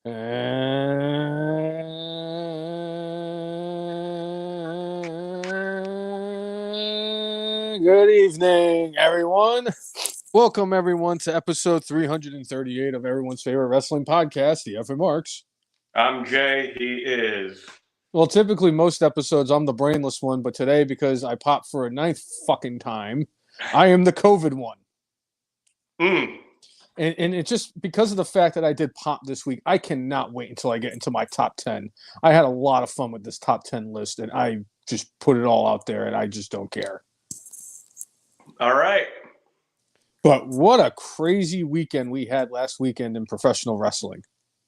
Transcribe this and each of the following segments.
Good evening, everyone. Welcome, everyone, to episode 338 of everyone's favorite wrestling podcast, the F and Marks. I'm Jay. He is. Well, typically, most episodes, I'm the brainless one, but today, because I popped for a ninth fucking time, I am the COVID one. And it's just because of the fact that I did pop this week, I cannot wait until I get into my top 10. I had a lot of fun with this top 10 list, and I just put it all out there, and I just don't care. All right. But what a crazy weekend we had last weekend in professional wrestling.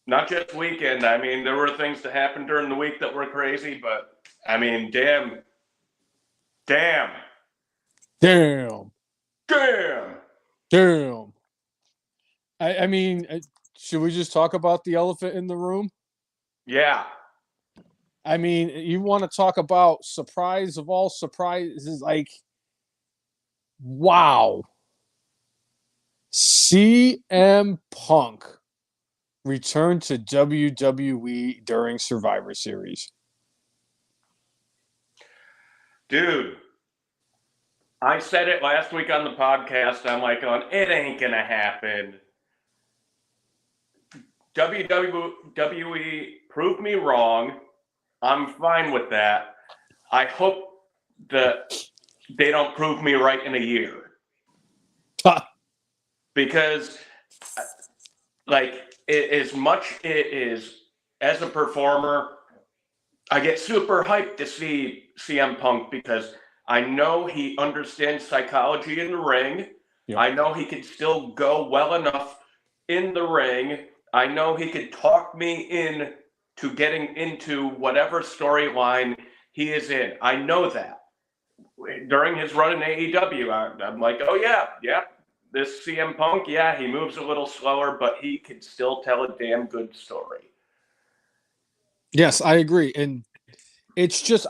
Not just weekend. I mean, there were things that happened during the week that were crazy, but I mean, damn. I mean, should we just talk about the elephant in the room? Yeah. I mean, you want to talk about surprise of all surprises, like, wow. CM Punk returned to WWE during Survivor Series. Dude, I said it last week on the podcast. I'm like, it ain't going to happen. WWE proved me wrong. I'm fine with that. I hope that they don't prove me right in a year. Because, like, as much it is, as a performer, I get super hyped to see CM Punk because I know he understands psychology in the ring. Yep. I know he can still go well enough in the ring. I know he could talk me in to getting into whatever storyline he is in. I know that. During his run in AEW, I'm like, oh, yeah. This CM Punk, he moves a little slower, but he can still tell a damn good story. Yes, I agree. And it's just,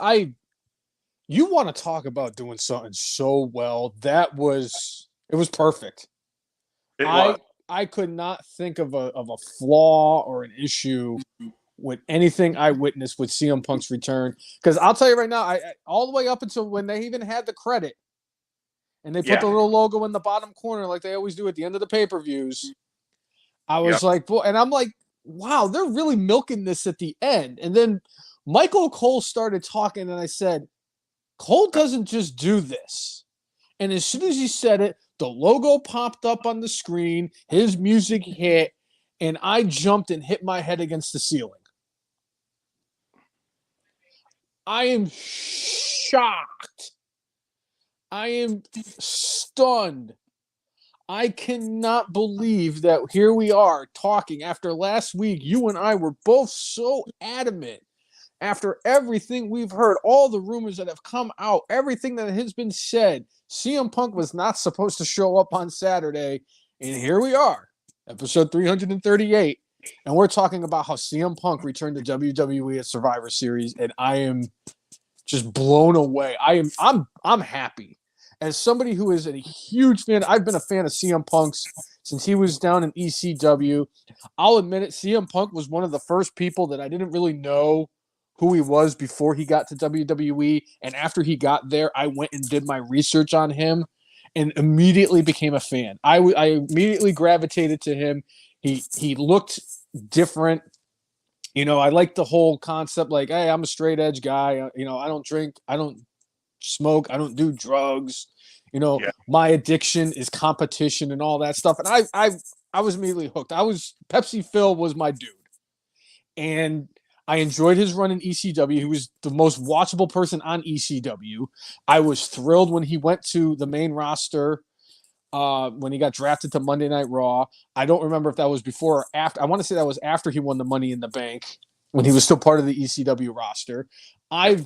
you want to talk about doing something so well. It was perfect. I could not think of a flaw or an issue with anything I witnessed with CM Punk's return. Because I'll tell you right now, I all the way up until when they even had the credit, and they put the little logo in the bottom corner like they always do at the end of the pay-per-views. I was like, boy, and I'm like, wow, they're really milking this at the end. And then Michael Cole started talking, and I said, Cole doesn't just do this. And as soon as he said it, the logo popped up on the screen, his music hit, and I jumped and hit my head against the ceiling. I am shocked. I am stunned. I cannot believe that here we are talking after last week. You and I were both so adamant after everything we've heard, all the rumors that have come out, everything that has been said. CM Punk was not supposed to show up on Saturday, and here we are, episode 338, and we're talking about how CM Punk returned to WWE at Survivor Series, and I am just blown away. I'm happy. As somebody who is a huge fan, I've been a fan of CM Punk's since he was down in ECW. I'll admit it, CM Punk was one of the first people that I didn't really know who he was before he got to WWE. And after he got there, I went and did my research on him and immediately became a fan. I immediately gravitated to him. He looked different. You know, I like the whole concept, like, hey, I'm a straight edge guy. You know, I don't drink, I don't smoke, I don't do drugs. You know, my addiction is competition and all that stuff. And I was immediately hooked. Pepsi Phil was my dude. And I enjoyed his run in ECW. He was the most watchable person on ECW. I was thrilled when he went to the main roster, when he got drafted to Monday Night Raw. I don't remember if that was before or after. I want to say that was after he won the Money in the Bank, when he was still part of the ECW roster. I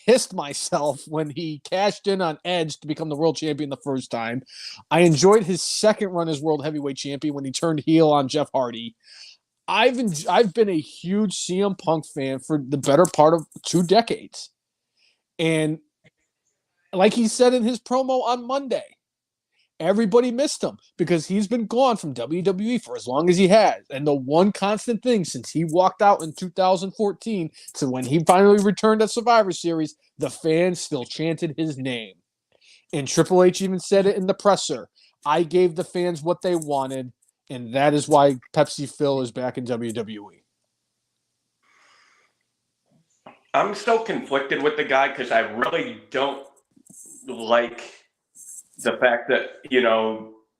pissed myself when he cashed in on Edge to become the world champion the first time. I enjoyed his second run as world heavyweight champion when he turned heel on Jeff Hardy. I've been a huge CM Punk fan for the better part of 2 decades. And like he said in his promo on Monday, Everybody missed him because he's been gone from WWE for as long as he has. And the one constant thing since he walked out in 2014 to when he finally returned at Survivor Series, the fans still chanted his name. And Triple H even said it in the presser. I gave the fans what they wanted, and that is why Pepsi Phil is back in WWE. I'm so conflicted with the guy because I really don't like the fact that,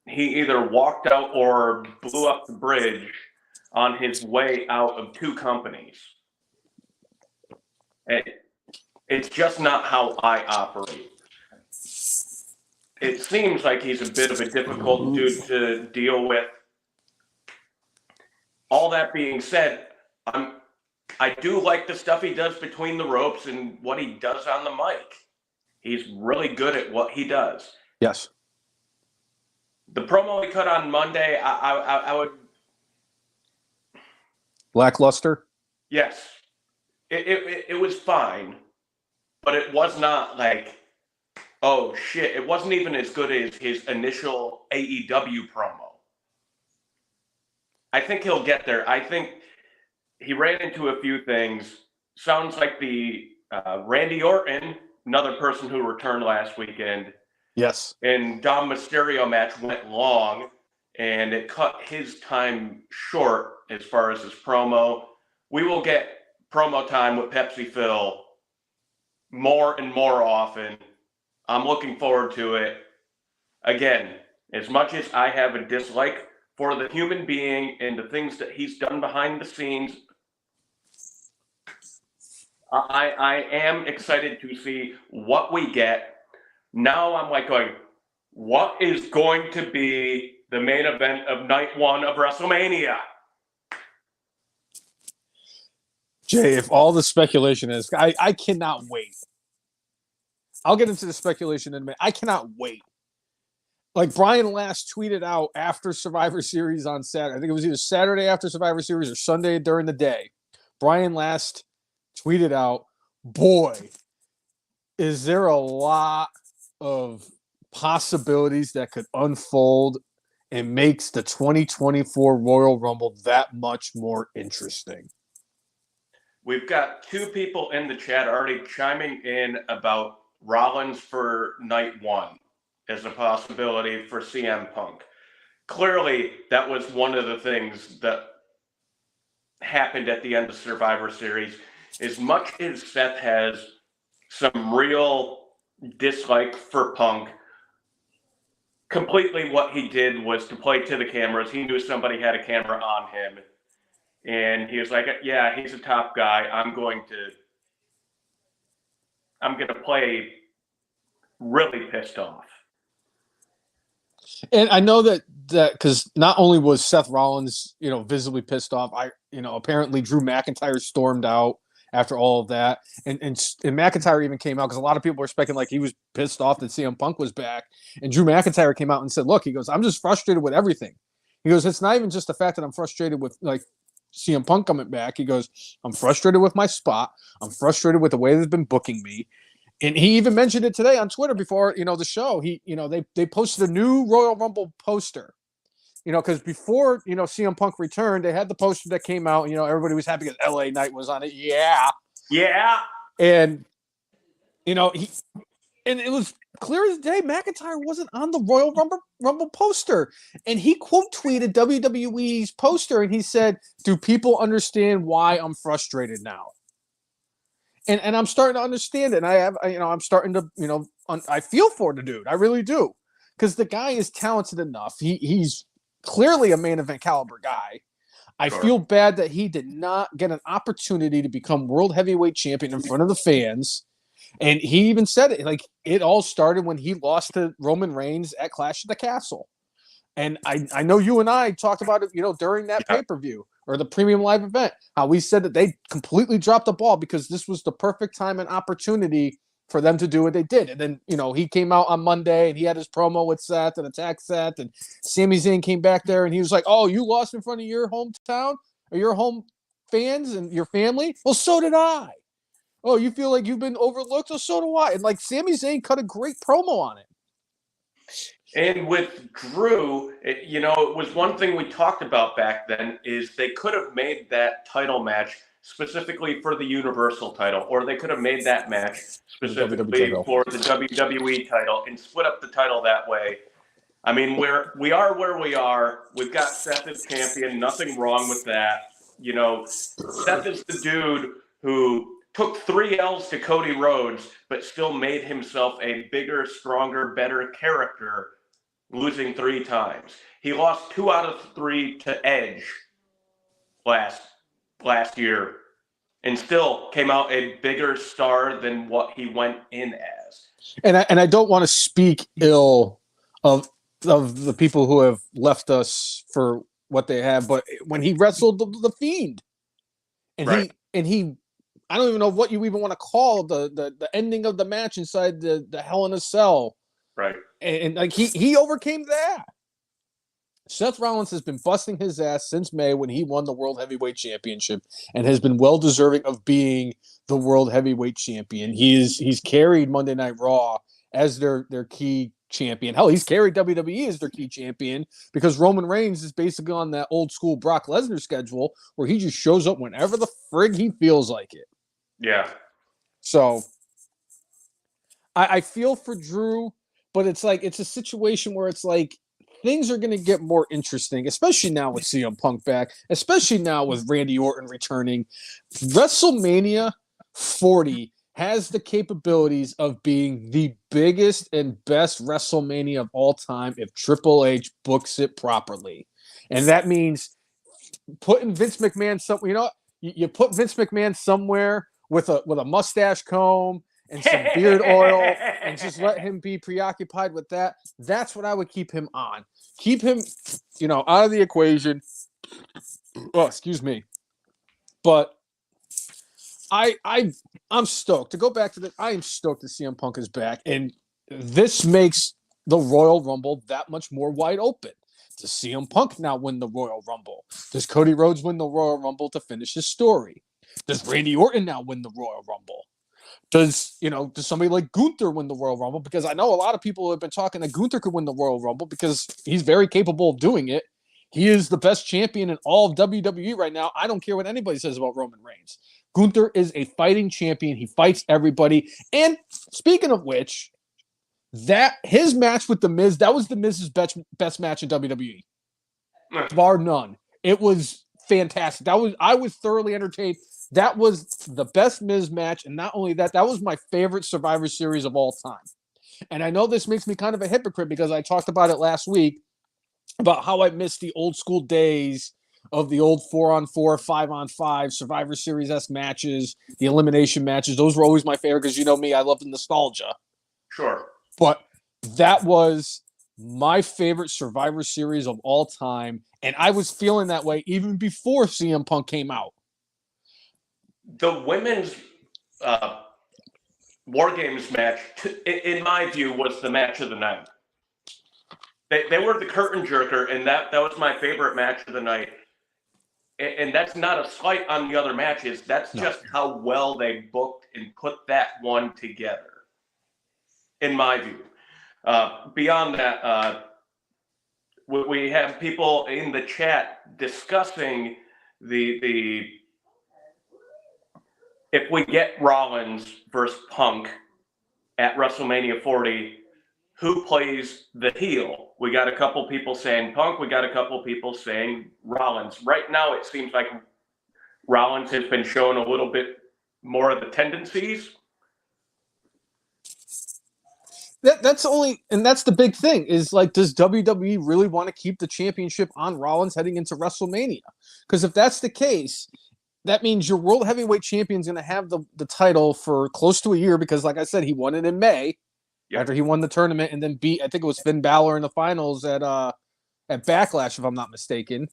he either walked out or blew up the bridge on his way out of two companies. It's just not how I operate. It seems like he's a bit of a difficult dude to deal with. All that being said, I do like the stuff he does between the ropes and what he does on the mic. He's really good at what he does. Yes. The promo he cut on Monday, I would... Lackluster? Yes. It was fine, but it was not like, oh shit, it wasn't even as good as his initial AEW promo. I think he'll get there. I think he ran into a few things. Sounds like the Randy Orton, another person who returned last weekend, yes, and Dom Mysterio match went long, and it cut his time short as far as his promo. We will get promo time with Pepsi Phil more and more often. I'm looking forward to it. Again, as much as I have a dislike for the human being and the things that he's done behind the scenes, I am excited to see what we get. Now I'm like going, what is going to be the main event of night one of WrestleMania? Jay, if all the speculation is, I cannot wait. I'll get into the speculation in a minute. I cannot wait. Like Brian Last tweeted out after Survivor Series on Saturday. I think it was either Saturday after Survivor Series or Sunday during the day. Brian Last tweeted out, boy, is there a lot of possibilities that could unfold and makes the 2024 Royal Rumble that much more interesting. We've got two people in the chat already chiming in about Rollins for night one as a possibility for CM Punk. Clearly, that was one of the things that happened at the end of Survivor Series. As much as Seth has some real dislike for Punk, completely what he did was to play to the cameras. He knew somebody had a camera on him. And he was like, yeah, he's a top guy. I'm going to play really pissed off. And I know that because not only was Seth Rollins, visibly pissed off, apparently Drew McIntyre stormed out after all of that. And McIntyre even came out because a lot of people were speculating like he was pissed off that CM Punk was back. And Drew McIntyre came out and said, look, he goes, I'm just frustrated with everything. He goes, it's not even just the fact that I'm frustrated with like CM Punk coming back. He goes, I'm frustrated with my spot. I'm frustrated with the way they've been booking me. And he even mentioned it today on Twitter before, the show. They posted a new Royal Rumble poster, because before, CM Punk returned, they had the poster that came out. Everybody was happy because LA Knight was on it. Yeah. Yeah. And, and it was clear as day, McIntyre wasn't on the Royal Rumble poster. And he quote tweeted WWE's poster and he said, do people understand why I'm frustrated now? And I'm starting to understand it. And I'm starting to, I feel for the dude. I really do. Because the guy is talented enough. He's clearly a main event caliber guy. I feel bad that he did not get an opportunity to become world heavyweight champion in front of the fans. And he even said it, like it all started when he lost to Roman Reigns at Clash of the Castle. And I know you and I talked about it, during that pay-per-view or the premium live event, how we said that they completely dropped the ball because this was the perfect time and opportunity for them to do what they did. And then, he came out on Monday and he had his promo with Seth and attack Seth, and Sami Zayn came back there and he was like, oh, you lost in front of your hometown or your home fans and your family? Well, so did I. Oh, you feel like you've been overlooked? Well, so do I. And like Sami Zayn cut a great promo on it. And with Drew, it was one thing we talked about back then is they could have made that title match specifically for the Universal title, or they could have made that match The WWE specifically title. for the WWE title and split up the title that way. I mean, we are where we are. We've got Seth as champion. Nothing wrong with that. Seth is the dude who took 3 L's to Cody Rhodes, but still made himself a bigger, stronger, better character, losing 3 times. He lost 2 out of 3 to Edge last year, and still came out a bigger star than what he went in as. And I don't want to speak ill of the people who have left us for what they have, but when he wrestled the Fiend, and Right. he I don't even know what you even want to call the ending of the match inside the Hell in a Cell. Right. And like he overcame that. Seth Rollins has been busting his ass since May when he won the World Heavyweight Championship and has been well deserving of being the World Heavyweight Champion. He's carried Monday Night Raw as their key champion. Hell, he's carried WWE as their key champion because Roman Reigns is basically on that old school Brock Lesnar schedule where he just shows up whenever the frig he feels like it. Yeah. So I feel for Drew, but it's a situation where it's like things are going to get more interesting, especially now with CM Punk back, especially now with Randy Orton returning. WrestleMania 40 has the capabilities of being the biggest and best WrestleMania of all time if Triple H books it properly. And that means putting Vince McMahon somewhere, you put Vince McMahon somewhere with a mustache comb and some beard oil and just let him be preoccupied with that. That's what I would keep him on. Keep him, out of the equation. Oh, excuse me. But I'm stoked. To go back to I am stoked that CM Punk is back. And this makes the Royal Rumble that much more wide open. Does CM Punk now win the Royal Rumble? Does Cody Rhodes win the Royal Rumble to finish his story? Does Randy Orton now win the Royal Rumble? Does somebody like Gunther win the Royal Rumble? Because I know a lot of people have been talking that Gunther could win the Royal Rumble because he's very capable of doing it. He is the best champion in all of WWE right now. I don't care what anybody says about Roman Reigns. Gunther is a fighting champion. He fights everybody. And speaking of which, that his match with The Miz, that was The Miz's best match in WWE. Bar none. It was fantastic. I was thoroughly entertained. That was the best Miz match, and not only that, that was my favorite Survivor Series of all time. And I know this makes me kind of a hypocrite because I talked about it last week about how I missed the old school days of the old 4-on-4, 5-on-5 Survivor Series-esque matches, the elimination matches. Those were always my favorite because you know me, I love the nostalgia. Sure. But that was my favorite Survivor Series of all time, and I was feeling that way even before CM Punk came out. The women's War Games match, in my view, was the match of the night. They were the curtain jerker, and that was my favorite match of the night. And that's not a slight on the other matches. That's just how well they booked and put that one together, in my view. Beyond that, we have people in the chat discussing the if we get Rollins versus Punk at WrestleMania 40, who plays the heel? We got a couple people saying Punk. We got a couple people saying Rollins. Right now, it seems like Rollins has been showing a little bit more of the tendencies. That's the big thing is like, does WWE really want to keep the championship on Rollins heading into WrestleMania? Because if that's the case, that means your World Heavyweight Champion is going to have the title for close to a year because, like I said, he won it in May after he won the tournament and then beat, I think it was Finn Balor in the finals at Backlash, if I'm not mistaken.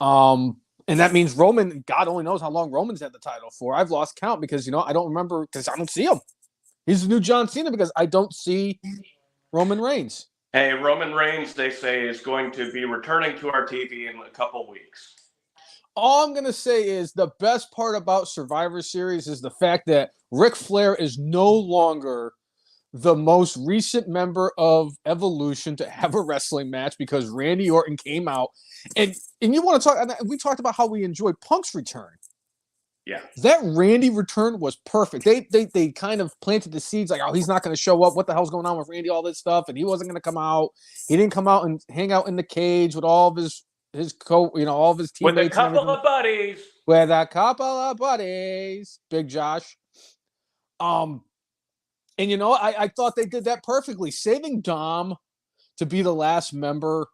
And that means Roman, God only knows how long Roman's had the title for. I've lost count because, I don't remember because I don't see him. He's the new John Cena because I don't see Roman Reigns. Hey, Roman Reigns, they say, is going to be returning to our TV in a couple weeks. All I'm going to say is the best part about Survivor Series is the fact that Ric Flair is no longer the most recent member of Evolution to have a wrestling match because Randy Orton came out. And you want to talk, and we talked about how we enjoyed Punk's return. Yeah. That Randy return was perfect. They kind of planted the seeds like, oh, he's not going to show up. What the hell's going on with Randy? All this stuff, and he wasn't going to come out. He didn't come out and hang out in the cage with all of his all of his teammates with a couple of buddies. With a couple of buddies, Big Josh. And I thought they did that perfectly, saving Dom to be the last member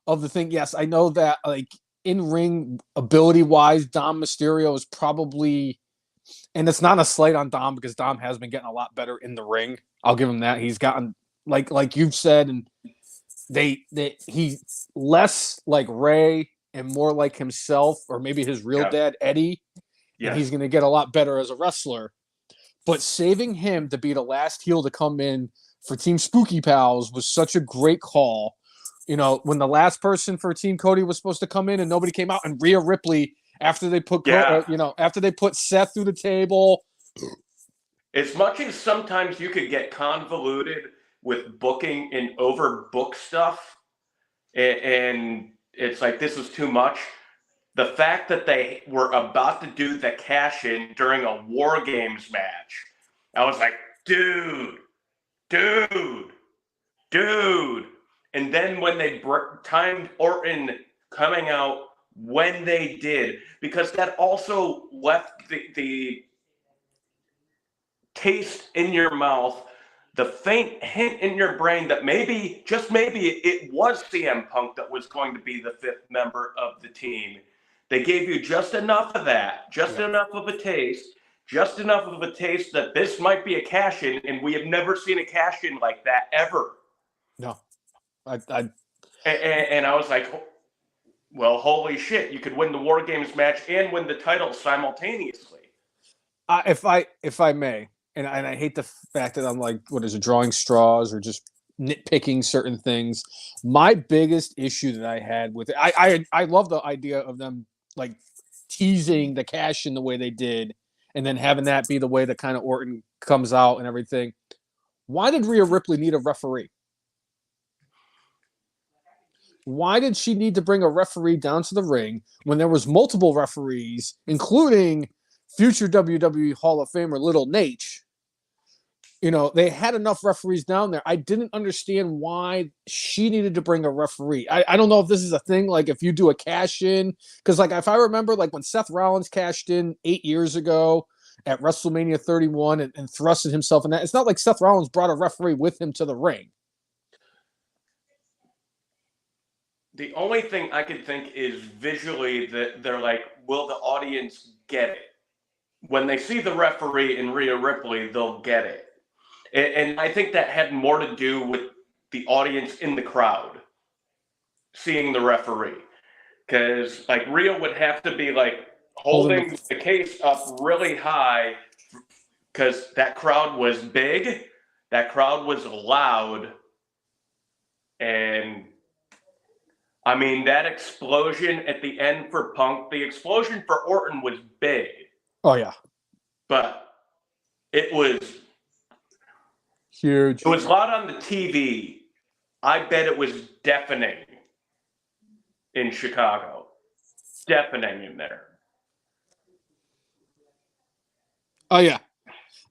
of the thing. Yes, I know that like in-ring ability-wise, Dom Mysterio is probably, and it's not a slight on Dom because Dom has been getting a lot better in the ring. I'll give him that. He's gotten like you've said, and he's less like Ray and more like himself, or maybe his real dad, Eddie. Yeah. And he's going to get a lot better as a wrestler. But saving him to be the last heel to come in for Team Spooky Pals was such a great call. When the last person for Team Cody was supposed to come in and nobody came out, and Rhea Ripley after they put after they put Seth through the table. As much as sometimes you could get convoluted with booking and overbook stuff, and it's like this is too much. The fact that they were about to do the cash-in during a War Games match, I was like, dude. And then when they timed Orton coming out when they did, because that also left the taste in your mouth, the faint hint in your brain that maybe, just maybe, it was CM Punk that was going to be the fifth member of the team. They gave you just enough of that, enough of a taste, that this might be a cash-in, and we have never seen a cash-in like that ever. No. And I was like, well, holy shit, you could win the War Games match and win the title simultaneously. If I may, and I hate the fact that I'm like, what is it, drawing straws or just nitpicking certain things. My biggest issue that I had with it, I love the idea of them like teasing the cash in the way they did, and then having that be the way that kind of Orton comes out and everything. Why did Rhea Ripley need a referee? Why did she need to bring a referee down to the ring when there was multiple referees, including future WWE Hall of Famer Little Nate? They had enough referees down there. I didn't understand why she needed to bring a referee. I don't know if this is a thing, like if you do a cash in, because like if I remember, like when Seth Rollins cashed in 8 years ago at WrestleMania 31 and thrusted himself in that, it's not like Seth Rollins brought a referee with him to the ring. The only thing I could think is visually that they're like, will the audience get it? When they see the referee in Rhea Ripley, they'll get it. And I think that had more to do with the audience in the crowd seeing the referee. Because like Rhea would have to be like holding the case up really high because that crowd was big, that crowd was loud, and I mean, that explosion at the end for Punk, the explosion for Orton was big. Oh, yeah. But it was huge. It was loud on the TV. I bet it was deafening in Chicago. Deafening in there. Oh, yeah.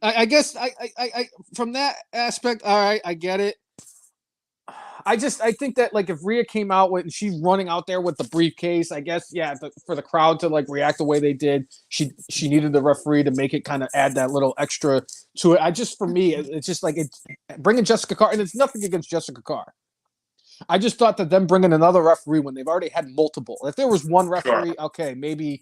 I guess I from that aspect, all right, I get it. I think that like if Rhea came out with and she's running out there with the briefcase, I guess for the crowd to like react the way they did, she needed the referee to make it kind of add that little extra to it. For me, it's just like bringing Jessica Carr, and it's nothing against Jessica Carr. I just thought that them bringing another referee when they've already had multiple. If there was one referee, sure. Okay, maybe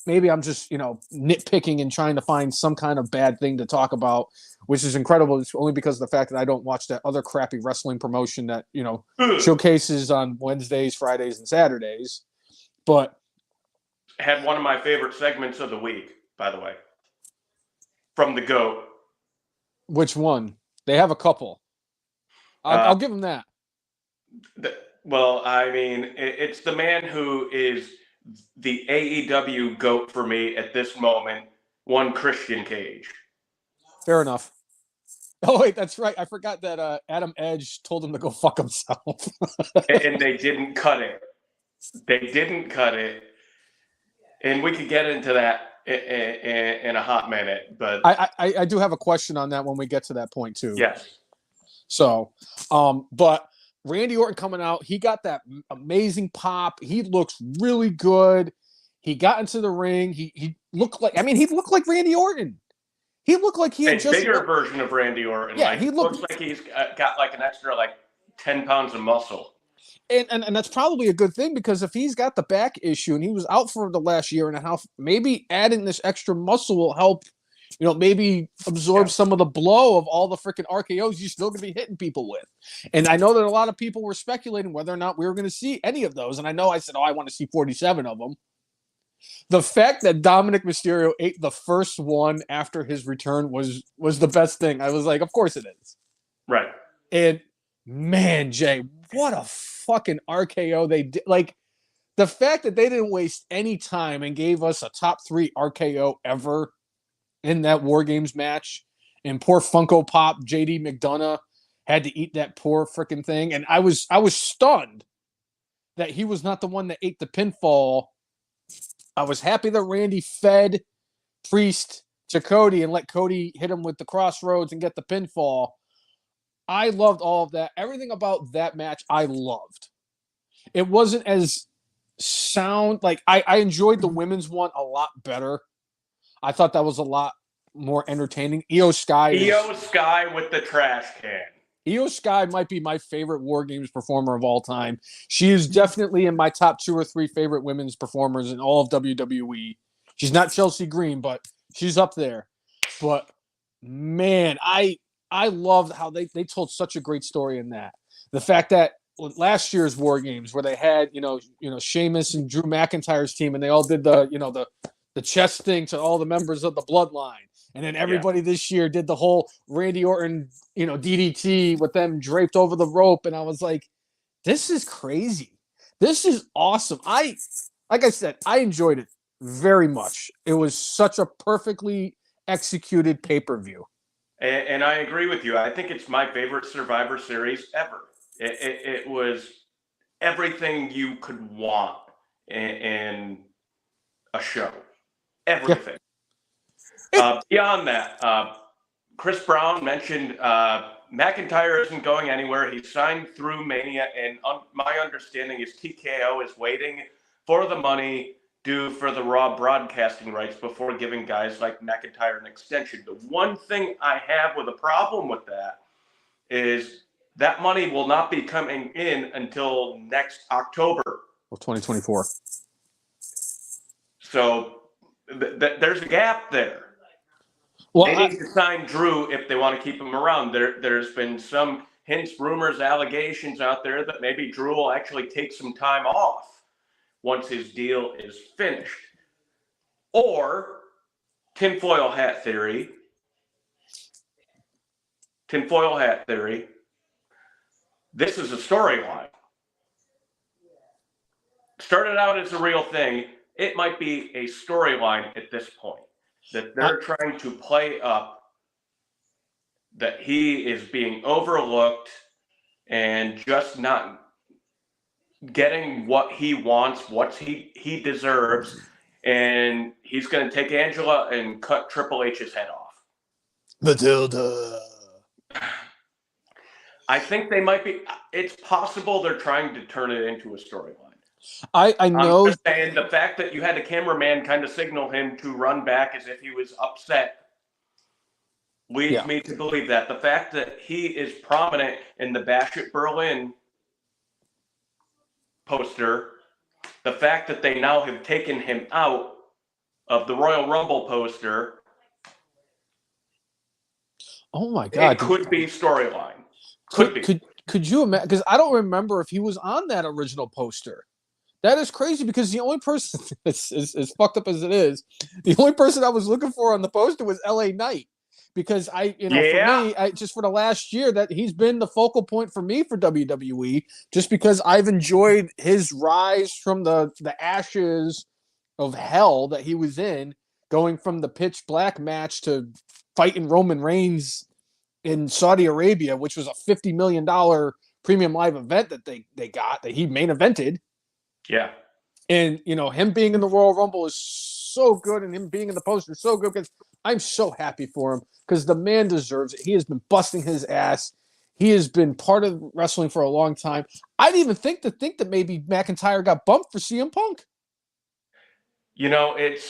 I'm just nitpicking and trying to find some kind of bad thing to talk about, which is incredible. It's only because of the fact that I don't watch that other crappy wrestling promotion that showcases on Wednesdays, Fridays, and Saturdays. But had one of my favorite segments of the week, by the way, from the GOAT. Which one? They have a couple. I'll give them that. Well, I mean, it's the man who is the AEW GOAT for me at this moment, one Christian Cage. Fair enough. Oh wait, that's right. I forgot that Adam Edge told him to go fuck himself. And they didn't cut it. They didn't cut it. And we could get into that in a hot minute, but I do have a question on that when we get to that point too. yes. So, but Randy Orton coming out, he got that amazing pop. He looks really good. He got into the ring. He looked like, I mean, he looked like Randy Orton. He looked like he had a bigger version of Randy Orton. Yeah, like, he looks like he's got like an extra like 10 pounds of muscle. And that's probably a good thing, because if he's got the back issue and he was out for the last year and a half, maybe adding this extra muscle will help, maybe absorb some of the blow of all the freaking RKOs you're still going to be hitting people with. And I know that a lot of people were speculating whether or not we were going to see any of those. And I know I said, I want to see 47 of them. The fact that Dominic Mysterio ate the first one after his return was the best thing. I was like, of course it is. Right. And man, Jay, what a fucking RKO they did. Like, the fact that they didn't waste any time and gave us a top 3 RKO ever in that War Games match, and poor Funko Pop JD McDonough had to eat that poor freaking thing. And I was stunned that he was not the one that ate the pinfall. I was happy that Randy fed Priest to Cody and let Cody hit him with the crossroads and get the pinfall. I loved all of that. Everything about that match I loved. It wasn't as sound, like I enjoyed the women's one a lot better. I thought that was a lot more entertaining. Io Sky with the trash can. Io Sky might be my favorite War Games performer of all time. She is definitely in my top 2 or 3 favorite women's performers in all of WWE. She's not Chelsea Green, but she's up there. But man, I loved how they told such a great story in that. The fact that last year's War Games, where they had Sheamus and Drew McIntyre's team, and they all did the chest thing to all the members of the Bloodline, and then everybody this year did the whole Randy Orton DDT with them draped over the rope, and I was like, this is crazy. This is awesome. Like I said, I enjoyed it very much. It was such a perfectly executed pay-per-view. And I agree with you. I think it's my favorite Survivor Series ever. It was everything you could want in a show. Everything. Beyond that, Chris Brown mentioned McIntyre isn't going anywhere. He signed through Mania, and my understanding is TKO is waiting for the money due for the Raw broadcasting rights before giving guys like McIntyre an extension. The one thing I have with a problem with that is that money will not be coming in until next October. Well, 2024. So there's a gap there. Well, they need to sign Drew if they want to keep him around. There's been some hints, rumors, allegations out there that maybe Drew will actually take some time off once his deal is finished. Or tinfoil hat theory. This is a storyline. Started out as a real thing. It might be a storyline at this point that they're trying to play up, that he is being overlooked and just not getting what he wants, what he deserves, and he's going to take Angela and cut Triple H's head off. Matilda. I think they might be. It's possible they're trying to turn it into a storyline. I know. And the fact that you had a cameraman kind of signal him to run back as if he was upset leads me to believe that. The fact that he is prominent in the Bash at Berlin poster, the fact that they now have taken him out of the Royal Rumble poster. Oh my God! It could be storyline. Could you imagine? Because I don't remember if he was on that original poster. That is crazy, because the only person, as fucked up as it is, the only person I was looking for on the poster was LA Knight. Because for me, just for the last year, that he's been the focal point for me for WWE, just because I've enjoyed his rise from the ashes of hell that he was in, going from the pitch black match to fighting Roman Reigns in Saudi Arabia, which was a $50 million premium live event that they got, that he main evented. Yeah. And, him being in the Royal Rumble is so good, and him being in the poster is so good, because I'm so happy for him, because the man deserves it. He has been busting his ass. He has been part of wrestling for a long time. I'd even think that maybe McIntyre got bumped for CM Punk. It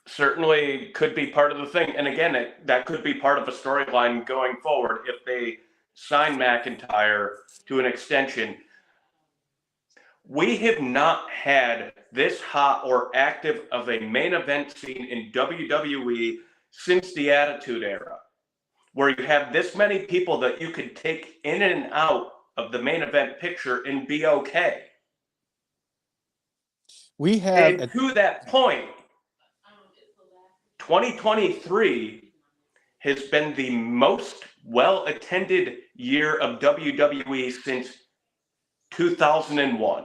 certainly could be part of the thing. And again, that could be part of a storyline going forward if they sign McIntyre to an extension. We have not had this hot or active of a main event scene in WWE since the Attitude Era, where you have this many people that you could take in and out of the main event picture and be okay. We have, and to that point, 2023 has been the most well-attended year of WWE since 2001.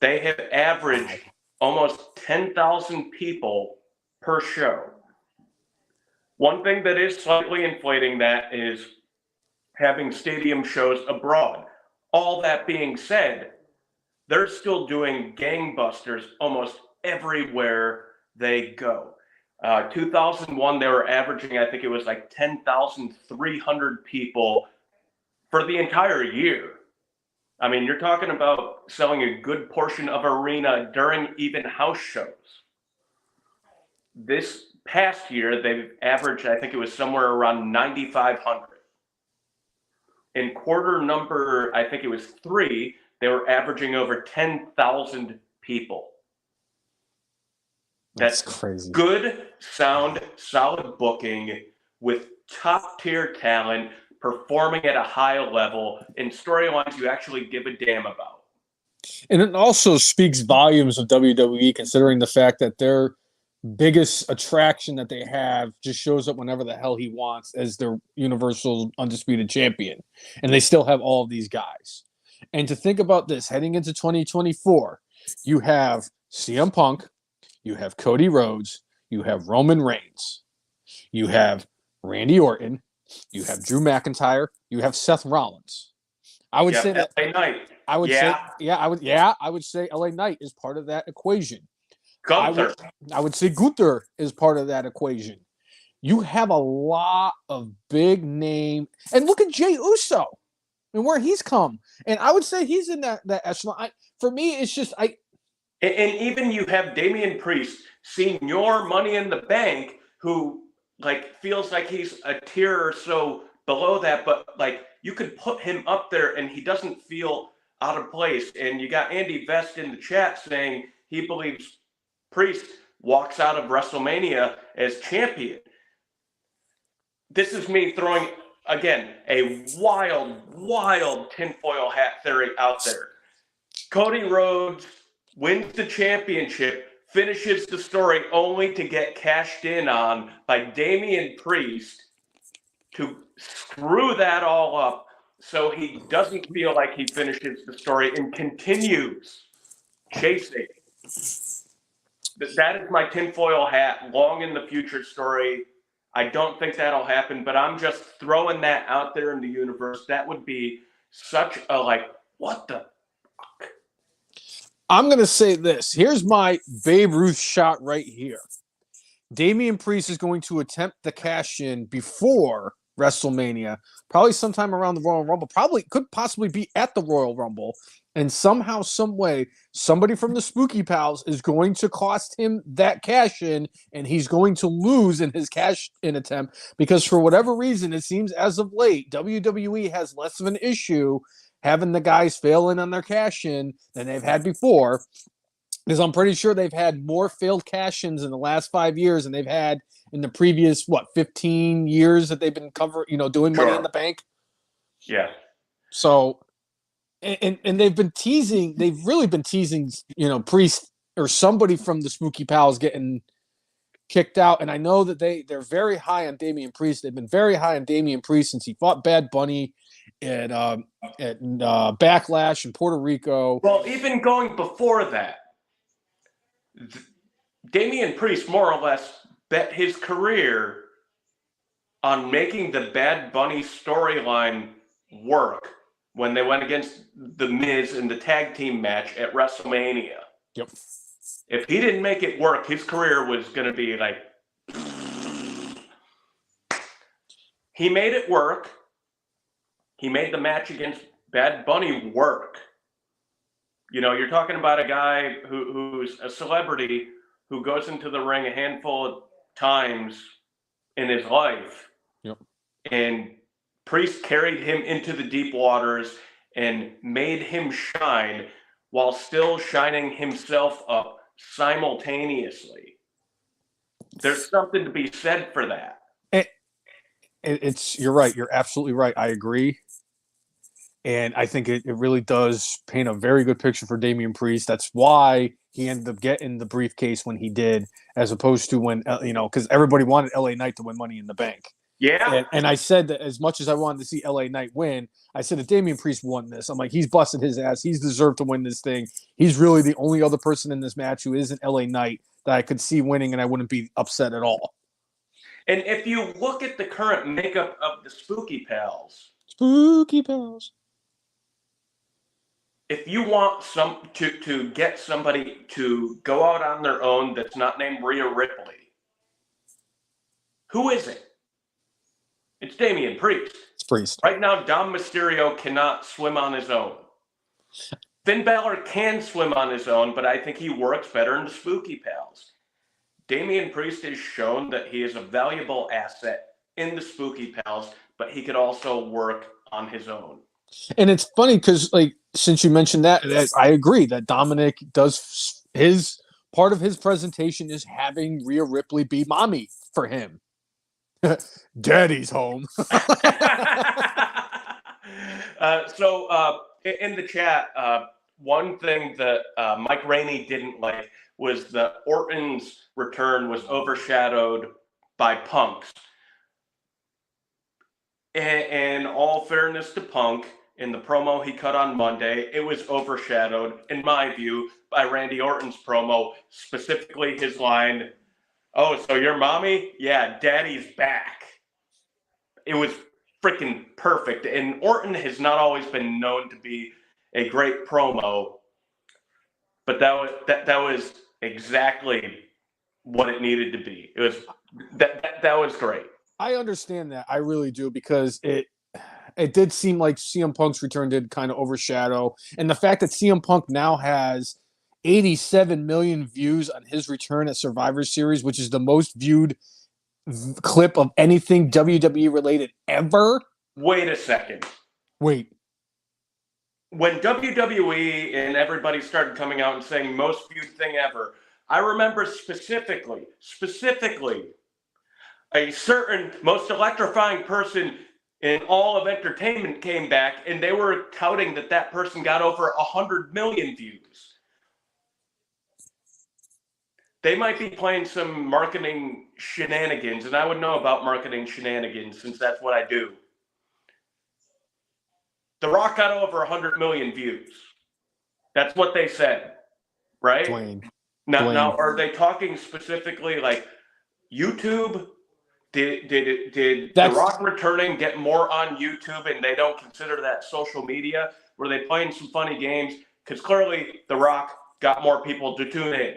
They have averaged almost 10,000 people per show. One thing that is slightly inflating that is having stadium shows abroad. All that being said, they're still doing gangbusters almost everywhere they go. 2001, they were averaging, I think it was like 10,300 people for the entire year. I mean, you're talking about selling a good portion of arena during even house shows. This past year, they've averaged, I think it was somewhere around 9,500. In quarter number, I think it was 3, they were averaging over 10,000 people. That's crazy. Good sound, solid booking with top tier talent performing at a high level in storylines you actually give a damn about. And it also speaks volumes of WWE, considering the fact that their biggest attraction that they have just shows up whenever the hell he wants as their Universal Undisputed Champion. And they still have all of these guys. And to think about this, heading into 2024, you have CM Punk, you have Cody Rhodes, you have Roman Reigns, you have Randy Orton, you have Drew McIntyre, you have Seth Rollins. I would say that LA Knight. I would say LA Knight is part of that equation. Gunther. I would say Gunther is part of that equation. You have a lot of big name, and look at Jey Uso and where he's come. And I would say he's in that echelon. For me, it's just And even you have Damian Priest, Senior Money in the Bank, who feels like he's a tier or so below that, but you could put him up there and he doesn't feel out of place. And you got Andy Vest in the chat saying he believes Priest walks out of WrestleMania as champion. This is me throwing, again, a wild tinfoil hat theory out there. Cody Rhodes wins the championship, finishes the story only to get cashed in on by Damian Priest to screw that all up so he doesn't feel like he finishes the story and continues chasing. That is my tinfoil hat, long in the future story. I don't think that'll happen, but I'm just throwing that out there in the universe. That would be such a what the fuck? I'm going to say this. Here's my Babe Ruth shot right here. Damian Priest is going to attempt the cash in before WrestleMania, probably sometime around the Royal Rumble, could possibly be at the Royal Rumble. And somehow, some way, somebody from the Spooky Pals is going to cost him that cash in, and he's going to lose in his cash in attempt because for whatever reason, it seems as of late, WWE has less of an issue having the guys fail in on their cash in than they've had before. Because I'm pretty sure they've had more failed cash-ins in the last 5 years than they've had in the previous 15 years that they've been doing Money in the Bank. Yeah. So, and they've really been teasing, Priest or somebody from the Spooky Pals getting kicked out. And I know that they're very high on Damian Priest. They've been very high on Damian Priest since he fought Bad Bunny at Backlash in Puerto Rico. Well, even going before that, Damian Priest more or less bet his career on making the Bad Bunny storyline work when they went against The Miz in the tag team match at WrestleMania. Yep. If he didn't make it work, his career was going to be like... He made it work. He made the match against Bad Bunny work. You know, you're talking about a guy who's a celebrity who goes into the ring a handful of times in his life. Yep. And Priest carried him into the deep waters and made him shine while still shining himself up simultaneously. There's something to be said for that. You're right. You're absolutely right. I agree. And I think it really does paint a very good picture for Damian Priest. That's why he ended up getting the briefcase when he did, as opposed to when, because everybody wanted LA Knight to win Money in the Bank. Yeah. And I said that as much as I wanted to see LA Knight win, I said that Damian Priest won this. I'm like, he's busted his ass. He's deserved to win this thing. He's really the only other person in this match who isn't LA Knight that I could see winning, and I wouldn't be upset at all. And if you look at the current makeup of the Spooky Pals, if you want to get somebody to go out on their own that's not named Rhea Ripley, who is it? It's Damian Priest. It's Priest. Right now, Dom Mysterio cannot swim on his own. Finn Balor can swim on his own, but I think he works better in the Spooky Pals. Damian Priest has shown that he is a valuable asset in the Spooky Pals, but he could also work on his own. And it's funny because, since you mentioned that, I agree that Dominic does his part of his presentation is having Rhea Ripley be mommy for him. Daddy's home. So in the chat, one thing that Mike Rainey didn't like was that Orton's return was overshadowed by Punk's. In all fairness to Punk, in the promo he cut on Monday, it was overshadowed, in my view, by Randy Orton's promo, specifically his line, "Oh, so your mommy? Yeah, daddy's back." It was freaking perfect. And Orton has not always been known to be a great promo, but that was exactly what it needed to be. It was that was great. I understand that. I really do, because it did seem like CM Punk's return did kind of overshadow. And the fact that CM Punk now has 87 million views on his return at Survivor Series, which is the most viewed clip of anything WWE related ever. Wait a second. Wait. When WWE and everybody started coming out and saying most viewed thing ever, I remember specifically, a certain most electrifying person in all of entertainment came back, and they were touting that person got over 100 million views. They might be playing some marketing shenanigans, and I would know about marketing shenanigans since that's what I do. The Rock got over 100 million views. That's what they said, right? Dwayne. Now, are they talking specifically like YouTube? Did The Rock returning get more on YouTube and they don't consider that social media? Were they playing some funny games? Because clearly The Rock got more people to tune in.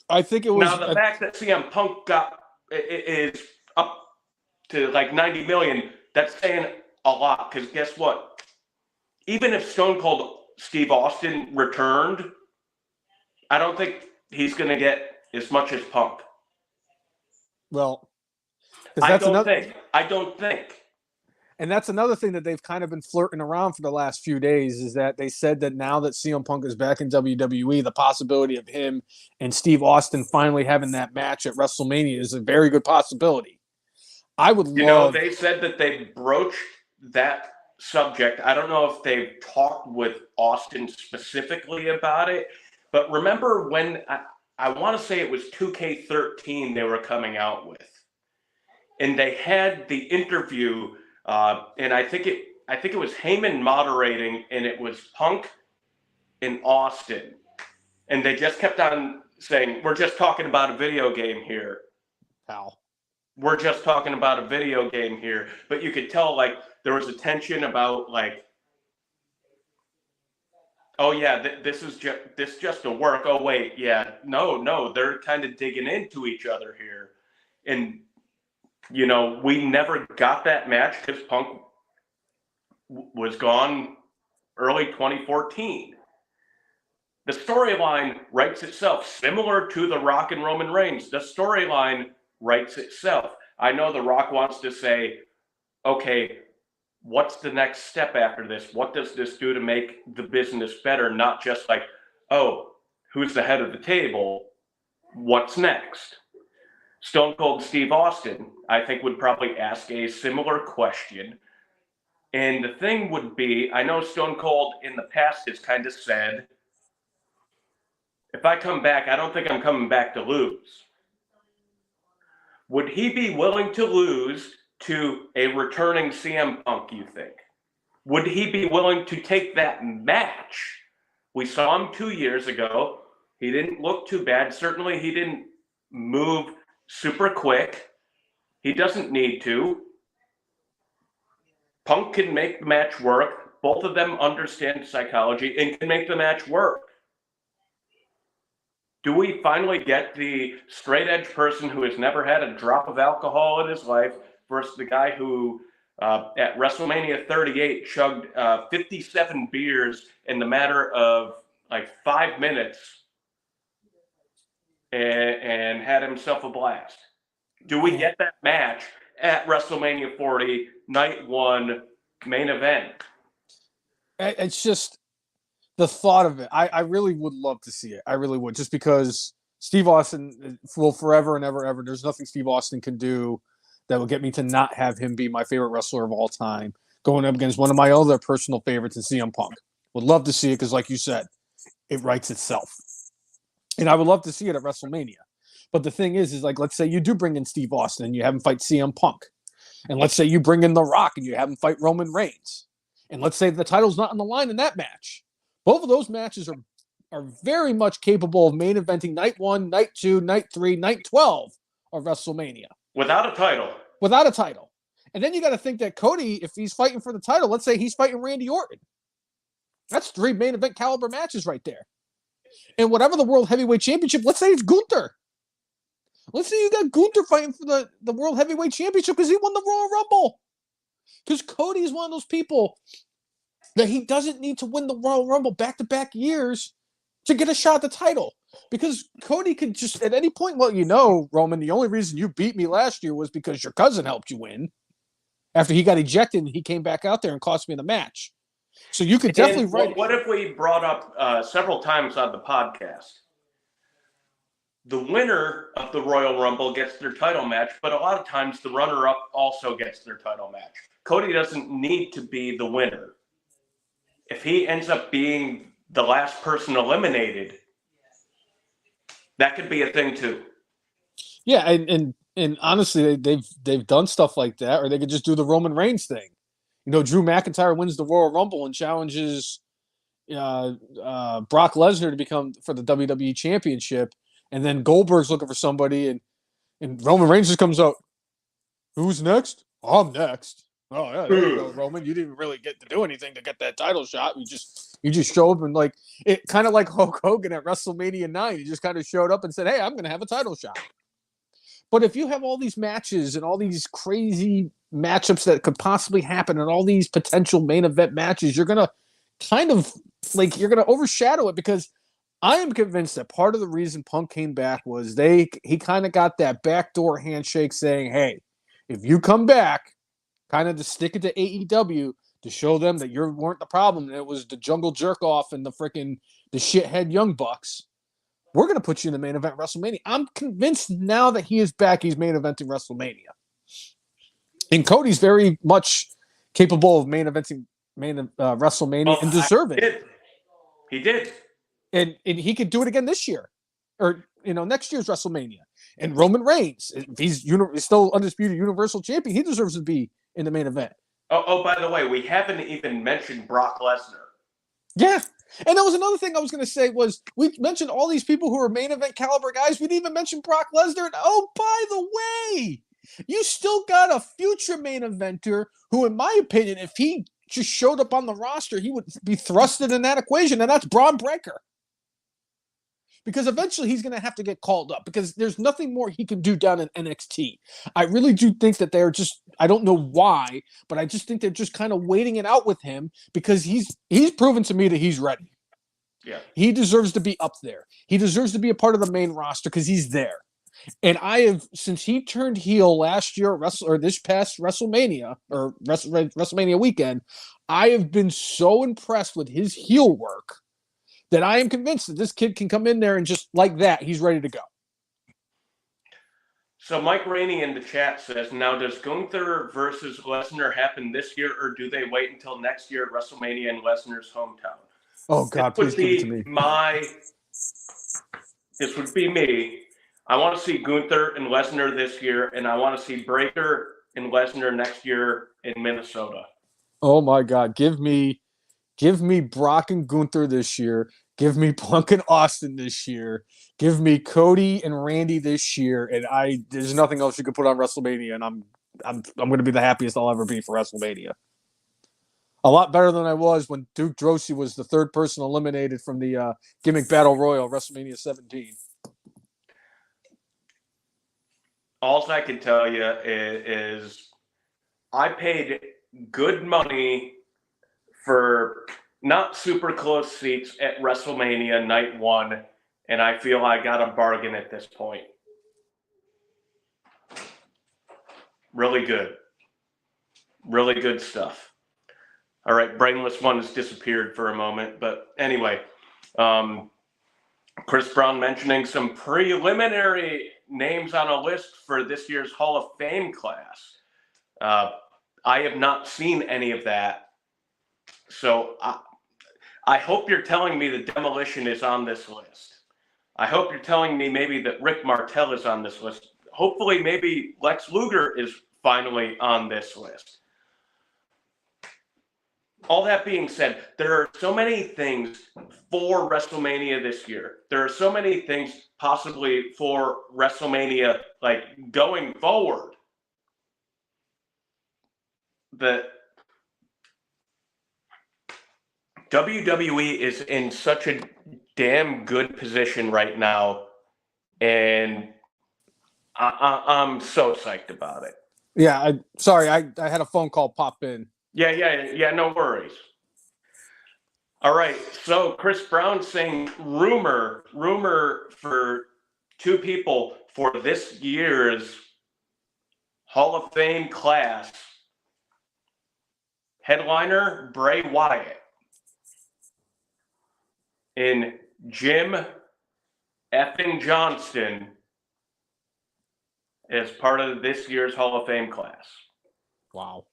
I think it was... Now, the fact that CM Punk is up to like 90 million, that's saying a lot. Because guess what? Even if Stone Cold Steve Austin returned, I don't think he's going to get as much as Punk. Well... I don't think. And that's another thing that they've kind of been flirting around for the last few days, is that they said that now that CM Punk is back in WWE, the possibility of him and Steve Austin finally having that match at WrestleMania is a very good possibility. I would love... they said that they broached that subject. I don't know if they've talked with Austin specifically about it, but remember when I want to say it was 2K13 they were coming out with. And they had the interview, and I think it was Heyman moderating, and it was Punk and Austin, and they just kept on saying, "We're just talking about a video game here, pal." we're just talking about a video game here, but you could tell like there was a tension about like, oh yeah, this is just a work. Oh wait, yeah, no, they're kind of digging into each other here, and we never got that match because Punk was gone early 2014. The storyline writes itself, similar to The Rock and Roman Reigns. The storyline writes itself. I know The Rock wants to say, okay, what's the next step after this? What does this do to make the business better? Not just like, oh, who's the head of the table? What's next? Stone Cold Steve Austin, I think, would probably ask a similar question. And the thing would be, I know Stone Cold in the past has kind of said, if I come back, I don't think I'm coming back to lose. Would he be willing to lose to a returning CM Punk, you think? Would he be willing to take that match? We saw him 2 years ago. He didn't look too bad. Certainly he didn't move super quick. He doesn't need to. Punk can make the match work. Both of them understand psychology and can make the match work. Do we finally get the straight edge person who has never had a drop of alcohol in his life versus the guy who at WrestleMania 38 chugged 57 beers in the matter of like 5 minutes and had himself a blast? Do we get that match at WrestleMania 40, night one, main event? It's just the thought of it. I really would love to see it. I really would, just because Steve Austin will forever and ever, there's nothing Steve Austin can do that will get me to not have him be my favorite wrestler of all time, going up against one of my other personal favorites in CM Punk. Would love to see it because, like you said, it writes itself. And I would love to see it at WrestleMania. But the thing is like, let's say you do bring in Steve Austin and you have him fight CM Punk. And let's say you bring in The Rock and you have him fight Roman Reigns. And let's say the title's not on the line in that match. Both of those matches are very much capable of main eventing night 1, night 2, night 3, night 12 of WrestleMania. Without a title. Without a title. And then you got to think that Cody, if he's fighting for the title, let's say he's fighting Randy Orton. That's 3 main event caliber matches right there. And whatever the World Heavyweight Championship, let's say it's Gunther. Let's say you got Gunther fighting for the World Heavyweight Championship because he won the Royal Rumble. Because Cody's one of those people that he doesn't need to win the Royal Rumble back-to-back years to get a shot at the title. Because Cody could just, at any point, well, Roman, the only reason you beat me last year was because your cousin helped you win. After he got ejected, he came back out there and cost me the match. So you could definitely write. What if we brought up several times on the podcast? The winner of the Royal Rumble gets their title match, but a lot of times the runner-up also gets their title match. Cody doesn't need to be the winner. If he ends up being the last person eliminated, that could be a thing too. Yeah, and honestly, they've done stuff like that, or they could just do the Roman Reigns thing. Drew McIntyre wins the Royal Rumble and challenges Brock Lesnar to become for the WWE Championship, and then Goldberg's looking for somebody, and Roman Reigns just comes out. Who's next? I'm next. Oh yeah, there you go, Roman. You didn't really get to do anything to get that title shot. You just show up and like it, kind of like Hulk Hogan at WrestleMania 9. He just kind of showed up and said, "Hey, I'm going to have a title shot." But if you have all these matches and all these crazy matchups that could possibly happen and all these potential main event matches, you're going to kind of like you're going to overshadow it, because I am convinced that part of the reason Punk came back was he kind of got that backdoor handshake saying, "Hey, if you come back, kind of to stick it to AEW to show them that you weren't the problem, and it was the jungle jerk off and the shithead Young Bucks, we're going to put you in the main event WrestleMania." I'm convinced now that he is back, he's main eventing WrestleMania. And Cody's very much capable of main eventing WrestleMania and deserving it. He did. And he could do it again this year, or next year's WrestleMania. And Roman Reigns, if he's still undisputed Universal Champion, he deserves to be in the main event. Oh, by the way, we haven't even mentioned Brock Lesnar. Yeah. And that was another thing I was going to say was we mentioned all these people who are main event caliber guys. We didn't even mention Brock Lesnar. And, oh, by the way, You still got a future main eventer who, in my opinion, if he just showed up on the roster, he would be thrusted in that equation, and that's Braun Breaker. Because eventually he's going to have to get called up because there's nothing more he can do down in NXT. I really do think that they're just, I don't know why, but I just think they're just kind of waiting it out with him because he's proven to me that he's ready. Yeah. He deserves to be up there. He deserves to be a part of the main roster because he's there. And I have, since he turned heel last year, or this past WrestleMania, or WrestleMania weekend, I have been so impressed with his heel work that I am convinced that this kid can come in there and just like that, he's ready to go. So Mike Rainey in the chat says, now does Gunther versus Lesnar happen this year, or do they wait until next year at WrestleMania in Lesnar's hometown? Oh, God, please give it to me. This would be me. I want to see Gunther and Lesnar this year, and I want to see Breaker and Lesnar next year in Minnesota. Oh, my God. Give me Brock and Gunther this year. Give me Punk and Austin this year. Give me Cody and Randy this year. And there's nothing else you could put on WrestleMania, and I'm going to be the happiest I'll ever be for WrestleMania. A lot better than I was when Duke Drosy was the third person eliminated from the gimmick battle royal WrestleMania 17. All I can tell you is I paid good money for not super close seats at WrestleMania night 1, and I feel I got a bargain at this point. Really good. Really good stuff. All right, Brainless one has disappeared for a moment, but anyway, Chris Brown mentioning some preliminary names on a list for this year's Hall of Fame class. I have not seen any of that. So I hope you're telling me that Demolition is on this list. I hope you're telling me maybe that Rick Martel is on this list. Hopefully maybe Lex Luger is finally on this list. All that being said, there are so many things for WrestleMania this year. There are so many things possibly for WrestleMania, like going forward, that WWE is in such a damn good position right now, and I'm so psyched about it. Yeah, I had a phone call pop in. Yeah, no worries. All right, so Chris Brown saying rumor for two people for this year's Hall of Fame class. Headliner, Bray Wyatt. And Jim effing Johnston as part of this year's Hall of Fame class. Wow.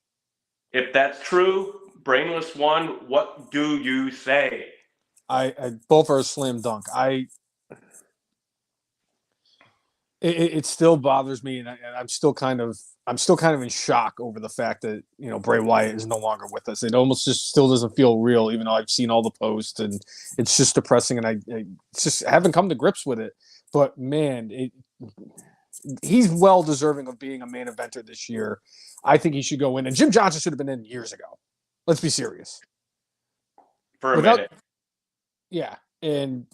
If that's true, Brainless one, what do you say? I both are a slam dunk. It still bothers me, and I'm still kind of in shock over the fact that Bray Wyatt is no longer with us. It almost just still doesn't feel real, even though I've seen all the posts, and it's just depressing. And I just haven't come to grips with it. But man, he's well deserving of being a main eventer this year. I think he should go in, and Jim Johnson should have been in years ago. Let's be serious. For a minute. Yeah, and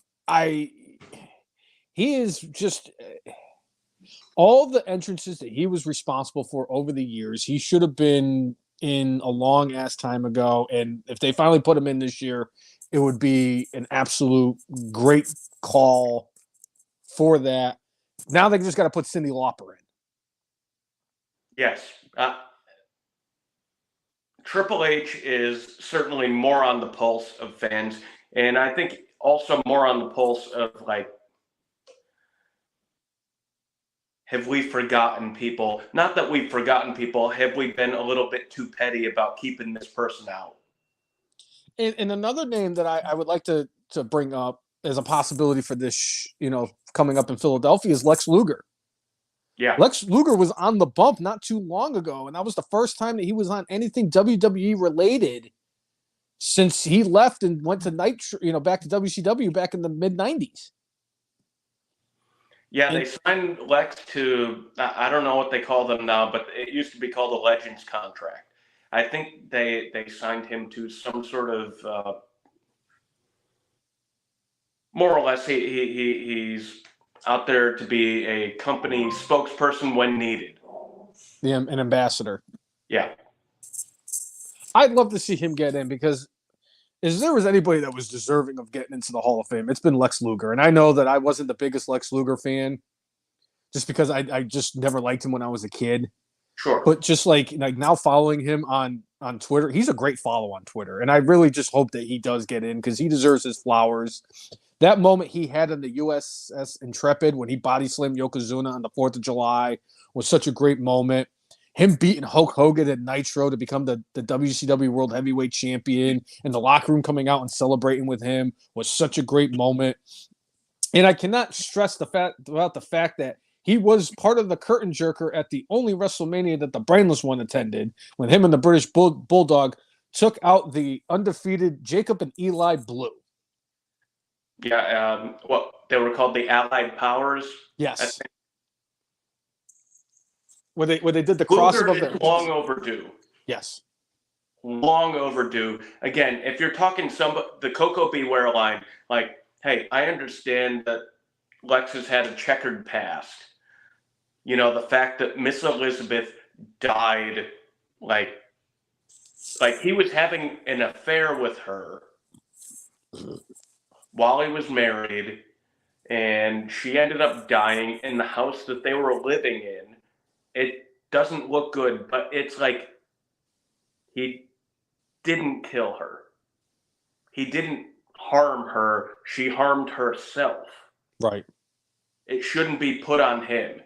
he is just all the entrances that he was responsible for over the years. He should have been in a long ass time ago, and if they finally put him in this year, it would be an absolute great call for that. Now they just got to put Cyndi Lauper in. Yes. Triple H is certainly more on the pulse of fans, and I think also more on the pulse of, like, have we forgotten people? Not that we've forgotten people. Have we been a little bit too petty about keeping this person out? And another name that I would like to bring up as a possibility for this, coming up in Philadelphia is Lex Luger. Yeah. Lex Luger was on the bump not too long ago, and that was the first time that he was on anything WWE related since he left and went to back to WCW back in the mid-90s. Yeah, And they signed Lex to, I don't know what they call them now, but it used to be called a Legends contract. I think they signed him to some sort of, more or less, he's out there to be a company spokesperson when needed. an ambassador. Yeah. I'd love to see him get in because if there was anybody that was deserving of getting into the Hall of Fame, it's been Lex Luger. And I know that I wasn't the biggest Lex Luger fan just because I just never liked him when I was a kid. Sure. But just like now following him on Twitter, he's a great follow on Twitter. And I really just hope that he does get in because he deserves his flowers. That moment he had on the USS Intrepid when he body slammed Yokozuna on the 4th of July was such a great moment. Him beating Hulk Hogan at Nitro to become the WCW World Heavyweight Champion and the locker room coming out and celebrating with him was such a great moment. And I cannot stress the fact that he was part of the curtain jerker at the only WrestleMania that the Brainless one attended when him and the British Bulldog took out the undefeated Jacob and Eli Blue. Yeah, well, they were called the Allied Powers. Yes. Where they did the Luger crossover. is long overdue. Yes. Long overdue. Again, if you're talking the Coco Beware line, like, hey, I understand that Lex has had a checkered past. You know, the fact that Miss Elizabeth died, like he was having an affair with her while he was married, and she ended up dying in the house that they were living in. It doesn't look good, but it's like he didn't kill her. He didn't harm her. She harmed herself. Right. It shouldn't be put on him.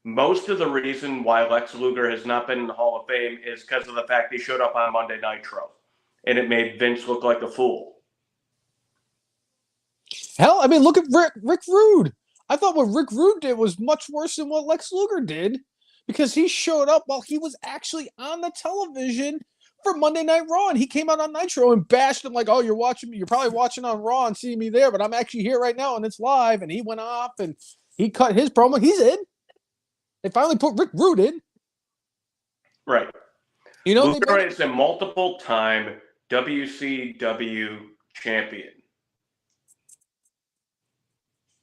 Most of the reason why Lex Luger has not been in the Hall of Fame is because of the fact he showed up on Monday Nitro, and it made Vince look like a fool. Hell, I mean, look at Rick Rude. I thought what Rick Rude did was much worse than what Lex Luger did because he showed up while he was actually on the television for Monday Night Raw, and he came out on Nitro and bashed him like, "Oh, you're watching me. You're probably watching on Raw and seeing me there, but I'm actually here right now, and it's live." And he went off and he cut his promo. He's in. They finally put Rick Rude in. Right. You know, Luger is a multiple-time WCW champion.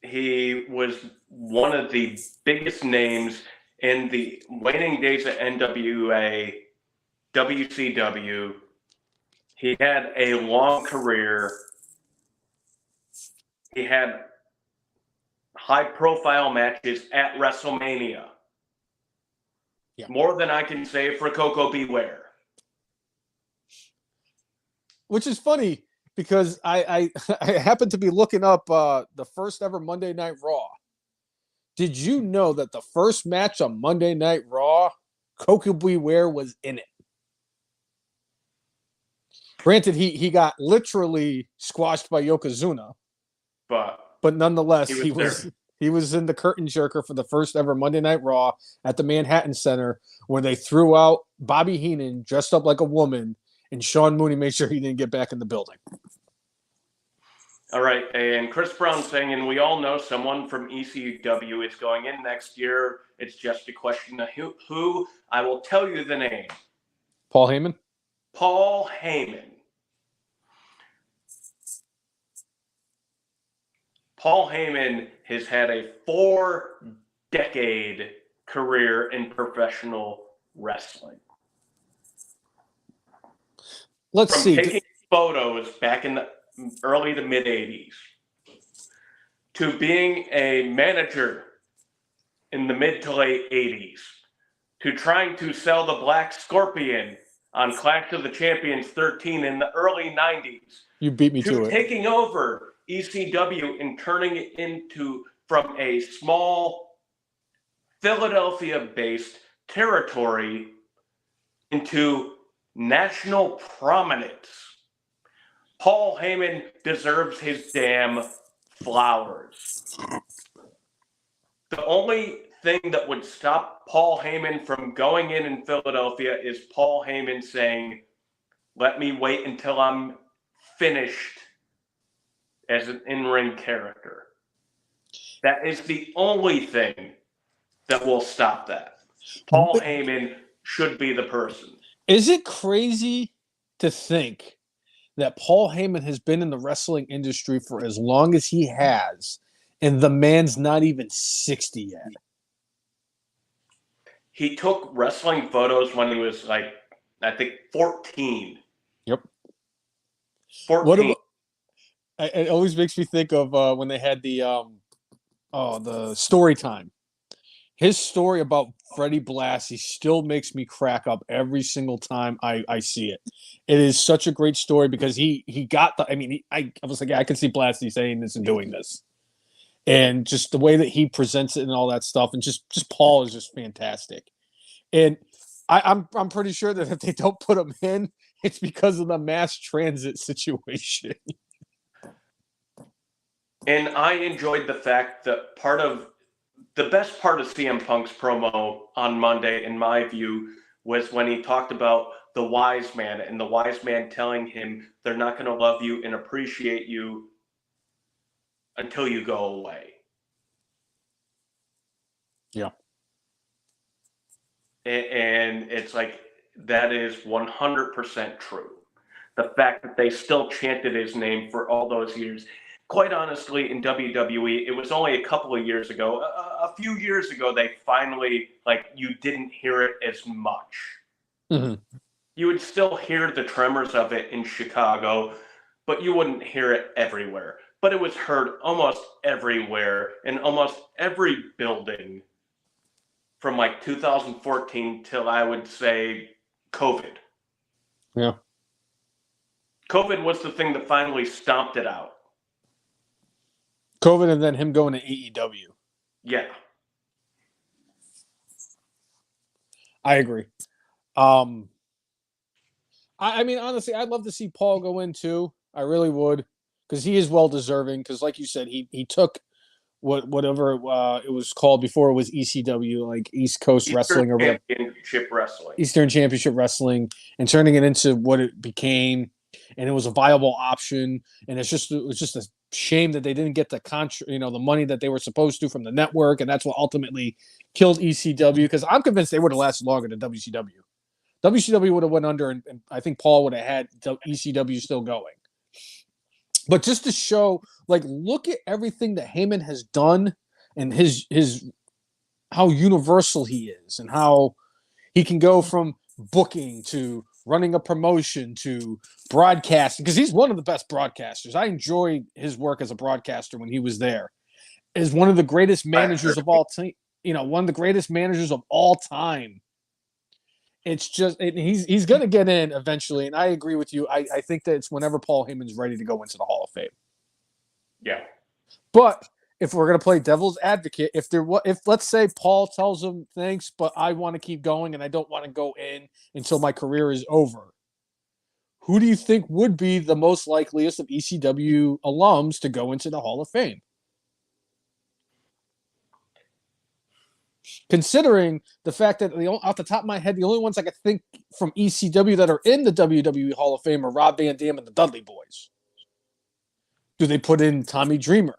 He was one of the biggest names in the waning days of NWA, WCW. He had a long career. He had high-profile matches at WrestleMania. Yeah. More than I can say for Coco Beware. Which is funny because I happened to be looking up the first ever Monday Night Raw. Did you know that the first match on Monday Night Raw, Coco Beware was in it? Granted, he got literally squashed by Yokozuna, but nonetheless, he was in the curtain jerker for the first ever Monday Night Raw at the Manhattan Center, where they threw out Bobby Heenan dressed up like a woman, and Sean Mooney made sure he didn't get back in the building. All right, and Chris Brown saying, and we all know someone from ECW is going in next year. It's just a question of who. I will tell you the name. Paul Heyman? Paul Heyman. Paul Heyman has had a 4-decade career in professional wrestling. Let's see. Taking photos back in the early to mid 80s to being a manager in the mid to late 80s to trying to sell the Black Scorpion on Clash of the Champions 13 in the early 90s. You beat me to it. Taking over ECW and turning it into from a small Philadelphia-based territory into national prominence. Paul Heyman deserves his damn flowers. The only thing that would stop Paul Heyman from going in Philadelphia is Paul Heyman saying, "Let me wait until I'm finished as an in-ring character." That is the only thing that will stop that. Paul Heyman should be the person. Is it crazy to think that Paul Heyman has been in the wrestling industry for as long as he has, and the man's not even 60 yet? He took wrestling photos when he was like, I think 14. Yep. 14. It always makes me think of when they had the story time. His story about Freddie Blassie still makes me crack up every single time I see it. It is such a great story because he got the. I mean, I was like, yeah, I can see Blassie saying this and doing this, and just the way that he presents it and all that stuff, and just Paul is just fantastic. And I'm pretty sure that if they don't put him in, it's because of the mass transit situation. And I enjoyed the fact that the best part of CM Punk's promo on Monday, in my view, was when he talked about the wise man and the wise man telling him they're not going to love you and appreciate you until you go away. Yeah. And it's like, that is 100% true. The fact that they still chanted his name for all those years. Quite honestly, in WWE, it was only a couple of years ago, a few years ago, they finally, like, you didn't hear it as much. Mm-hmm. You would still hear the tremors of it in Chicago, but you wouldn't hear it everywhere. But it was heard almost everywhere in almost every building from like 2014 till I would say COVID. Yeah. COVID was the thing that finally stomped it out. COVID and then him going to AEW. Yeah. I agree. I mean, honestly, I'd love to see Paul go in too. I really would, because he is well deserving. Because, like you said, he took whatever it was called before it was ECW, like East Coast Wrestling or whatever, Championship Wrestling, Eastern Championship Wrestling, and turning it into what it became, and it was a viable option. And it was just a shame that they didn't get the money that they were supposed to from the network, and that's what ultimately killed ECW. Because I'm convinced they would have lasted longer than WCW. WCW would have went under, and I think Paul would have had ECW still going. But just to show, like, look at everything that Heyman has done, and his how universal he is, and how he can go from booking to running a promotion to broadcasting, because he's one of the best broadcasters. I enjoyed his work as a broadcaster when he was there. Is one of the greatest managers of all time. One of the greatest managers of all time. It's just he's going to get in eventually, and I agree with you. I think that it's whenever Paul Heyman's ready to go into the Hall of Fame. Yeah. But if we're going to play devil's advocate, if let's say Paul tells him thanks, but I want to keep going and I don't want to go in until my career is over, who do you think would be the most likeliest of ECW alums to go into the Hall of Fame? Considering the fact that off the top of my head, the only ones I could think from ECW that are in the WWE Hall of Fame are Rob Van Dam and the Dudley Boys. Do they put in Tommy Dreamer?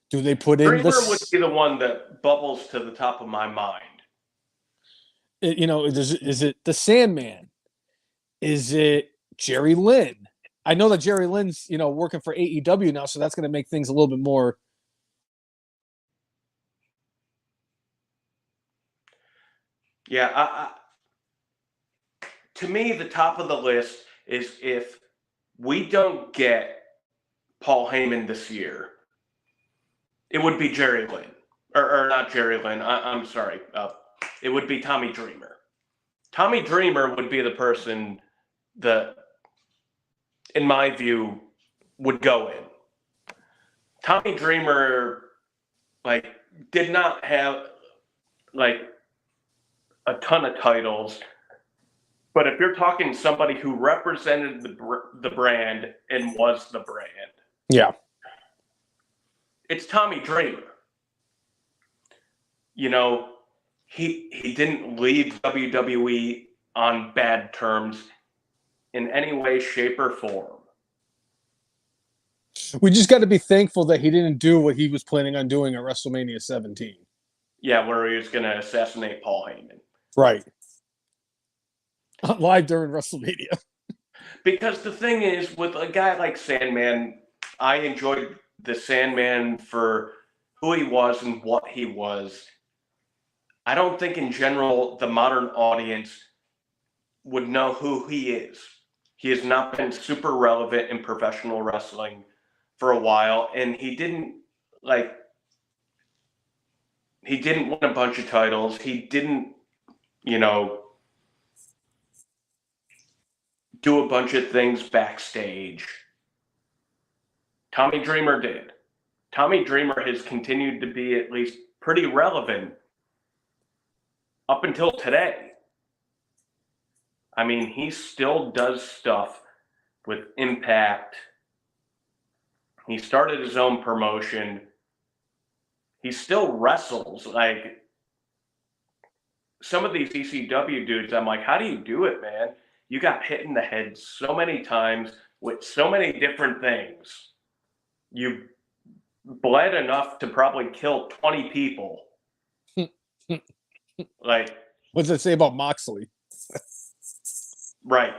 Do they put in Dreamer would be the one that bubbles to the top of my mind. Is it the Sandman? Is it Jerry Lynn? I know that Jerry Lynn's, working for AEW now, so that's going to make things a little bit more. Yeah, to me, the top of the list is if we don't get Paul Heyman this year, it would be Jerry Lynn. Or not Jerry Lynn, I'm sorry. It would be Tommy Dreamer. Tommy Dreamer would be the person that, in my view, would go in. Tommy Dreamer, did not have, a ton of titles. But if you're talking somebody who represented the brand and was the brand. Yeah. It's Tommy Dreamer. He didn't leave WWE on bad terms in any way, shape, or form. We just got to be thankful that he didn't do what he was planning on doing at WrestleMania 17. Yeah, where he was going to assassinate Paul Heyman. Right. Live during WrestleMania. Because the thing is, with a guy like Sandman, I enjoyed the Sandman for who he was and what he was. I don't think in general the modern audience would know who he is. He has not been super relevant in professional wrestling for a while, and he didn't win a bunch of titles. He didn't, do a bunch of things backstage. Tommy Dreamer did. Tommy Dreamer has continued to be at least pretty relevant up until today. I mean, he still does stuff with Impact. He started his own promotion. He still wrestles. Like, some of these ECW dudes, I'm like, how do you do it, man? You got hit in the head so many times with so many different things. You bled enough to probably kill 20 people. Like, what does it say about Moxley? Right.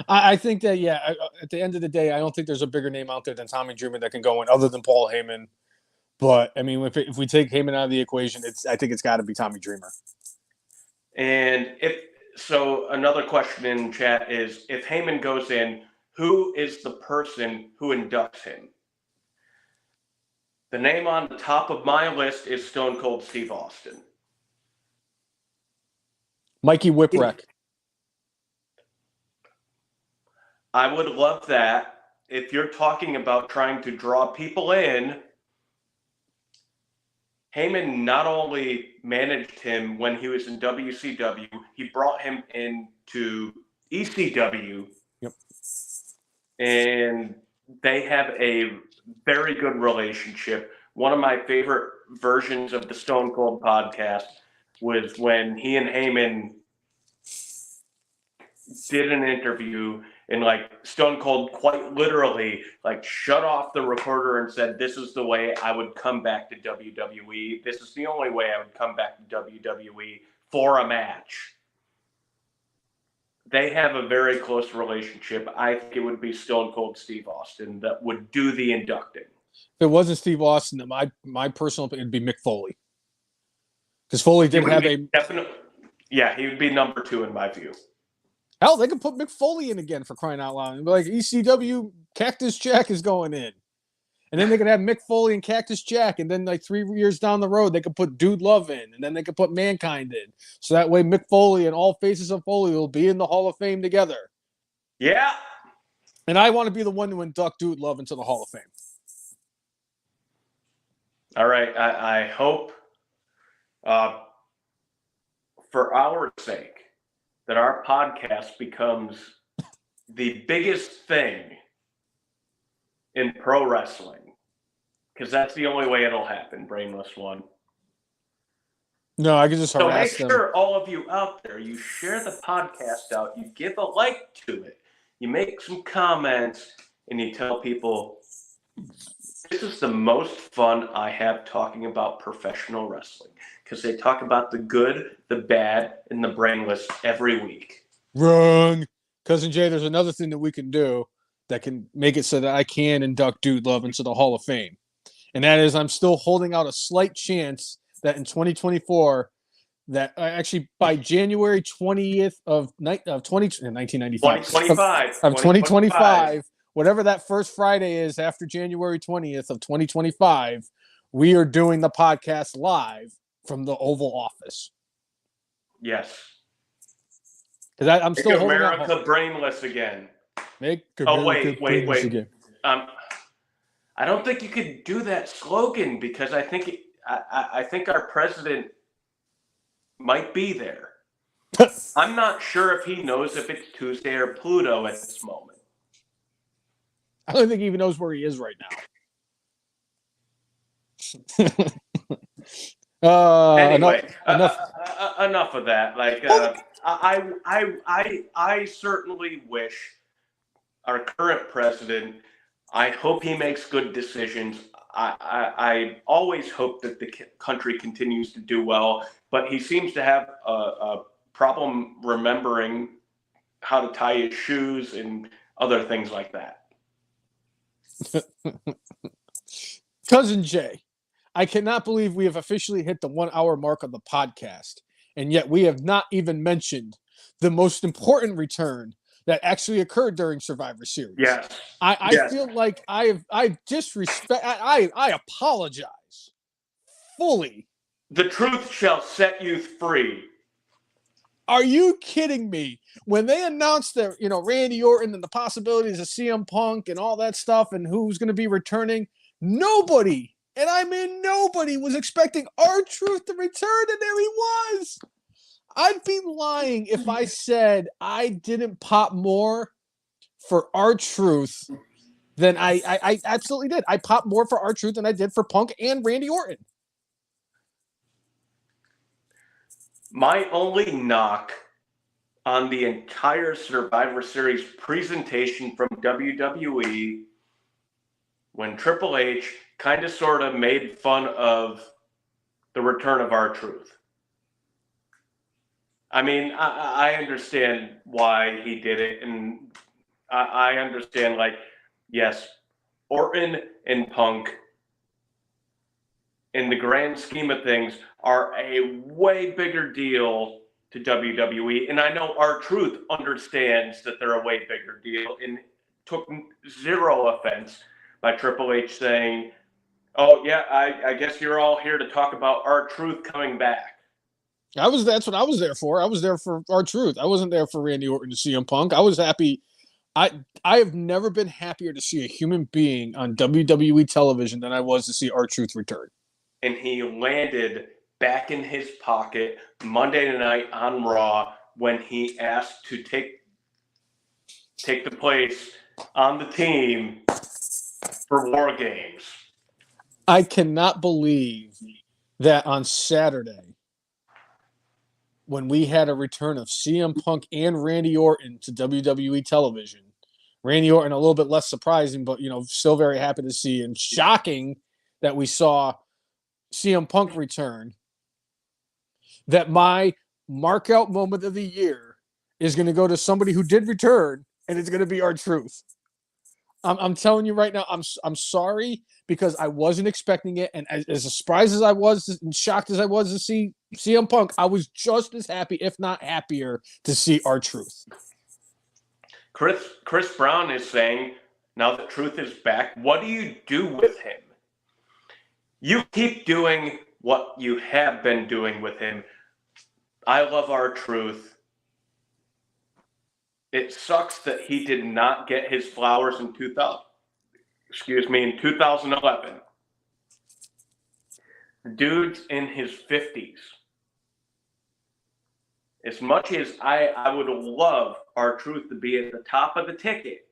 I think that, yeah, at the end of the day, I don't think there's a bigger name out there than Tommy Dreamer that can go in other than Paul Heyman. But, I mean, if we take Heyman out of the equation, I think it's got to be Tommy Dreamer. And so another question in chat is, if Heyman goes in, who is the person who inducts him? The name on the top of my list is Stone Cold Steve Austin. Mikey Whipwreck. I would love that. If you're talking about trying to draw people in, Heyman not only managed him when he was in WCW, he brought him into ECW. Yep. And they have a very good relationship. One of my favorite versions of the Stone Cold podcast was when he and Heyman did an interview, and like Stone Cold quite literally like shut off the recorder and said, "This is the way I would come back to WWE. This is the only way I would come back to WWE for a match." They have a very close relationship. I think it would be Stone Cold Steve Austin that would do the inducting. If it wasn't Steve Austin, my personal opinion would be Mick Foley. Because Foley did have a... Definitely, yeah, he would be number 2 in my view. Hell, they could put Mick Foley in again, for crying out loud. Like, ECW, Cactus Jack is going in. And then they could have Mick Foley and Cactus Jack. And then, like, 3 years down the road, they could put Dude Love in. And then they could put Mankind in. So that way, Mick Foley and all faces of Foley will be in the Hall of Fame together. Yeah. And I want to be the one to induct Dude Love into the Hall of Fame. All right. I hope, for our sake, that our podcast becomes the biggest thing in pro wrestling, because that's the only way it'll happen. Brainless one. No, I can just harass them. So make sure all of you out there, you share the podcast out, you give a like to it, you make some comments, and you tell people, this is the most fun I have talking about professional wrestling, because they talk about the good, the bad, and the brainless every week. Wrong. Cousin Jay, there's another thing that we can do that can make it so that I can induct Dude Love into the Hall of Fame. And that is, I'm still holding out a slight chance that in 2024, that actually by January 20th of 1995, 2025, whatever that first Friday is after January 20th of 2025, we are doing the podcast live from the Oval Office. Yes. Because I'm still holding out. America brainless again. Make America brainless again. I don't think you could do that slogan, because I think our president might be there. I'm not sure if he knows if it's Tuesday or Pluto at this moment. I don't think he even knows where he is right now. Anyway, enough of that. Like, I certainly wish our current president I hope he makes good decisions. I always hope that the country continues to do well, but he seems to have a problem remembering how to tie his shoes and other things like that. Cousin Jay, I cannot believe we have officially hit the 1 hour mark of the podcast, and yet we have not even mentioned the most important return that actually occurred during Survivor Series. Yes. I feel like I disrespect. I apologize fully. The truth shall set you free. Are you kidding me? When they announced that, Randy Orton and the possibilities of CM Punk and all that stuff and who's going to be returning, nobody, and I mean nobody, was expecting R-Truth to return, and there he was. I'd be lying if I said I didn't pop more for R-Truth than I absolutely did. I popped more for R-Truth than I did for Punk and Randy Orton. My only knock on the entire Survivor Series presentation from WWE, when Triple H kind of sort of made fun of the return of R-Truth. I mean, I understand why he did it, and I understand, like, yes, Orton and Punk, in the grand scheme of things, are a way bigger deal to WWE. And I know R-Truth understands that they're a way bigger deal and took zero offense by Triple H saying, oh, yeah, I guess you're all here to talk about R-Truth coming back. That's what I was there for. I was there for R-Truth. I wasn't there for Randy Orton to CM Punk. I was happy. I have never been happier to see a human being on WWE television than I was to see R-Truth return. And he landed back in his pocket Monday night on Raw when he asked to take the place on the team for War Games. I cannot believe that on Saturday, when we had a return of CM Punk and Randy Orton to WWE television, Randy Orton a little bit less surprising, but still very happy to see, and shocking that we saw CM Punk return, that my mark out moment of the year is going to go to somebody who did return, and it's going to be R-Truth. I'm telling you right now, I'm sorry, because I wasn't expecting it, and as surprised as I was and shocked as I was to see CM Punk, I was just as happy, if not happier, to see R-Truth. Chris Brown is saying, now that Truth is back, what do you do with him? You keep doing what you have been doing with him. I love R-Truth. It sucks that he did not get his flowers in 2011. The dude's in his 50s. As much as I would love R-Truth to be at the top of the ticket,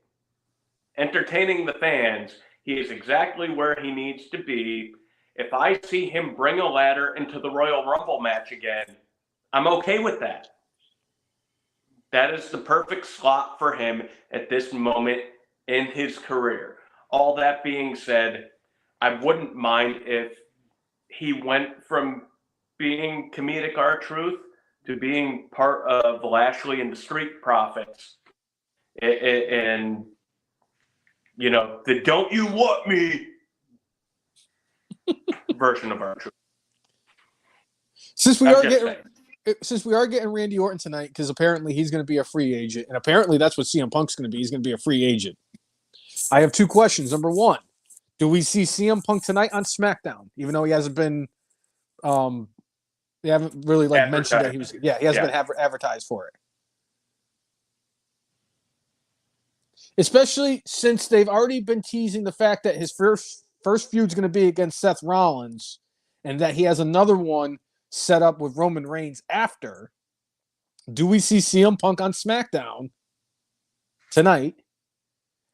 entertaining the fans, he is exactly where he needs to be. If I see him bring a ladder into the Royal Rumble match again, I'm okay with that. That is the perfect slot for him at this moment in his career. All that being said, I wouldn't mind if he went from being comedic R-Truth to being part of Lashley and the Street Profits. And, the don't you want me version of R-Truth. Since we are getting Randy Orton tonight, because apparently he's going to be a free agent, and apparently that's what CM Punk's going to be. He's going to be a free agent. I have two questions. Number one, do we see CM Punk tonight on SmackDown? Even though he hasn't been, they haven't really mentioned that he was. Yeah, he hasn't been advertised for it. Especially since they've already been teasing the fact that his first feud's going to be against Seth Rollins, and that he has another one set up with Roman Reigns after. Do we see CM Punk on SmackDown tonight?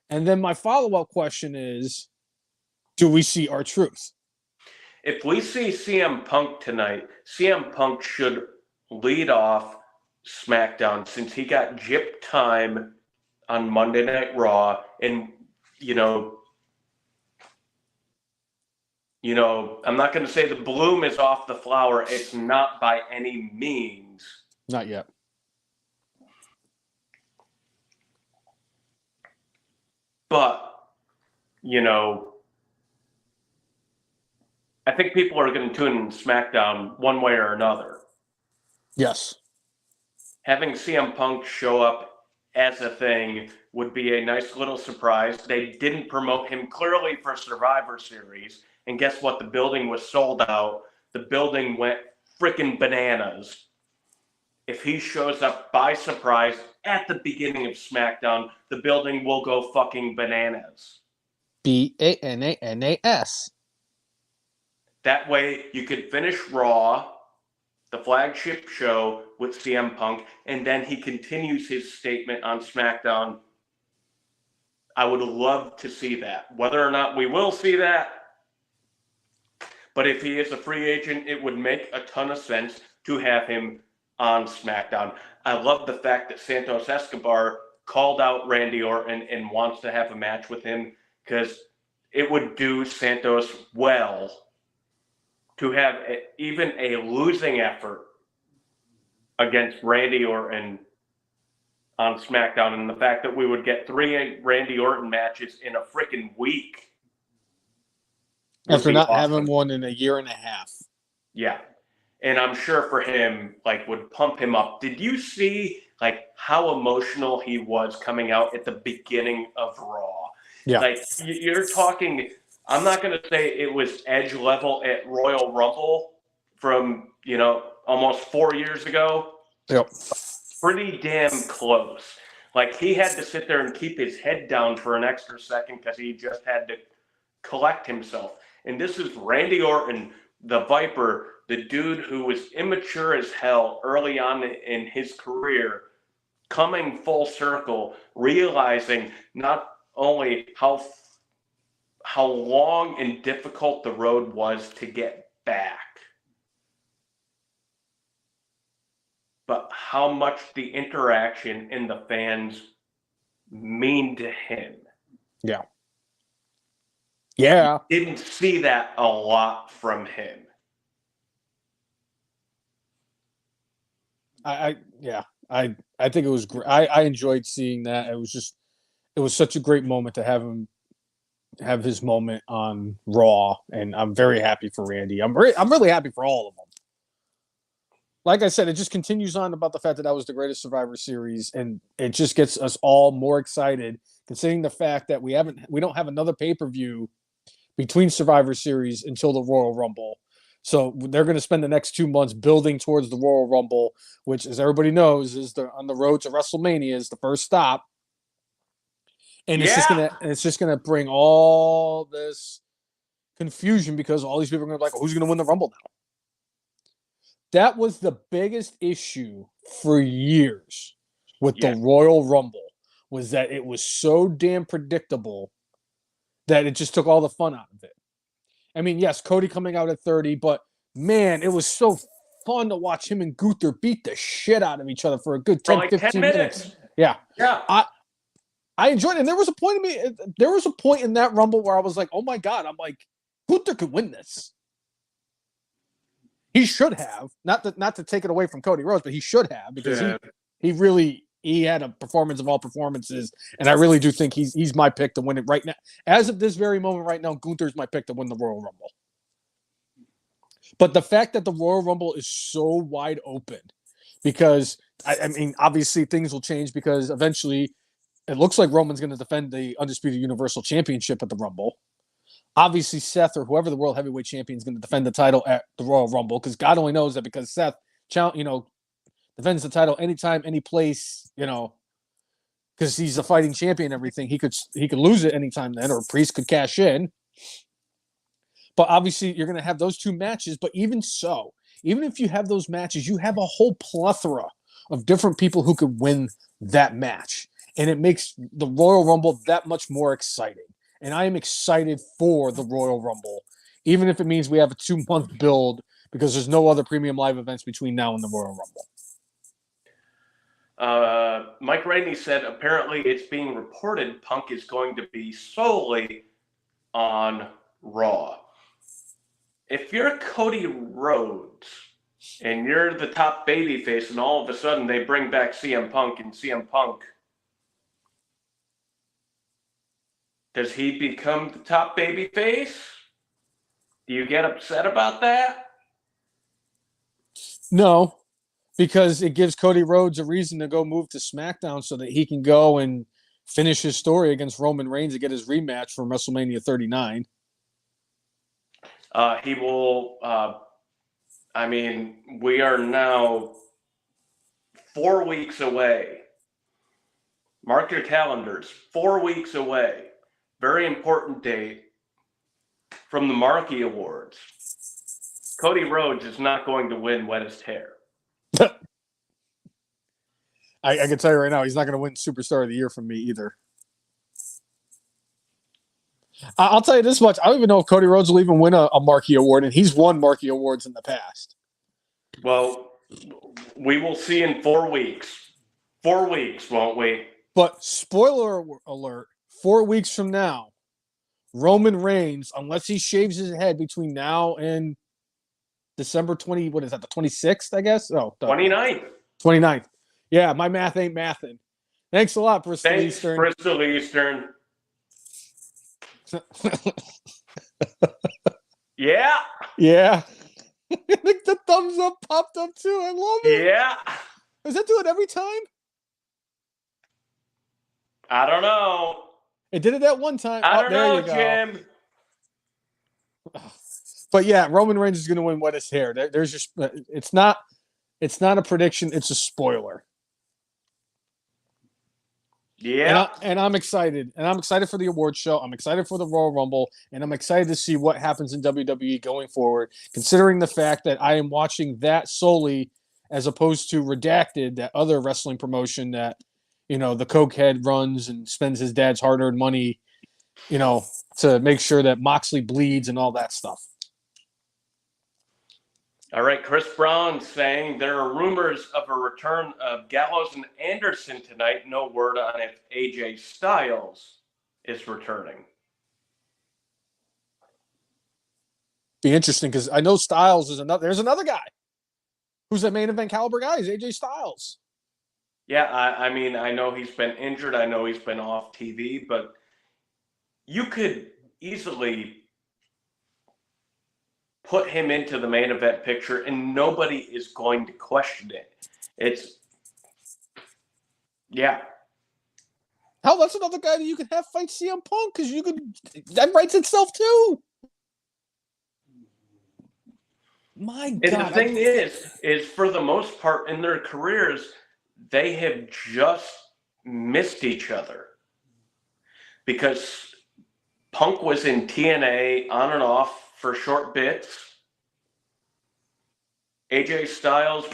And then my follow-up question is, do we see R-Truth? If we see CM Punk tonight, CM Punk should lead off SmackDown since he got gypped time on Monday Night Raw. And, I'm not going to say the bloom is off the flower. It's not by any means. Not yet. But, I think people are going to tune in SmackDown one way or another. Yes. Having CM Punk show up as a thing would be a nice little surprise. They didn't promote him clearly for Survivor Series. And guess what? The building was sold out. The building went freaking bananas. If he shows up by surprise at the beginning of SmackDown, the building will go fucking bananas. BANANAS. That way you could finish Raw, the flagship show, with CM Punk, and then he continues his statement on SmackDown. I would love to see that. Whether or not we will see that, but if he is a free agent, it would make a ton of sense to have him on SmackDown. I love the fact that Santos Escobar called out Randy Orton and wants to have a match with him, because it would do Santos well to have even a losing effort against Randy Orton on SmackDown, and the fact that we would get 3 Randy Orton matches in a freaking week. After not having one in a year and a half. Yeah. And I'm sure for him, would pump him up. Did you see, how emotional he was coming out at the beginning of Raw? Yeah. You're talking, I'm not going to say it was edge level at Royal Rumble from, almost 4 years ago. Yep. Pretty damn close. He had to sit there and keep his head down for an extra second because he just had to collect himself. And this is Randy Orton, the Viper, the dude who was immature as hell early on in his career, coming full circle, realizing not only how long and difficult the road was to get back, but how much the interaction and the fans mean to him. Yeah. Yeah. Didn't see that a lot from him. I think it was great. I enjoyed seeing that. It was such a great moment to have him have his moment on Raw, and I'm very happy for Randy. I'm really happy for all of them. Like I said, it just continues on about the fact that was the greatest Survivor Series, and it just gets us all more excited, considering the fact that we don't have another pay-per-view between Survivor Series until the Royal Rumble. So they're going to spend the next 2 months building towards the Royal Rumble, which, as everybody knows, is on the road to WrestleMania, is the first stop. And it's just gonna bring all this confusion because all these people are gonna be like, who's gonna win the Rumble now? That was the biggest issue for years with the Royal Rumble, was that it was so damn predictable that it just took all the fun out of it. I mean, yes, Cody coming out at 30, but man, it was so fun to watch him and Gunther beat the shit out of each other for a good 10, 15 minutes. Yeah. I enjoyed it. And there was a point in that Rumble where I was like, oh my God, I'm like, Gunther could win this. He should have, not to take it away from Cody Rhodes, but he should have, because he had a performance of all performances, and I really do think he's my pick to win it right now. As of this very moment right now, Gunther's my pick to win the Royal Rumble. But the fact that the Royal Rumble is so wide open, because I mean, obviously things will change, because eventually it looks like Roman's going to defend the Undisputed Universal Championship at the Rumble. Obviously, Seth or whoever the World Heavyweight Champion is going to defend the title at the Royal Rumble, because God only knows that, because Seth, defends the title anytime, any place, because he's a fighting champion and everything. He could lose it anytime then, or Priest could cash in. But obviously, you're going to have those 2 matches. But even so, even if you have those matches, you have a whole plethora of different people who could win that match. And it makes the Royal Rumble that much more exciting. And I am excited for the Royal Rumble, even if it means we have a 2-month build, because there's no other premium live events between now and the Royal Rumble. Mike Rainey said apparently it's being reported Punk is going to be solely on Raw. if you're Cody Rhodes and you're the top babyface, and all of a sudden they bring back CM Punk, and CM Punk, does he become the top babyface? Do you get upset about that? No, because it gives Cody Rhodes a reason to go move to SmackDown so that he can go and finish his story against Roman Reigns and get his rematch from WrestleMania 39. He will. We are now 4 weeks away. Mark your calendars. 4 weeks away. Very important date from the Marquee Awards. Cody Rhodes is not going to win wettest hair. I can tell you right now, he's not going to win Superstar of the Year from me either. I'll tell you this much. I don't even know if Cody Rhodes will even win a Marquee Award, and he's won Marquee Awards in the past. Well, we will see in 4 weeks. 4 weeks, won't we? But spoiler alert, 4 weeks from now, Roman Reigns, unless he shaves his head between now and December 20, what is that, the 26th, I guess? Oh, 29th. 29th. Yeah, my math ain't mathing. Thanks a lot, Bristol Eastern. Bristol Eastern. Yeah. Yeah. I think the thumbs up popped up too. I love it. Yeah. Does that do it every time? I don't know. It did it that one time. I don't know, you go. Jim. But yeah, Roman Reigns is going to win wettest hair. There's just it's not a prediction. It's a spoiler. Yeah. And I'm excited. And I'm excited for the award show. I'm excited for the Royal Rumble. And I'm excited to see what happens in WWE going forward, considering the fact that I am watching that solely as opposed to Redacted, that other wrestling promotion that, the cokehead runs and spends his dad's hard-earned money, to make sure that Moxley bleeds and all that stuff. All right, Chris Brown saying there are rumors of a return of Gallows and Anderson tonight. No word on if AJ Styles is returning. Be interesting because I know Styles is another. There's another guy who's a main event caliber guy. Is AJ Styles. Yeah, I know he's been injured. I know he's been off TV, but you could easily put him into the main event picture and nobody is going to question it. Hell, that's another guy that you could have fight CM Punk because that writes itself too. My God. And the thing is for the most part in their careers, they have just missed each other because Punk was in TNA on and off for short bits. AJ Styles,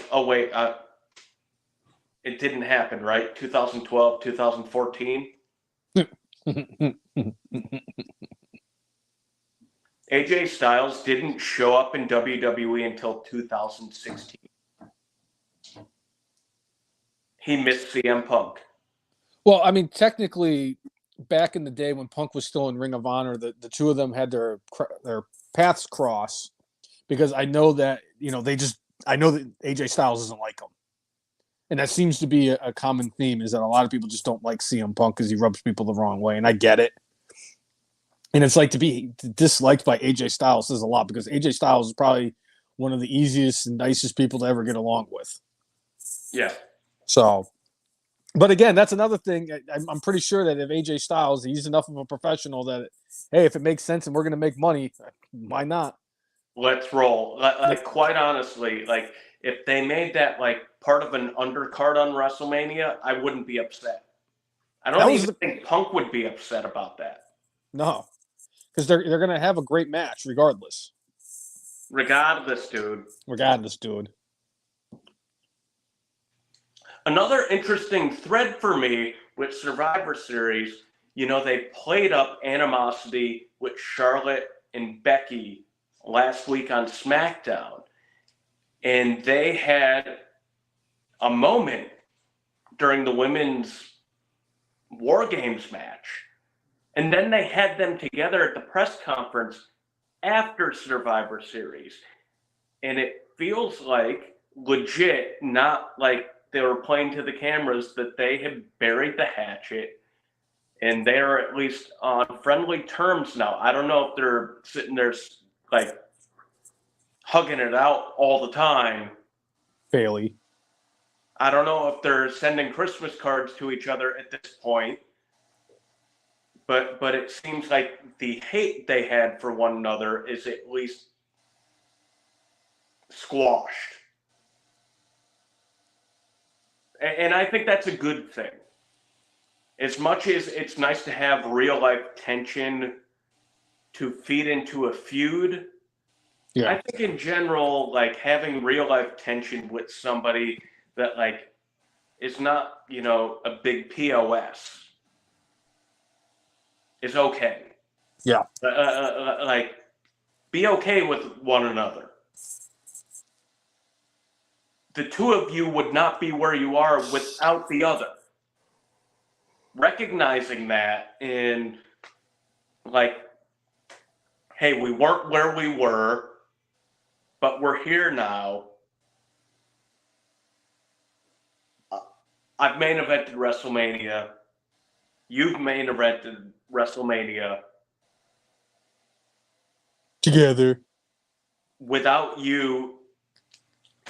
it didn't happen, right? 2012, 2014. AJ Styles didn't show up in WWE until 2016. He missed CM Punk. Well, I mean, technically, back in the day when Punk was still in Ring of Honor, the two of them had their paths cross because I know that I know that AJ Styles doesn't like him, and that seems to be a common theme is that a lot of people just don't like CM Punk because he rubs people the wrong way, and I get it. And it's like to be disliked by AJ Styles says a lot because AJ Styles is probably one of the easiest and nicest people to ever get along with. Yeah. So, but again, that's another thing. I'm pretty sure that if AJ Styles, he's enough of a professional that, hey, if it makes sense and we're going to make money, why not? Let's roll. Like quite honestly, like if they made that like part of an undercard on WrestleMania, I wouldn't be upset. I don't even think Punk would be upset about that. No, because they're going to have a great match regardless. Regardless, dude. Another interesting thread for me with Survivor Series, they played up animosity with Charlotte and Becky last week on SmackDown. And they had a moment during the women's War Games match. And then they had them together at the press conference after Survivor Series. And it feels like legit, not like they were playing to the cameras, that they had buried the hatchet and they're at least on friendly terms now. I don't know if they're sitting there like hugging it out all the time. Bailey. I don't know if they're sending Christmas cards to each other at this point. But it seems like the hate they had for one another is at least squashed. And I think that's a good thing. As much as it's nice to have real life tension to feed into a feud, Yeah. I think in general, like having real life tension with somebody that like is not, a big POS is okay. Yeah. Like be okay with one another. The two of you would not be where you are without the other. Recognizing that and like, hey, we weren't where we were, but we're here now. I've main evented WrestleMania. You've main evented WrestleMania. Together. Without you,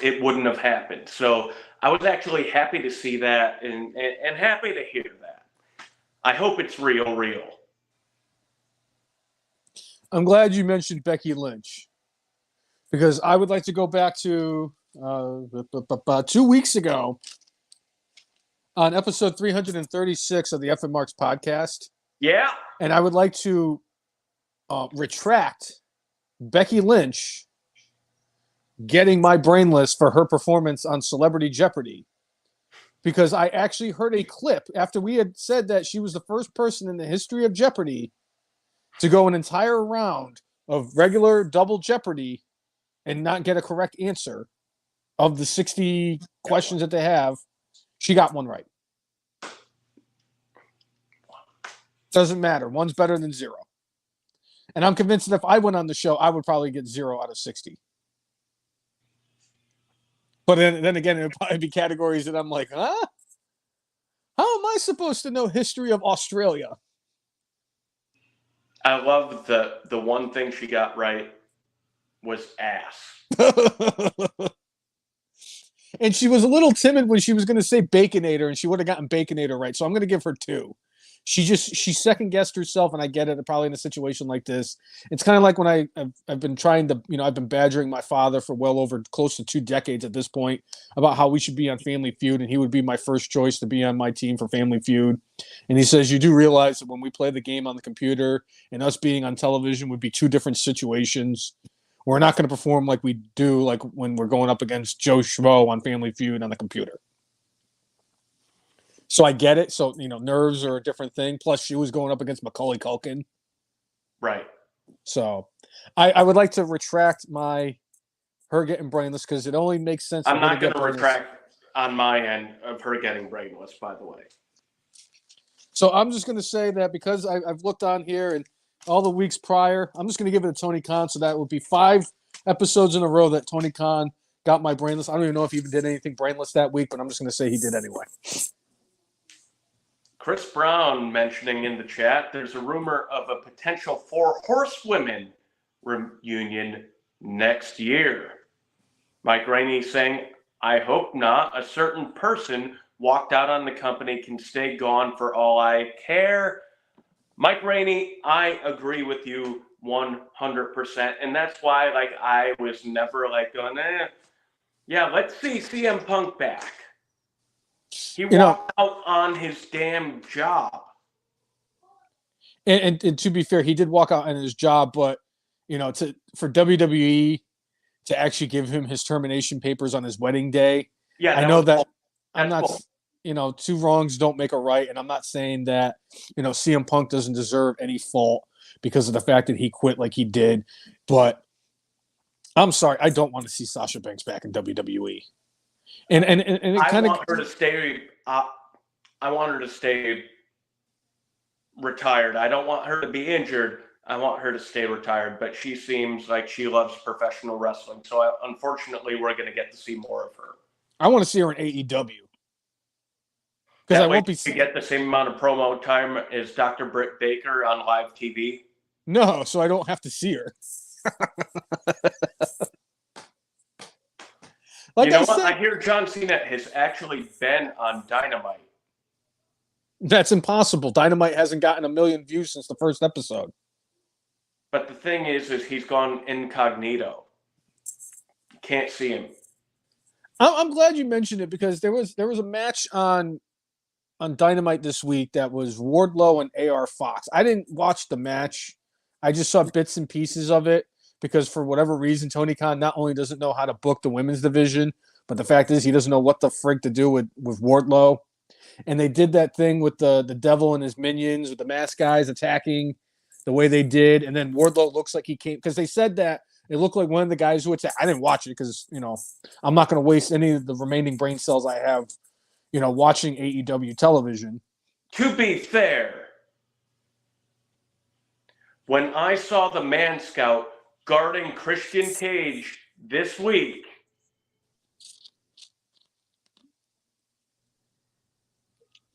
it wouldn't have happened. So I was actually happy to see that and happy to hear that. I hope it's real. I'm glad you mentioned Becky Lynch because I would like to go back to 2 weeks ago on episode 336 of the F and Marks podcast. Yeah. And I would like to retract Becky Lynch getting my Brainless for her performance on Celebrity Jeopardy. Because I actually heard a clip after we had said that she was the first person in the history of Jeopardy to go an entire round of regular double Jeopardy and not get a correct answer of the 60 questions that they have. She got one right. Doesn't matter. One's better than zero. And I'm convinced that if I went on the show, I would probably get 0 out of 60. But then again, it would probably be categories that I'm like, huh? How am I supposed to know history of Australia? I love the one thing she got right was ass. And she was a little timid when she was going to say Baconator, and she would have gotten Baconator right. So I'm going to give her 2. She second guessed herself, and I get it. Probably in a situation like this, it's kind of like when I've been trying to, I've been badgering my father for well over close to 2 decades at this point about how we should be on Family Feud, and he would be my first choice to be on my team for Family Feud. And he says, you do realize that when we play the game on the computer and us being on television would be 2 different situations. We're not going to perform like we do, like when we're going up against Joe Schmo on Family Feud on the computer. So I get it. So, nerves are a different thing. Plus, she was going up against Macaulay Culkin. Right. So I would like to retract her getting Brainless because it only makes sense. I'm not going to retract on my end of her getting Brainless, by the way. So I'm just going to say that because I've looked on here and all the weeks prior, I'm just going to give it to Tony Khan. So that would be 5 episodes in a row that Tony Khan got my Brainless. I don't even know if he even did anything Brainless that week, but I'm just going to say he did anyway. Chris Brown mentioning in the chat, there's a rumor of a potential 4 Horsewomen reunion next year. Mike Rainey saying, I hope not. A certain person walked out on the company can stay gone for all I care. Mike Rainey, I agree with you 100%. And that's why, I was never going, yeah, let's see CM Punk back. He walked out on his damn job. And to be fair, he did walk out on his job, but for WWE to actually give him his termination papers on his wedding day. Yeah, I know that I'm not, 2 wrongs don't make a right. And I'm not saying that, CM Punk doesn't deserve any fault because of the fact that he quit like he did. But I'm sorry, I don't want to see Sasha Banks back in WWE. And it kind of. I want her to stay. I want her to stay retired. I don't want her to be injured. I want her to stay retired, but she seems like she loves professional wrestling. So unfortunately, we're going to get to see more of her. I want to see her in AEW. Because That I way won't be. you get the same amount of promo time as Dr. Britt Baker on live TV. No, so I don't have to see her. Like you know what? I hear John Cena has actually been on Dynamite. That's impossible. Dynamite hasn't gotten 1 million views since the first episode. But the thing is he's gone incognito. You can't see him. I'm glad you mentioned it because there was a match on Dynamite this week that was Wardlow and AR Fox. I didn't watch the match. I just saw bits and pieces of it because for whatever reason, Tony Khan not only doesn't know how to book the women's division, but the fact is he doesn't know what the frig to do with Wardlow. And they did that thing with the devil and his minions, with the masked guys attacking the way they did. And then Wardlow looks like he came, because they said that it looked like one of the guys who attacked. I didn't watch it because, I'm not going to waste any of the remaining brain cells I have, watching AEW television. To be fair, when I saw the Man Scout guarding Christian Cage this week,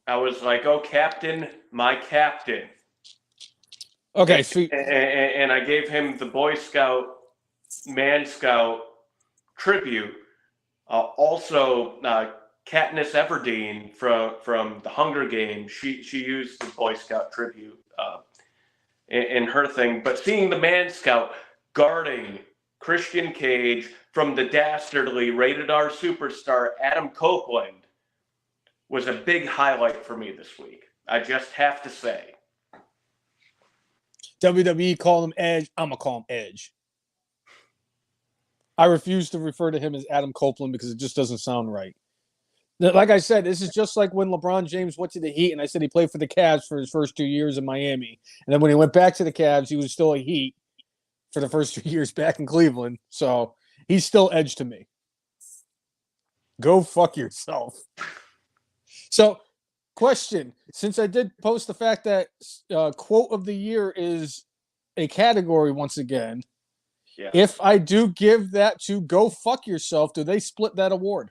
I was like, oh, Captain, my Captain. Okay, sweet. And I gave him the Boy Scout, Man Scout tribute. Also, Katniss Everdeen from the Hunger Games, she used the Boy Scout tribute in her thing. But seeing the Man Scout guarding Christian Cage from the dastardly rated R superstar Adam Copeland was a big highlight for me this week. I just have to say. WWE call him Edge. I'm going to call him Edge. I refuse to refer to him as Adam Copeland because it just doesn't sound right. Like I said, this is just like when LeBron James went to the Heat, and I said he played for the Cavs for his first 2 years in Miami. And then when he went back to the Cavs, he was still a Heat for the first 2 years back in Cleveland. So he's still Edge to me. Go fuck yourself. So, question. Since I did post the fact that quote of the year is a category once again, yes. If I do give that to Go Fuck Yourself, do they split that award?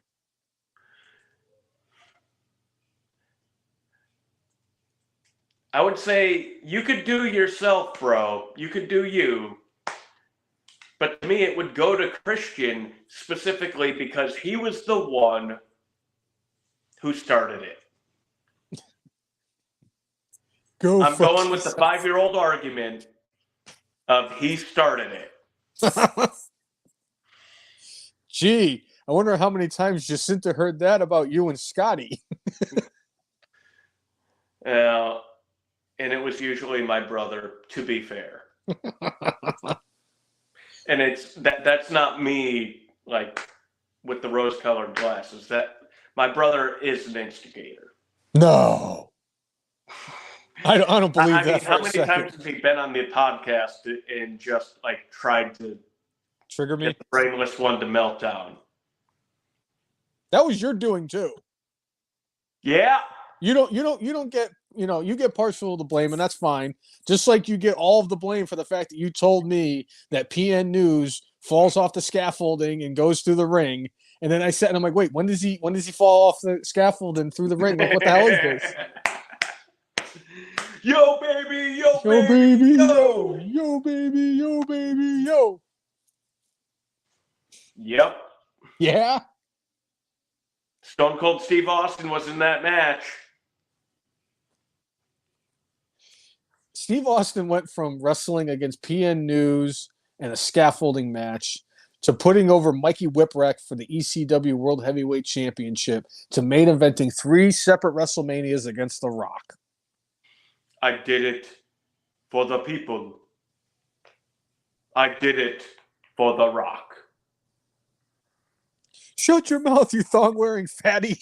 I would say you could do yourself, bro. You could do you. But to me, it would go to Christian specifically because he was the one who started it. I'm going with the 5-year-old argument of he started it. Gee, I wonder how many times Jacinta heard that about you and Scotty. And it was usually my brother, to be fair. And that's not me, like, with the rose-colored glasses. That my brother is an instigator. No. I don't believe that. How many times has he been on the podcast and just like tried to trigger me? Get the Brainless one to melt down. That was your doing too. Yeah. You don't get, you get partial of the blame, and that's fine. Just like you get all of the blame for the fact that you told me that PN News falls off the scaffolding and goes through the ring. And then I said, and I'm like, wait, when does he fall off the scaffolding through the ring? Like, what the hell is this? Yo, baby, yo, baby, yo. Yo, baby, yo, baby, yo. Yep. Yeah? Stone Cold Steve Austin was in that match. Steve Austin went from wrestling against PN News and a scaffolding match to putting over Mikey Whipwreck for the ECW World Heavyweight Championship to main eventing 3 separate WrestleManias against The Rock. I did it for the people. I did it for The Rock. Shut your mouth, you thong-wearing fatty.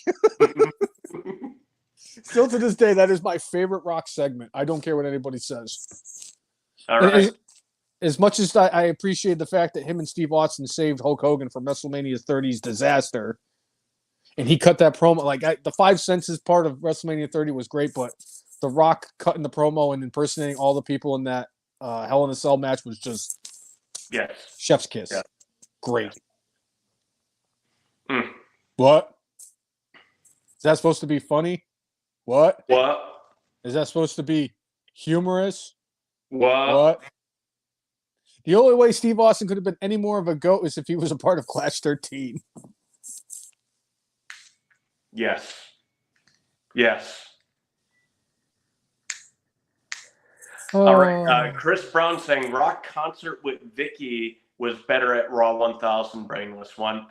Still to this day, that is my favorite Rock segment. I don't care what anybody says. All right. As much as I appreciate the fact that him and Steve Austin saved Hulk Hogan from WrestleMania 30's disaster, and he cut that promo, like the 5 Senses part of WrestleMania 30 was great, but The Rock cutting the promo and impersonating all the people in that Hell in a Cell match was just chef's kiss. Yeah. Great. Mm. What? Is that supposed to be funny? What? What? Is that supposed to be humorous? What? The only way Steve Austin could have been any more of a GOAT is if he was a part of Clash 13. Yes. All right. Chris Brown saying Rock concert with Vicky was better at Raw 1000 Brainless one.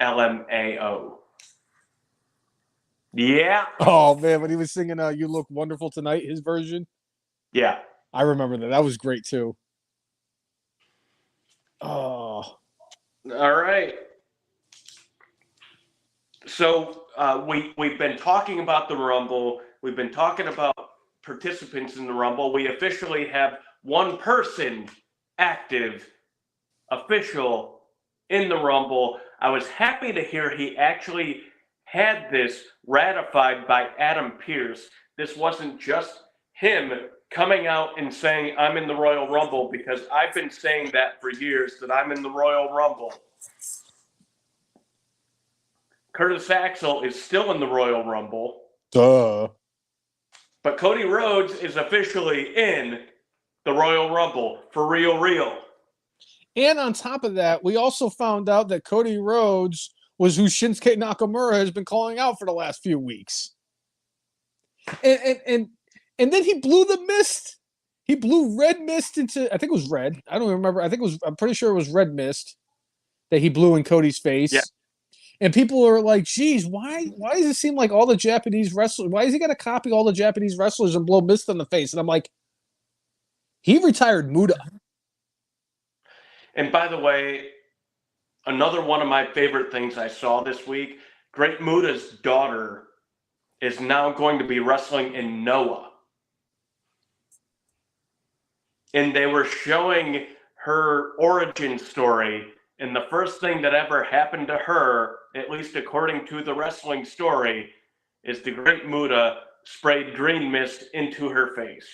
LMAO. Yeah. Oh, man, when he was singing You Look Wonderful Tonight, his version. Yeah. I remember that. That was great, too. Oh. All right. So we've been talking about the Rumble. We've been talking about participants in the Rumble. We officially have one person active, official in the Rumble. I was happy to hear he actually had this ratified by Adam Pearce. This wasn't just him coming out and saying, I'm in the Royal Rumble, because I've been saying that for years, that I'm in the Royal Rumble. Curtis Axel is still in the Royal Rumble. Duh. But Cody Rhodes is officially in the Royal Rumble for real. And on top of that, we also found out that Cody Rhodes was who Shinsuke Nakamura has been calling out for the last few weeks. And then he blew the mist. He blew red mist into, I think it was red. I don't remember. I'm pretty sure it was red mist that he blew in Cody's face. Yeah. And people are like, geez, why does it seem like all the Japanese wrestlers, why is he got to copy all the Japanese wrestlers and blow mist on the face? And I'm like, he retired Muda. And by the way, another one of my favorite things I saw this week, Great Muda's daughter is now going to be wrestling in Noah. And they were showing her origin story. And the first thing that ever happened to her, at least according to the wrestling story, is the Great Muda sprayed green mist into her face.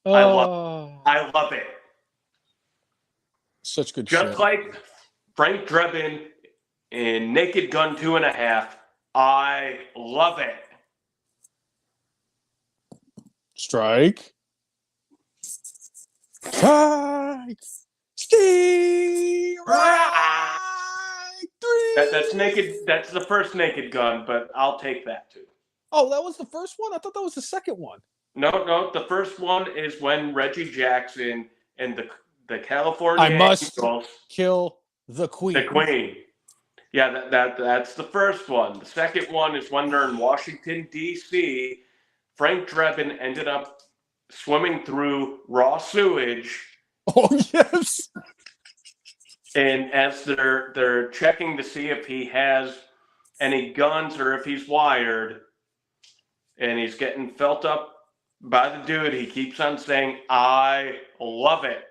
I love it. Such good shit. Just like Frank Drebin in Naked Gun 2.5, I love it. Strike. Steve! Right. That's Naked. That's the first Naked Gun, but I'll take that too. Oh, that was the first one? I thought that was the second one. No. The first one is when Reggie Jackson and the California I must Angels kill the Queen. The Queen. Yeah, that's the first one. The second one is when they're in Washington, D.C. Frank Drebin ended up swimming through raw sewage. Oh, yes. And as they're checking to see if he has any guns or if he's wired, and he's getting felt up by the dude, he keeps on saying, I love it.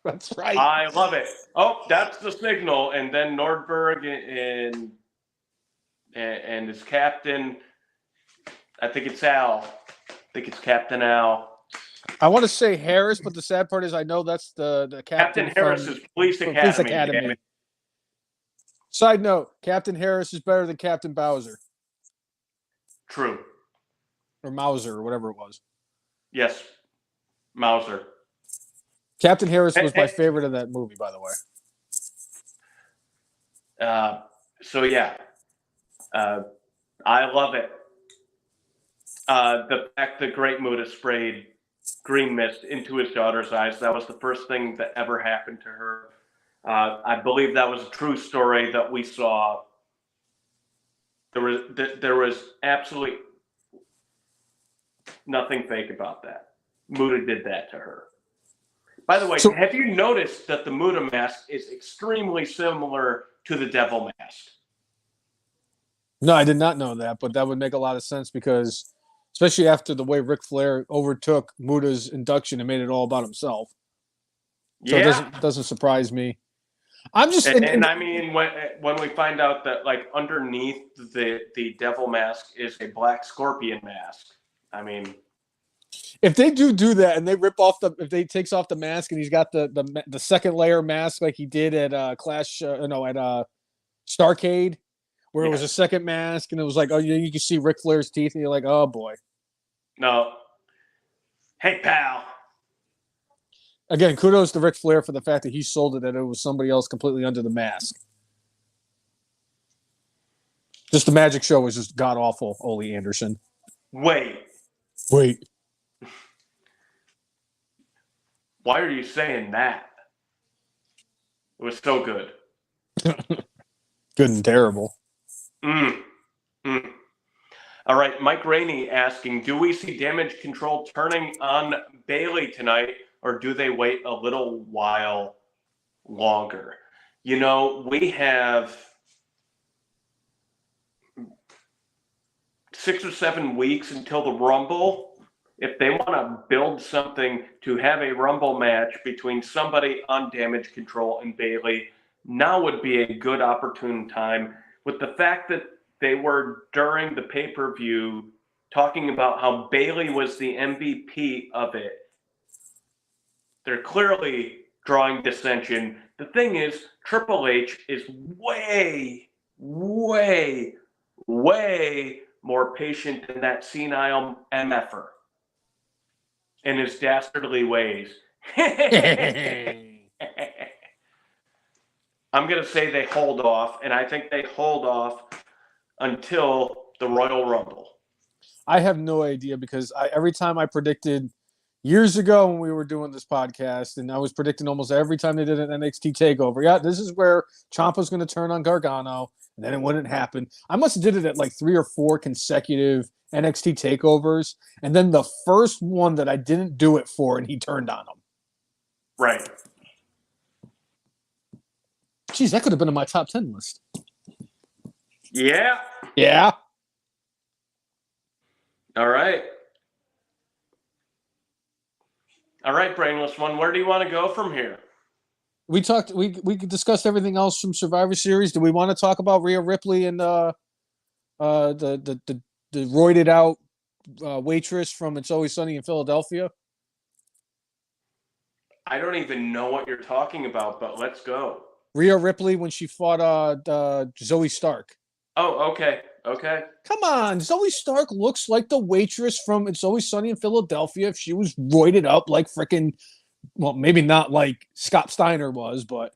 That's right. I love it. Oh, that's the signal. And then Nordberg and his captain, I think it's Al. I think it's Captain Al. I want to say Harris, but the sad part is I know that's the captain. Captain Harris is Police Academy. Side note, Captain Harris is better than Captain Bowser. True. Or Mauser, or whatever it was. Yes, Mauser. Captain Harris was my favorite of that movie, by the way. So, yeah. I love it. The fact that Great Muda sprayed green mist into his daughter's eyes, that was the first thing that ever happened to her. I believe that was a true story that we saw. There was absolutely nothing fake about that. Muda did that to her. By the way, have you noticed that the Muda mask is extremely similar to the Devil mask? No, I did not know that, but that would make a lot of sense because, especially after the way Ric Flair overtook Muda's induction and made it all about himself. So it doesn't surprise me. I'm just And I mean, when we find out that like underneath the devil mask is a black scorpion mask, I mean, if they do that and they rip off if they takes off the mask and he's got the second layer mask like he did at Clash, no, at Starcade, where it was a yes, second mask and it was like, oh, you can see Ric Flair's teeth and you're like, oh boy. no, hey pal, Again, kudos to Ric Flair for the fact that he sold it that it was somebody else completely under the mask. Just the magic show was just god awful, Ole Anderson. wait, Wait. why are you saying that? It was so good. Good and terrible. Mm. Mm. All right, Mike Rainey asking, do we see Damage Control turning on Bailey tonight, or do they wait a little while longer? You know, we have 6 or 7 weeks until the Rumble. If they want to build something to have a Rumble match between somebody on Damage Control and Bailey, now would be a good opportune time. With the fact that they were during the pay-per-view talking about how Bailey was the MVP of it, they're clearly drawing dissension. The thing is, Triple H is way, way, way more patient than that senile MFer in his dastardly ways. I'm going to say they hold off, and I think they hold off until the Royal Rumble. I have no idea because every time I predicted years ago when we were doing this podcast, and I was predicting almost every time they did an NXT takeover, yeah, this is where Ciampa's going to turn on Gargano, and then it wouldn't happen. I must have did it at like 3 or 4 consecutive NXT takeovers, and then the first one that I didn't do it for, and he turned on him. Right. Geez, that could have been in my top 10 list. Yeah. Yeah. All right. All right, Brainless One. Where do you want to go from here? We discussed everything else from Survivor Series. Do we want to talk about Rhea Ripley and the roided out waitress from It's Always Sunny in Philadelphia? I don't even know what you're talking about, but let's go. Rhea Ripley when she fought Zoe Stark. Oh, okay. Okay. Come on, Zoe Stark looks like the waitress from It's Always Sunny in Philadelphia if she was roided up like freaking, well, maybe not like Scott Steiner was, but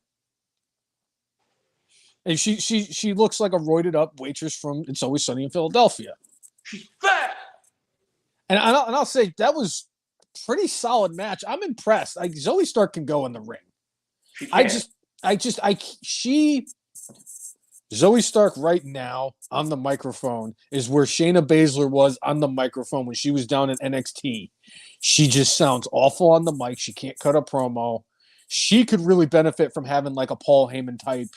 and she looks like a roided up waitress from It's Always Sunny in Philadelphia. She's fat. And I'll say that was pretty solid match. I'm impressed. Like Zoe Stark can go in the ring. Zoe Stark right now on the microphone is where Shayna Baszler was on the microphone when she was down in NXT. She just sounds awful on the mic. She can't cut a promo. She could really benefit from having like a Paul Heyman type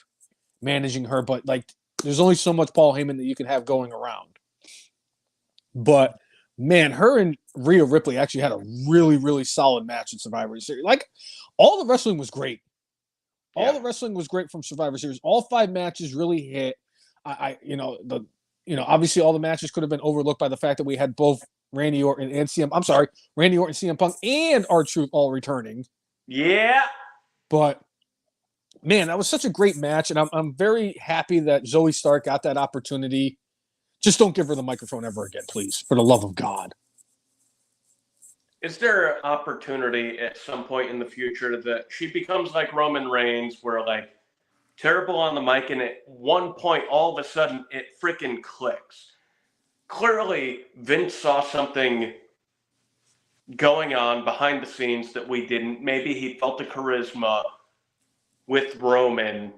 managing her, but like there's only so much Paul Heyman that you can have going around. But man, her and Rhea Ripley actually had a really, really solid match in Survivor Series. Like all the wrestling was great. All the wrestling was great from Survivor Series. All 5 matches really hit. Obviously all the matches could have been overlooked by the fact that we had both Randy Orton, CM Punk, and R-Truth all returning. Yeah. But man, that was such a great match, and I'm very happy that Zoe Stark got that opportunity. Just don't give her the microphone ever again, please, for the love of God. Is there an opportunity at some point in the future that she becomes like Roman Reigns, where like terrible on the mic, and at one point all of a sudden it freaking clicks? Clearly, Vince saw something going on behind the scenes that we didn't. Maybe he felt the charisma with Roman.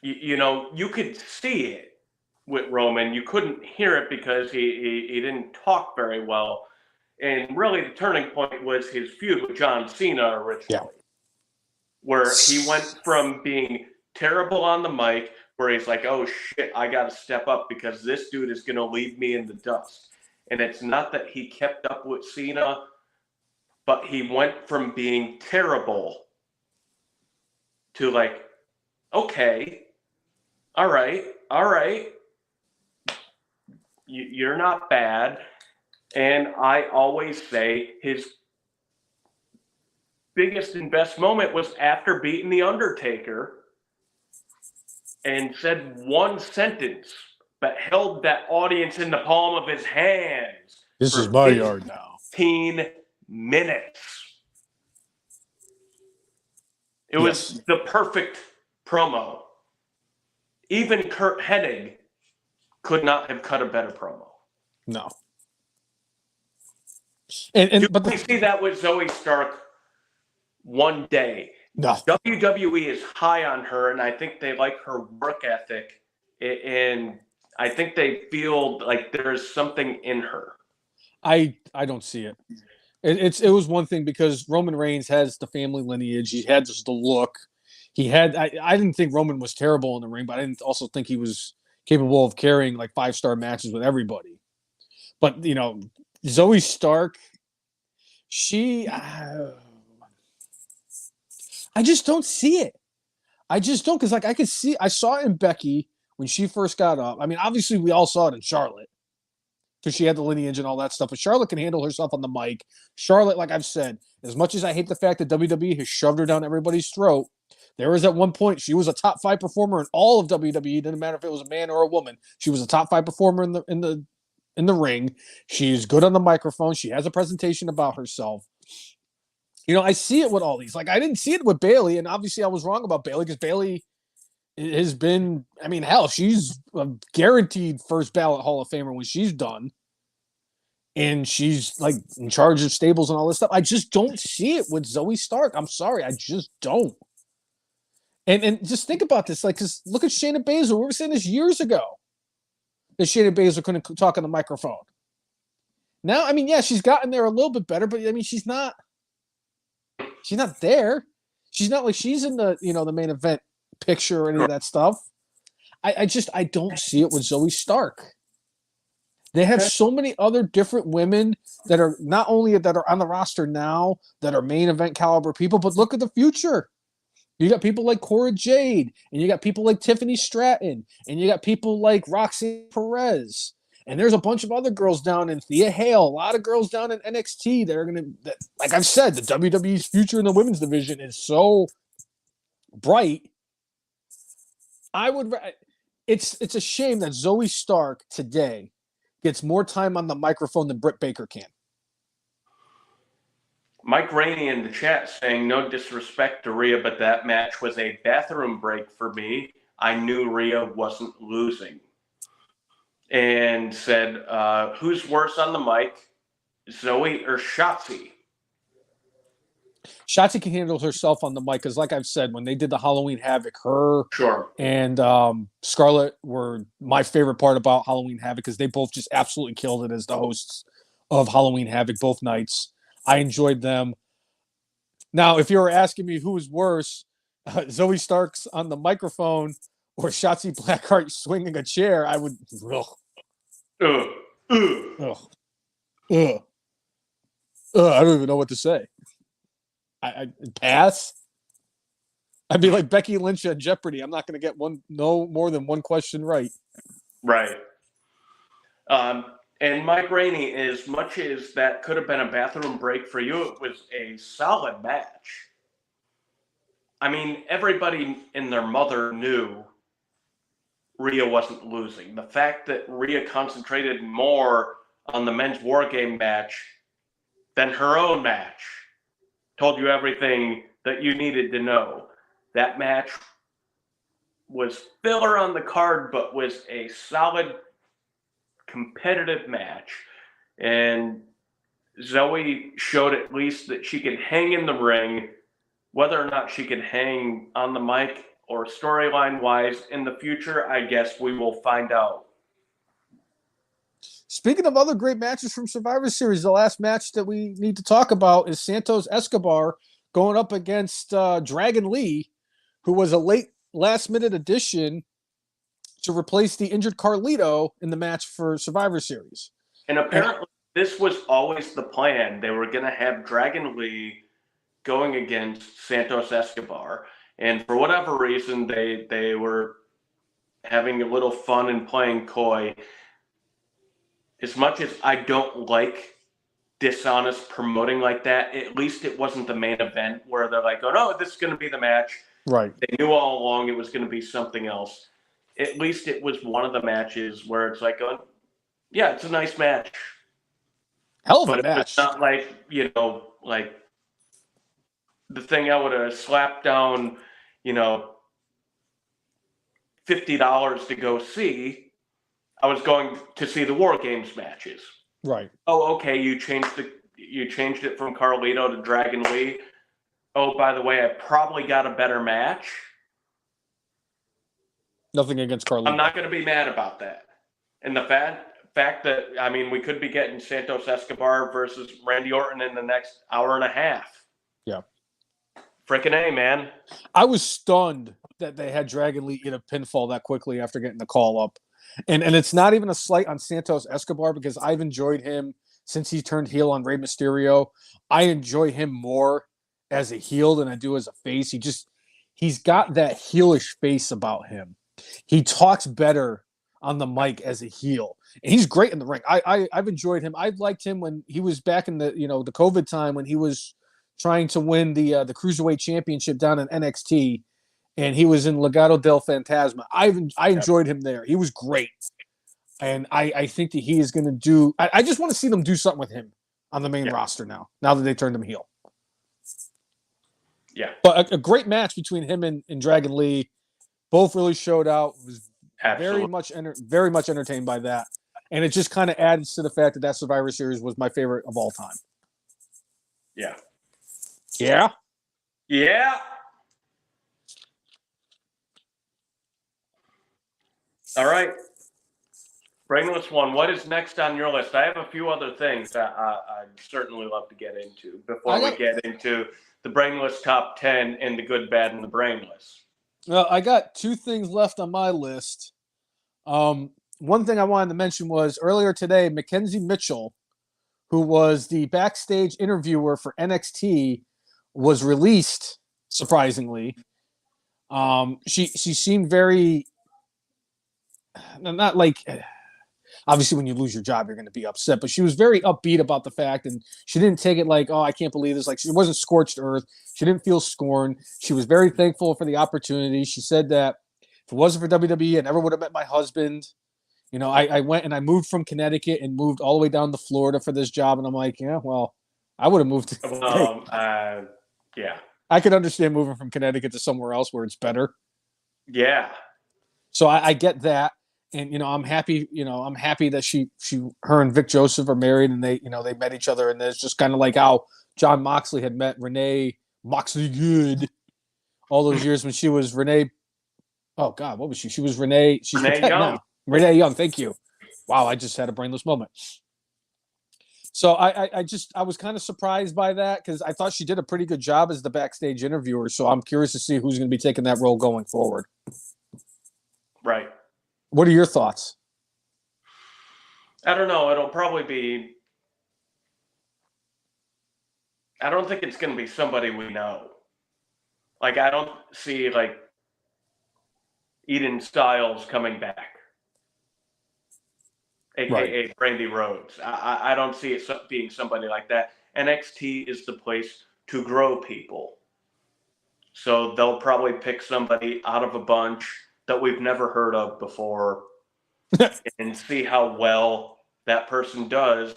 You could see it with Roman. You couldn't hear it because he didn't talk very well. And really, the turning point was his feud with John Cena originally, where he went from being terrible on the mic, where he's like, oh, shit, I got to step up because this dude is going to leave me in the dust. And it's not that he kept up with Cena, but he went from being terrible to like, okay, all right, you're not bad. And I always say his biggest and best moment was after beating The Undertaker and said one sentence, but held that audience in the palm of his hands This is for my yard now. 15 minutes. It was the perfect promo. Even Kurt Hennig could not have cut a better promo. No. But we see that with Zoe Stark one day. No. WWE is high on her, and I think they like her work ethic, and I think they feel like there's something in her. I don't see it. It was one thing because Roman Reigns has the family lineage. He had just the look. He had. I didn't think Roman was terrible in the ring, but I didn't also think he was capable of carrying like 5-star matches with everybody. But Zoe Stark, she. I just don't see it. I just don't, because I saw it in Becky when she first got up. I mean, obviously we all saw it in Charlotte because she had the lineage and all that stuff. But Charlotte can handle herself on the mic. Charlotte, like I've said, as much as I hate the fact that WWE has shoved her down everybody's throat, there was at one point she was a top 5 performer in all of WWE. Didn't matter if it was a man or a woman. She was a top 5 performer in the ring. She's good on the microphone. She has a presentation about herself. I see it with all these. Like, I didn't see it with Bayley, and obviously I was wrong about Bayley because Bayley has been, I mean, hell, she's a guaranteed first ballot Hall of Famer when she's done. And she's like in charge of stables and all this stuff. I just don't see it with Zoe Stark. I'm sorry. I just don't. And just think about this. Like, because look at Shayna Baszler. We were saying this years ago that Shayna Baszler couldn't talk on the microphone. Now, I mean, yeah, she's gotten there a little bit better, but I mean, she's not there. She's not like she's in the, the main event picture or any of that stuff. I don't see it with Zoe Stark. They have so many other different women that are not only that are on the roster now that are main event caliber people, but look at the future. You got people like Cora Jade, and you got people like Tiffany Stratton, and you got people like Roxanne Perez. And there's a bunch of other girls down in Thea Hale, a lot of girls down in NXT that are going to, like I've said, the WWE's future in the women's division is so bright. It's a shame that Zoe Stark today gets more time on the microphone than Britt Baker can. Mike Rainey in the chat saying, no disrespect to Rhea, but that match was a bathroom break for me. I knew Rhea wasn't losing. And said, who's worse on the mic, Zoe or Shotzi? Shotzi can handle herself on the mic because, like I've said, when they did the Halloween Havoc, her and Scarlett were my favorite part about Halloween Havoc because they both just absolutely killed it as the hosts of Halloween Havoc both nights. I enjoyed them. Now, if you were asking me who was worse, Zoe Stark's on the microphone or Shotzi Blackheart swinging a chair, I would. I don't even know what to say. I pass. I'd be like Becky Lynch at Jeopardy. I'm not going to get no more than one question right. Right. And Mike Rainey, as much as that could have been a bathroom break for you, it was a solid match. I mean, everybody and their mother knew Rhea wasn't losing. The fact that Rhea concentrated more on the men's war game match than her own match told you everything that you needed to know. That match was filler on the card, but was a solid competitive match. And Zoe showed at least that she could hang in the ring. Whether or not she could hang on the mic or storyline wise in the future, I guess we will find out. Speaking of other great matches from Survivor Series, the last match that we need to talk about is Santos Escobar going up against Dragon Lee, who was a last-minute addition to replace the injured Carlito in the match for Survivor Series. And apparently this was always the plan. They were going to have Dragon Lee going against Santos Escobar. And for whatever reason, they were having a little fun and playing coy. As much as I don't like dishonest promoting like that, at least it wasn't the main event where they're like, oh no, this is going to be the match. Right. They knew all along it was going to be something else. At least it was one of the matches where it's like, oh, yeah, it's a nice match. Hell of a But match. it's not like, like the thing I would have slapped down, $50 to go see. I was going to see the War Games matches. Right. Oh, okay. You changed it from Carlito to Dragon Lee. Oh, by the way, I probably got a better match. Nothing against Carlito. I'm not going to be mad about that. And the fact that, we could be getting Santos Escobar versus Randy Orton in the next hour and a half. Yeah. Frickin' A, man. I was stunned that they had Dragon Lee in a pinfall that quickly after getting the call up. And it's not even a slight on Santos Escobar because I've enjoyed him since he turned heel on Rey Mysterio. I enjoy him more as a heel than I do as a face. He's got that heelish face about him. He talks better on the mic as a heel. And he's great in the ring. I've enjoyed him. I liked him when he was back in the the COVID time when he was trying to win the Cruiserweight Championship down in NXT. And he was in Legado del Fantasma. I enjoyed him there. He was great. And I think that he is going to do – I just want to see them do something with him on the main roster now that they turned him heel. Yeah. But a great match between him and Dragon Lee. Both really showed out. Was very much entertained by that. And it just kind of adds to the fact that Survivor Series was my favorite of all time. Yeah. Yeah? Yeah. All right. Brainless one, what is next on your list? I have a few other things that I'd certainly love to get into before we get into the Brainless top 10 and the good, bad, and the Brainless. Well, I got two things left on my list. One thing I wanted to mention was earlier today, Mackenzie Mitchell, who was the backstage interviewer for NXT, was released, surprisingly. She seemed very... Not like... Obviously, when you lose your job, you're going to be upset. But she was very upbeat about the fact, and she didn't take it like, oh, I can't believe this. Like, she wasn't scorched earth. She didn't feel scorned. She was very thankful for the opportunity. She said that if it wasn't for WWE, I never would have met my husband. I went and I moved from Connecticut and moved all the way down to Florida for this job. And I'm like, yeah, well, I would have moved to yeah. I could understand moving from Connecticut to somewhere else where it's better. Yeah. So I get that. And I'm happy. I'm happy that her and Vic Joseph are married, and they met each other, and it's just kind of like how John Moxley had met Renee Moxley Good all those years when she was Renee. Oh God, what was she? She was Renee. She's Renee Young. Now. Renee Young. Thank you. Wow, I just had a brainless moment. So I was kind of surprised by that because I thought she did a pretty good job as the backstage interviewer. So I'm curious to see who's going to be taking that role going forward. Right. What are your thoughts? I don't know. It'll probably be... I don't think it's going to be somebody we know. Like, I don't see, Eden Styles coming back. A.K.A. Brandy Rhodes. I don't see it being somebody like that. NXT is the place to grow people. So they'll probably pick somebody out of a bunch that we've never heard of before and see how well that person does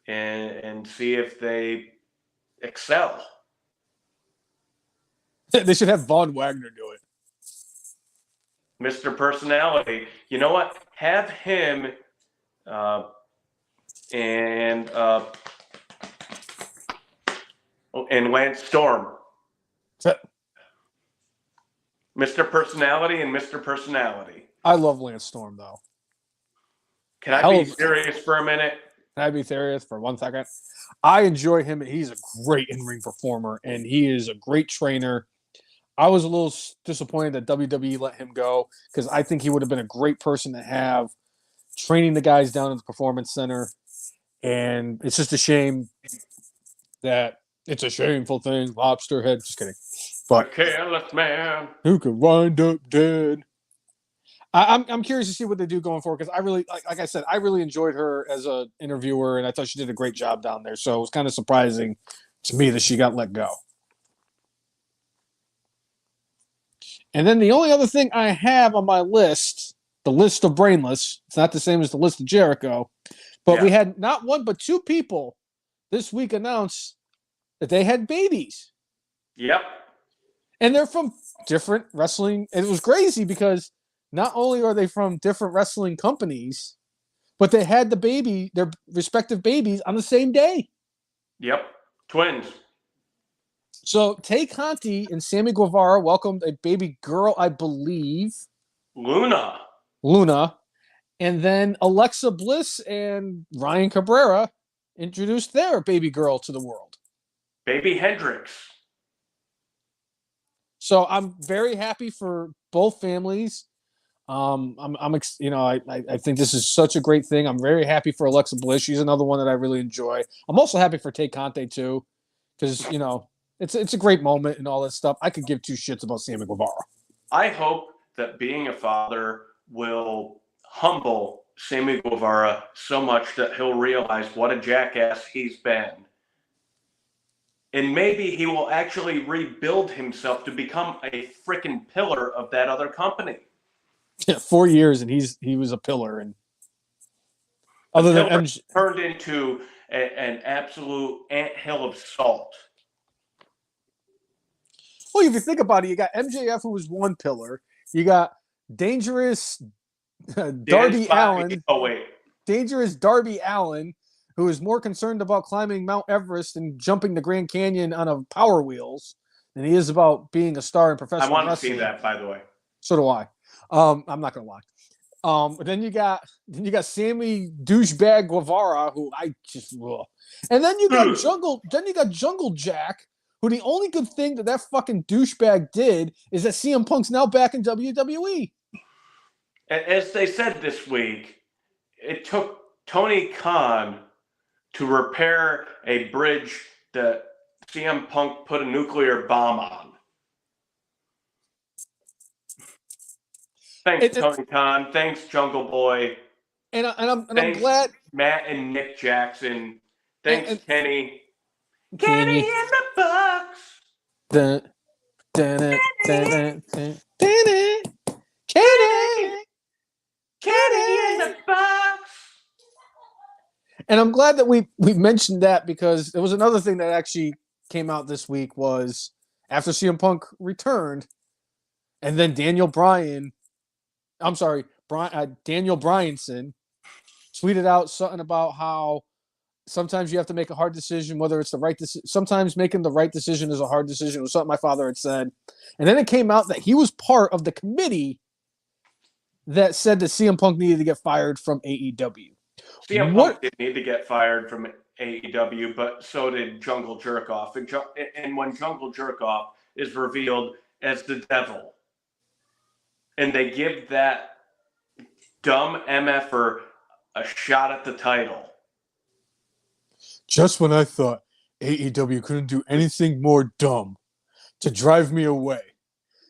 and see if they excel. They should have Von Wagner do it. Mr. Personality. You know what? Have him and Lance Storm. Mr. Personality and Mr. Personality. I love Lance Storm, though. Can I be serious for a minute? Can I be serious for 1 second? I enjoy him. He's a great in-ring performer, and he is a great trainer. I was a little disappointed that WWE let him go because I think he would have been a great person to have training the guys down at the Performance Center. And it's just a shame that it's a shameful thing. Lobster head. Just kidding. A but careless man. who could wind up dead. I'm curious to see what they do going forward because I really, like I said, I really enjoyed her as a interviewer, and I thought she did a great job down there. So it was kind of surprising to me that she got let go. And then the only other thing I have on my list, the list of Brainless, it's not the same as the list of Jericho, but we had not one but two people this week announce that they had babies. Yep. And they're from different wrestling. And it was crazy because not only are they from different wrestling companies, but they had their respective babies on the same day. Yep. Twins. So Tay Conti and Sammy Guevara welcomed a baby girl, I believe. Luna. And then Alexa Bliss and Ryan Cabrera introduced their baby girl to the world. Baby Hendrix. So I'm very happy for both families. I think this is such a great thing. I'm very happy for Alexa Bliss. She's another one that I really enjoy. I'm also happy for Tay Conti too, because it's a great moment and all that stuff. I could give two shits about Sammy Guevara. I hope that being a father will humble Sammy Guevara so much that he'll realize what a jackass he's been. And maybe he will actually rebuild himself to become a freaking pillar of that other company. Yeah, 4 years and he was a pillar, and other than MJ turned into an absolute anthill of salt. Well, if you think about it, you got MJF, who was one pillar. You got dangerous Darby Allin. Oh wait, dangerous Darby Allin, who is more concerned about climbing Mount Everest and jumping the Grand Canyon on a Power Wheels than he is about being a star in professional wrestling. I want to see that, by the way. So do I. I'm not gonna lie. Then you got Sammy douchebag Guevara, who I just and then you got Jungle Jack, who the only good thing that fucking douchebag did is that CM Punk's now back in WWE. As they said this week, it took Tony Khan to repair a bridge that CM Punk put a nuclear bomb on. Thanks, Tony Khan. Thanks, Jungle Boy. And I'm glad Matt and Nick Jackson. Thanks, Kenny. Kenny in the box. Kenny in the box. And I'm glad that we mentioned that, because there was another thing that actually came out this week was after CM Punk returned, and then Daniel Bryanson tweeted out something about how sometimes you have to make a hard decision, whether it's the right decision. Sometimes making the right decision is a hard decision. It was something my father had said. And then it came out that he was part of the committee that said that CM Punk needed to get fired from AEW. CM Punk did need to get fired from AEW, but so did Jungle Jerkoff. And when Jungle Jerkoff is revealed as the devil, and they give that dumb MFer a shot at the title. Just when I thought AEW couldn't do anything more dumb to drive me away,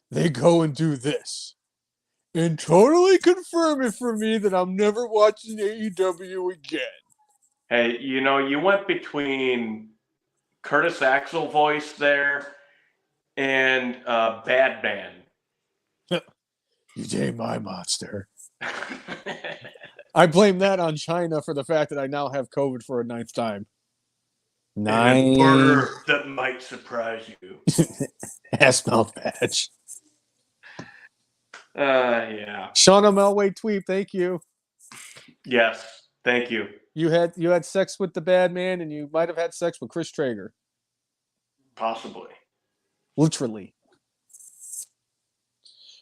they go and do this. And totally confirm it for me that I'm never watching AEW again. Hey, you went between Curtis Axel voice there and Bad Man. You ain't my monster. I blame that on China for the fact that I now have COVID for a 9th time. 9. Murder that might surprise you. Ass mouth badge. Yeah. Shauna Melway tweet, thank you. Yes, thank you. You had sex with the bad man, and you might have had sex with Chris Traeger. Possibly. Literally.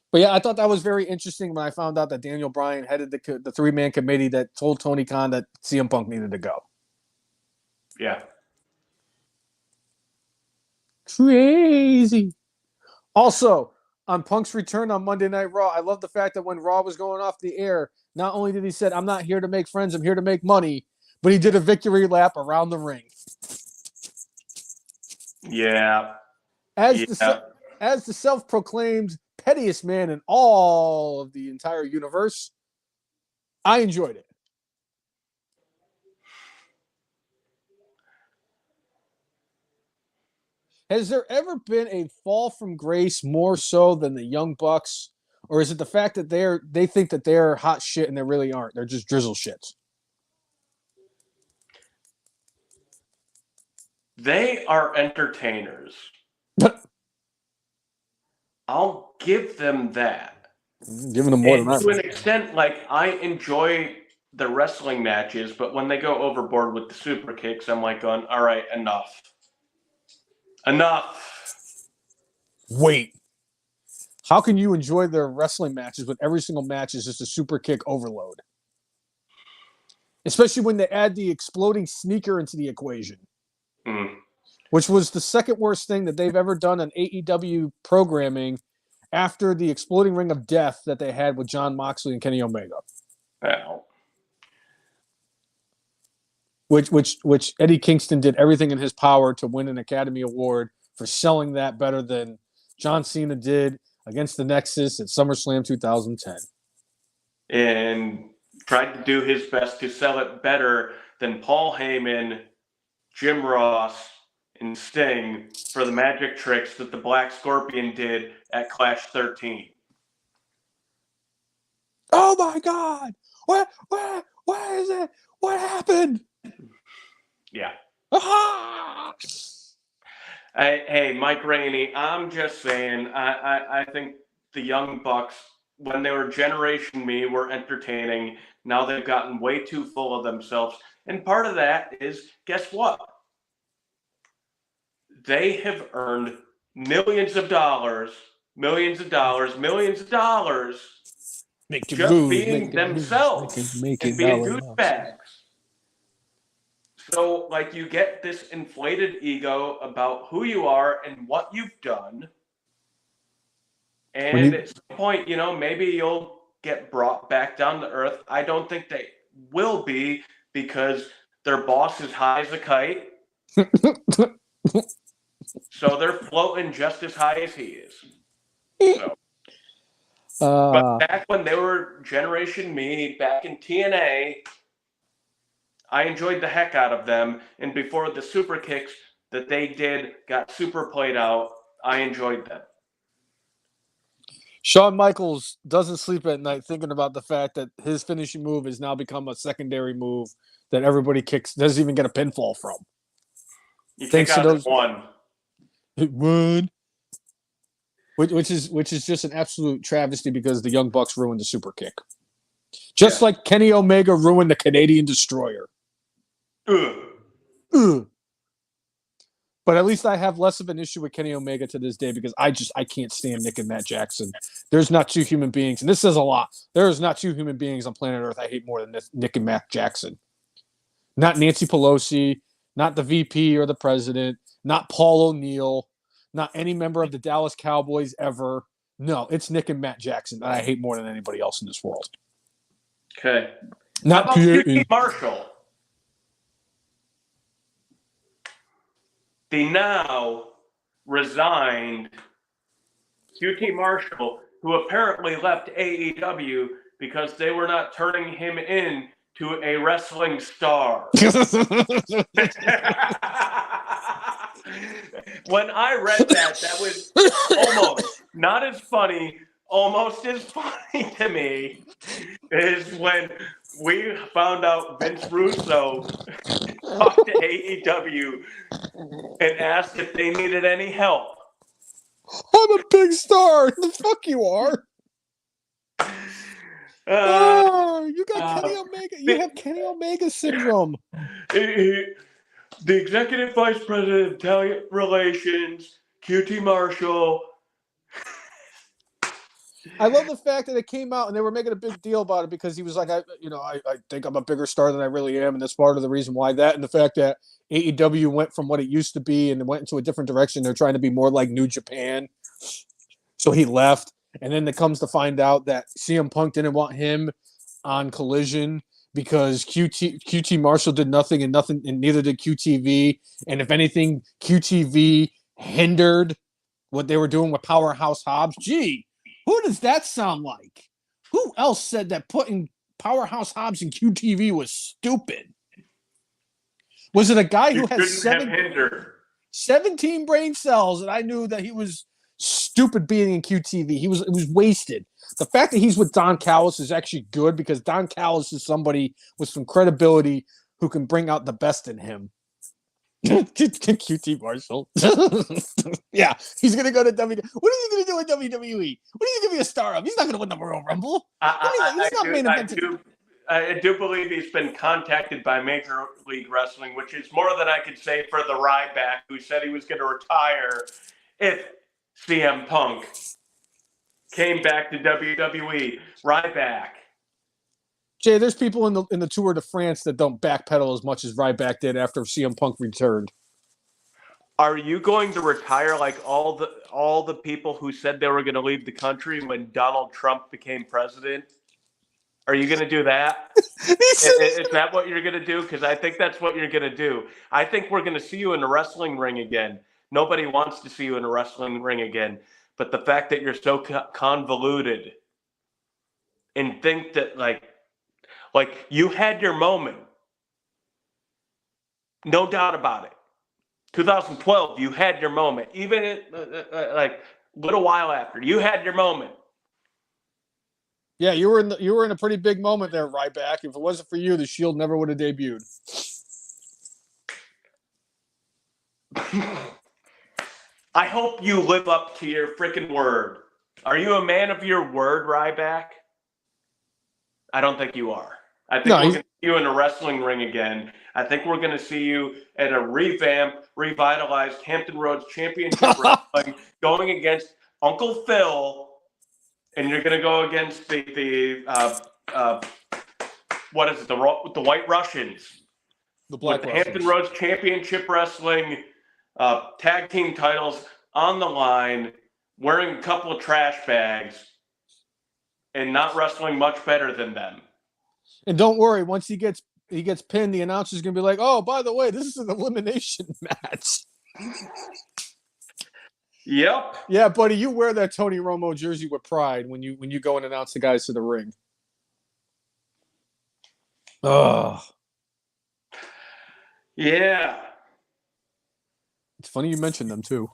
But yeah, I thought that was very interesting when I found out that Daniel Bryan headed the 3-man committee that told Tony Khan that CM Punk needed to go. Yeah. Crazy. Also, on Punk's return on Monday Night Raw, I love the fact that when Raw was going off the air, not only did he say, I'm not here to make friends, I'm here to make money, but he did a victory lap around the ring. Yeah. as the self-proclaimed pettiest man in all of the entire universe, I enjoyed it. Has there ever been a fall from grace more so than the Young Bucks? Or is it the fact that they think that they're hot shit and they really aren't? They're just drizzle shits. They are entertainers. I'll give them that. Giving them more and than to an that. extent, like I enjoy the wrestling matches, but when they go overboard with the super kicks, I'm like going, all right, enough. Enough. Wait. How can you enjoy their wrestling matches when every single match is just a super kick overload? Especially when they add the exploding sneaker into the equation. Which was the second worst thing that they've ever done on AEW programming after the exploding ring of death that they had with Jon Moxley and Kenny Omega. Wow. Which Eddie Kingston did everything in his power to win an Academy Award for selling that better than John Cena did against the Nexus at SummerSlam 2010. And tried to do his best to sell it better than Paul Heyman, Jim Ross, and Sting for the magic tricks that the Black Scorpion did at Clash 13. Oh my God! What is it? What happened? Yeah. Ah! Hey, Mike Rainey, I'm just saying, I think the Young Bucks, when they were Generation Me, were entertaining. Now they've gotten way too full of themselves. And part of that is, guess what? They have earned millions of dollars just being themselves and being douchebags. So, like, you get this inflated ego about who you are and what you've done. And at some point, maybe you'll get brought back down to earth. I don't think they will be because their boss is high as a kite. So they're floating just as high as he is. But back when they were Generation Me, back in TNA, I enjoyed the heck out of them. And before the super kicks that they did got super played out, I enjoyed them. Shawn Michaels doesn't sleep at night thinking about the fact that his finishing move has now become a secondary move that everybody doesn't even get a pinfall from. You kick out of one. One. Which is just an absolute travesty because the Young Bucks ruined the super kick. Just like Kenny Omega ruined the Canadian Destroyer. Ugh. But at least I have less of an issue with Kenny Omega to this day because I can't stand Nick and Matt Jackson. There's not two human beings, and this says a lot. There is not two human beings on planet Earth I hate more than Nick and Matt Jackson. Not Nancy Pelosi, not the VP or the president, not Paul O'Neill, not any member of the Dallas Cowboys ever. No, it's Nick and Matt Jackson that I hate more than anybody else in this world. Okay. Not How about QT Marshall? The now resigned QT Marshall, who apparently left AEW because they were not turning him in to a wrestling star. When I read that was almost not as funny, almost as funny to me is when we found out Vince Russo talked to AEW and asked if they needed any help. I'm a big star. The fuck you are. You got Kenny Omega. You have Kenny Omega syndrome. The executive vice president of talent relations, QT Marshall. I love the fact that it came out and they were making a big deal about it because he was like, I think I'm a bigger star than I really am, and that's part of the reason why that, and the fact that AEW went from what it used to be and it went into a different direction. They're trying to be more like New Japan, so he left, and then it comes to find out that CM Punk didn't want him on Collision because QT Marshall did nothing, and neither did QTV, and if anything, QTV hindered what they were doing with Powerhouse Hobbs. Gee, who does that sound like? Who else said that putting Powerhouse Hobbs in QTV was stupid? Was it a guy who had 17 brain cells, and I knew that he was stupid being in QTV? It was wasted. The fact that he's with Don Callis is actually good because Don Callis is somebody with some credibility who can bring out the best in him. QT Marshall. Yeah, he's going to go to WWE. What is he going to do in WWE? What is he going to be a star of? He's not going to win the Royal Rumble. I do believe he's been contacted by Major League Wrestling, which is more than I could say for the Ryback, who said he was going to retire if CM Punk came back to WWE. Ryback. Jay, there's people in the Tour de France that don't backpedal as much as Ryback did after CM Punk returned. Are you going to retire like all the people who said they were going to leave the country when Donald Trump became president? Are you going to do that? Is that what you're going to do? Because I think that's what you're going to do. I think we're going to see you in the wrestling ring again. Nobody wants to see you in a wrestling ring again. But the fact that you're so convoluted and think that like you had your moment. No doubt about it. 2012, you had your moment. Even like a little while after, you had your moment. Yeah, you were in a pretty big moment there, Ryback. If it wasn't for you, the Shield never would have debuted. I hope you live up to your freaking word. Are you a man of your word, Ryback? I don't think you are. I think we're going to see you in a wrestling ring again. I think we're going to see you at a revitalized Hampton Roads Championship Wrestling going against Uncle Phil. And you're going to go against the what is it? The White Russians. The Black with the Russians. Hampton Roads Championship Wrestling tag team titles on the line, wearing a couple of trash bags, and not wrestling much better than them. And don't worry, once he gets pinned, the announcer's going to be like, "Oh, by the way, this is an elimination match." Yep. Yeah, buddy, you wear that Tony Romo jersey with pride when you go and announce the guys to the ring. Oh. Yeah. It's funny you mentioned them too.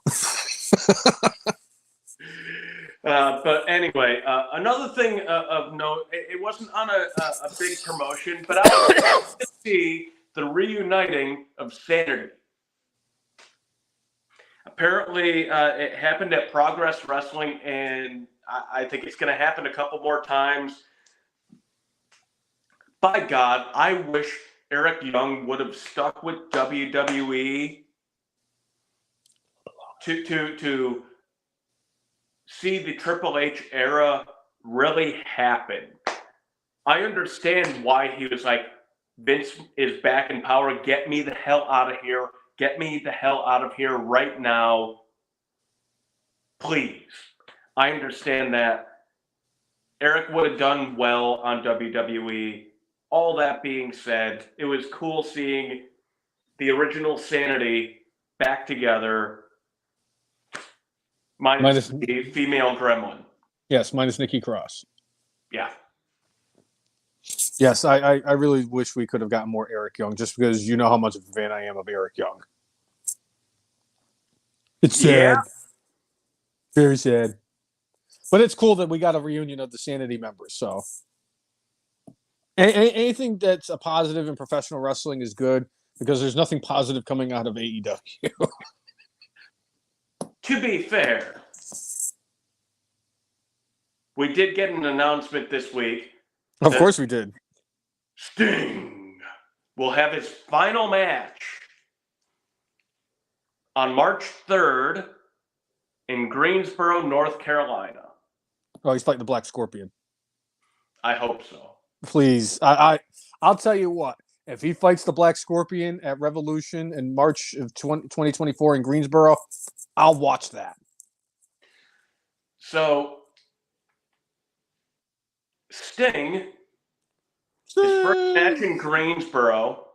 But anyway, another thing of note, it wasn't on a big promotion, but I was to see the reuniting of Sanity. Apparently, it happened at Progress Wrestling, and I think it's going to happen a couple more times. By God, I wish Eric Young would have stuck with WWE to see the Triple H era really happen. I understand why he was like, Vince is back in power. Get me the hell out of here. Get me the hell out of here right now. Please. I understand that. Eric would have done well on WWE. All that being said, it was cool seeing the original Sanity back together. Minus the female gremlin. Yes, minus Nikki Cross. Yeah. Yes, I really wish we could have gotten more Eric Young, just because you know how much of a fan I am of Eric Young. It's sad. Yeah. Very sad. But it's cool that we got a reunion of the Sanity members. So anything that's a positive in professional wrestling is good, because there's nothing positive coming out of AEW. To be fair, we did get an announcement this week. Of course we did. Sting will have his final match on March 3rd in Greensboro, North Carolina. Oh, he's fighting the Black Scorpion. I hope so. Please. I'll tell you what. If he fights the Black Scorpion at Revolution in March of 2024 in Greensboro, I'll watch that. So, Sting, his first match in Greensboro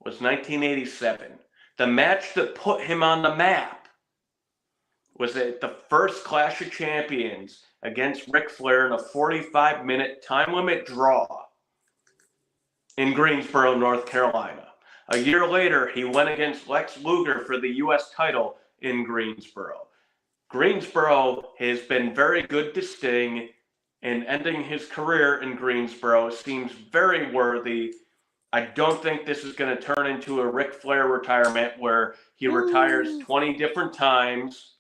was 1987. The match that put him on the map was at the first Clash of Champions against Ric Flair in a 45-minute time limit draw in Greensboro, North Carolina. A year later, he went against Lex Luger for the U.S. title in Greensboro. Greensboro has been very good to Sting, and ending his career in Greensboro seems very worthy. I don't think this is going to turn into a Ric Flair retirement where he retires 20 different times,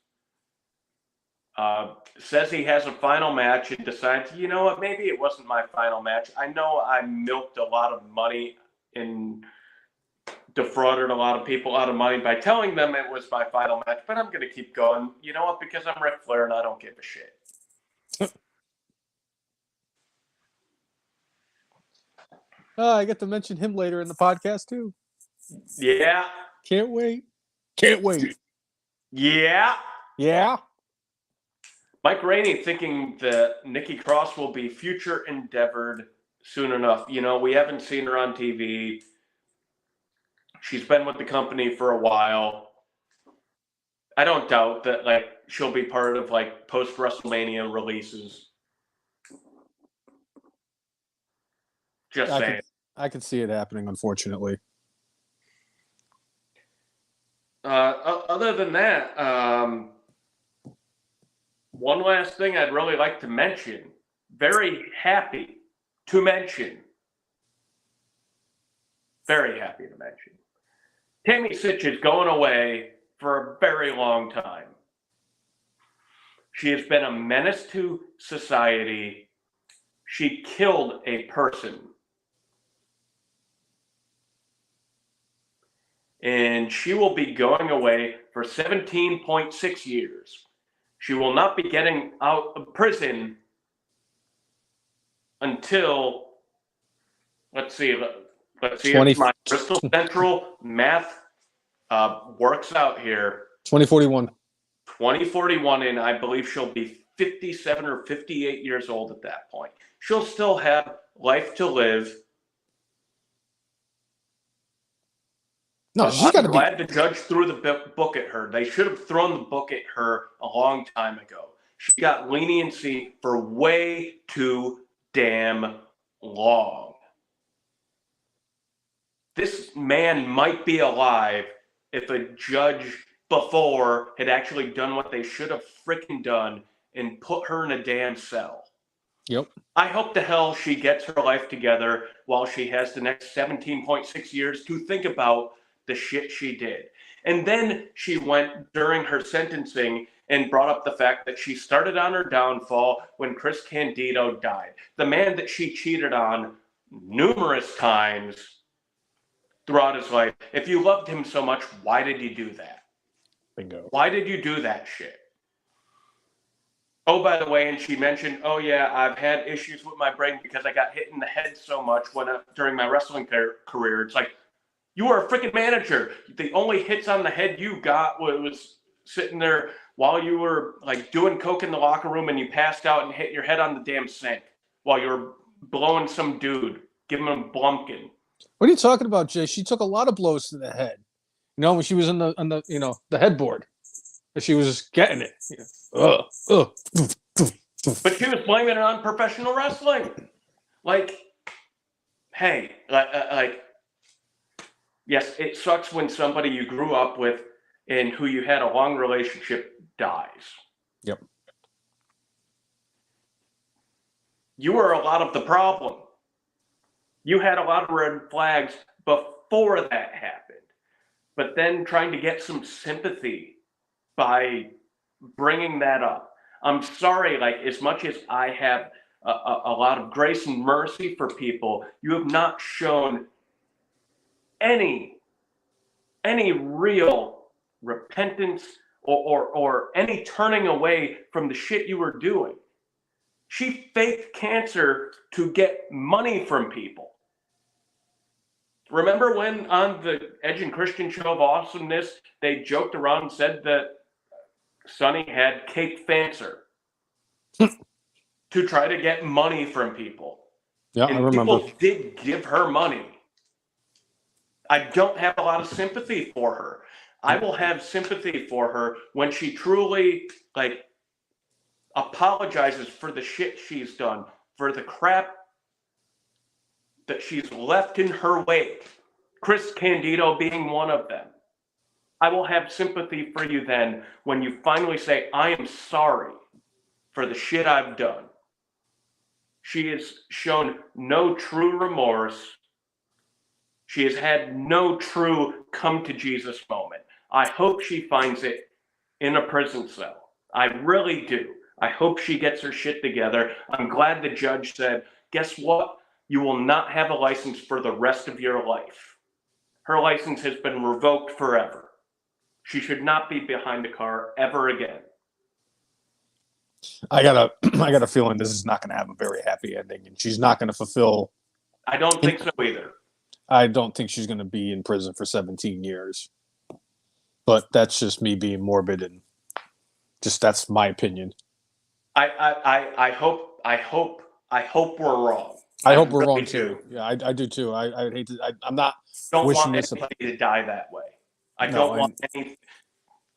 says he has a final match, and decides, you know what, maybe it wasn't my final match. I know I milked a lot of money and defrauded a lot of people out of money by telling them it was my final match, but I'm going to keep going. You know what? Because I'm Ric Flair and I don't give a shit. I get to mention him later in the podcast too. Yeah. Can't wait. Can't wait. Yeah. Yeah. Mike Rainey thinking that Nikki Cross will be future endeavored soon enough. You know, we haven't seen her on TV. She's been with the company for a while. I don't doubt that, like, she'll be part of, like, post-WrestleMania releases. Just saying. I could see it happening, unfortunately. Other than that, one last thing I'd really like to mention. Very happy to mention. Very happy to mention. Tammy Sytch is going away for a very long time. She has been a menace to society. She killed a person. And she will be going away for 17.6 years. She will not be getting out of prison until, let's see if my Bristol Central math works out here. 2041. 2041, and I believe she'll be 57 or 58 years old at that point. She'll still have life to live. No, she's got to be. I'm glad the judge threw the book at her. They should have thrown the book at her a long time ago. She got leniency for way too damn long. This man might be alive if a judge before had actually done what they should have freaking done and put her in a damn cell. Yep. I hope to hell she gets her life together while she has the next 17.6 years to think about the shit she did. And then she went during her sentencing and brought up the fact that she started on her downfall when Chris Candido died. The man that she cheated on numerous times throughout his life. If you loved him so much, why did you do that? Bingo. Why did you do that shit? Oh, by the way, and she mentioned, oh yeah, I've had issues with my brain because I got hit in the head so much during my wrestling career. It's like, you were a freaking manager. The only hits on the head you got was sitting there while you were like doing coke in the locker room and you passed out and hit your head on the damn sink while you were blowing some dude, giving him a blumpkin. What are you talking about, Jay? She took a lot of blows to the head. You know, when she was on the headboard. She was getting it. But she was blaming it on professional wrestling. Like, hey, yes, it sucks when somebody you grew up with and who you had a long relationship dies. Yep. You were a lot of the problem. You had a lot of red flags before that happened. But then trying to get some sympathy by bringing that up. I'm sorry, like, as much as I have a lot of grace and mercy for people, you have not shown any real repentance or any turning away from the shit you were doing. She faked cancer to get money from people. Remember when on the Edge and Christian Show of Awesomeness, they joked around and said that Sonny had cake cancer to try to get money from people. Yeah, and I remember. People did give her money. I don't have a lot of sympathy for her. I will have sympathy for her when she truly apologizes for the shit she's done, for the crap that she's left in her wake. Chris Candido being one of them. I will have sympathy for you then when you finally say, I am sorry for the shit I've done. She has shown no true remorse. She has had no true come to Jesus moment. I hope she finds it in a prison cell. I really do. I hope she gets her shit together. I'm glad the judge said, guess what? You will not have a license for the rest of your life. Her license has been revoked forever. She should not be behind a car ever again. I got a feeling this is not going to have a very happy ending, and she's not going to fulfill. I don't think so either. I don't think she's going to be in prison for 17 years. But that's just me being morbid, and just that's my opinion. I hope we're wrong. I hope we're wrong too. Yeah, I do too. I hate to. I'm not. Don't wishing want this anybody to die that way. I don't want any.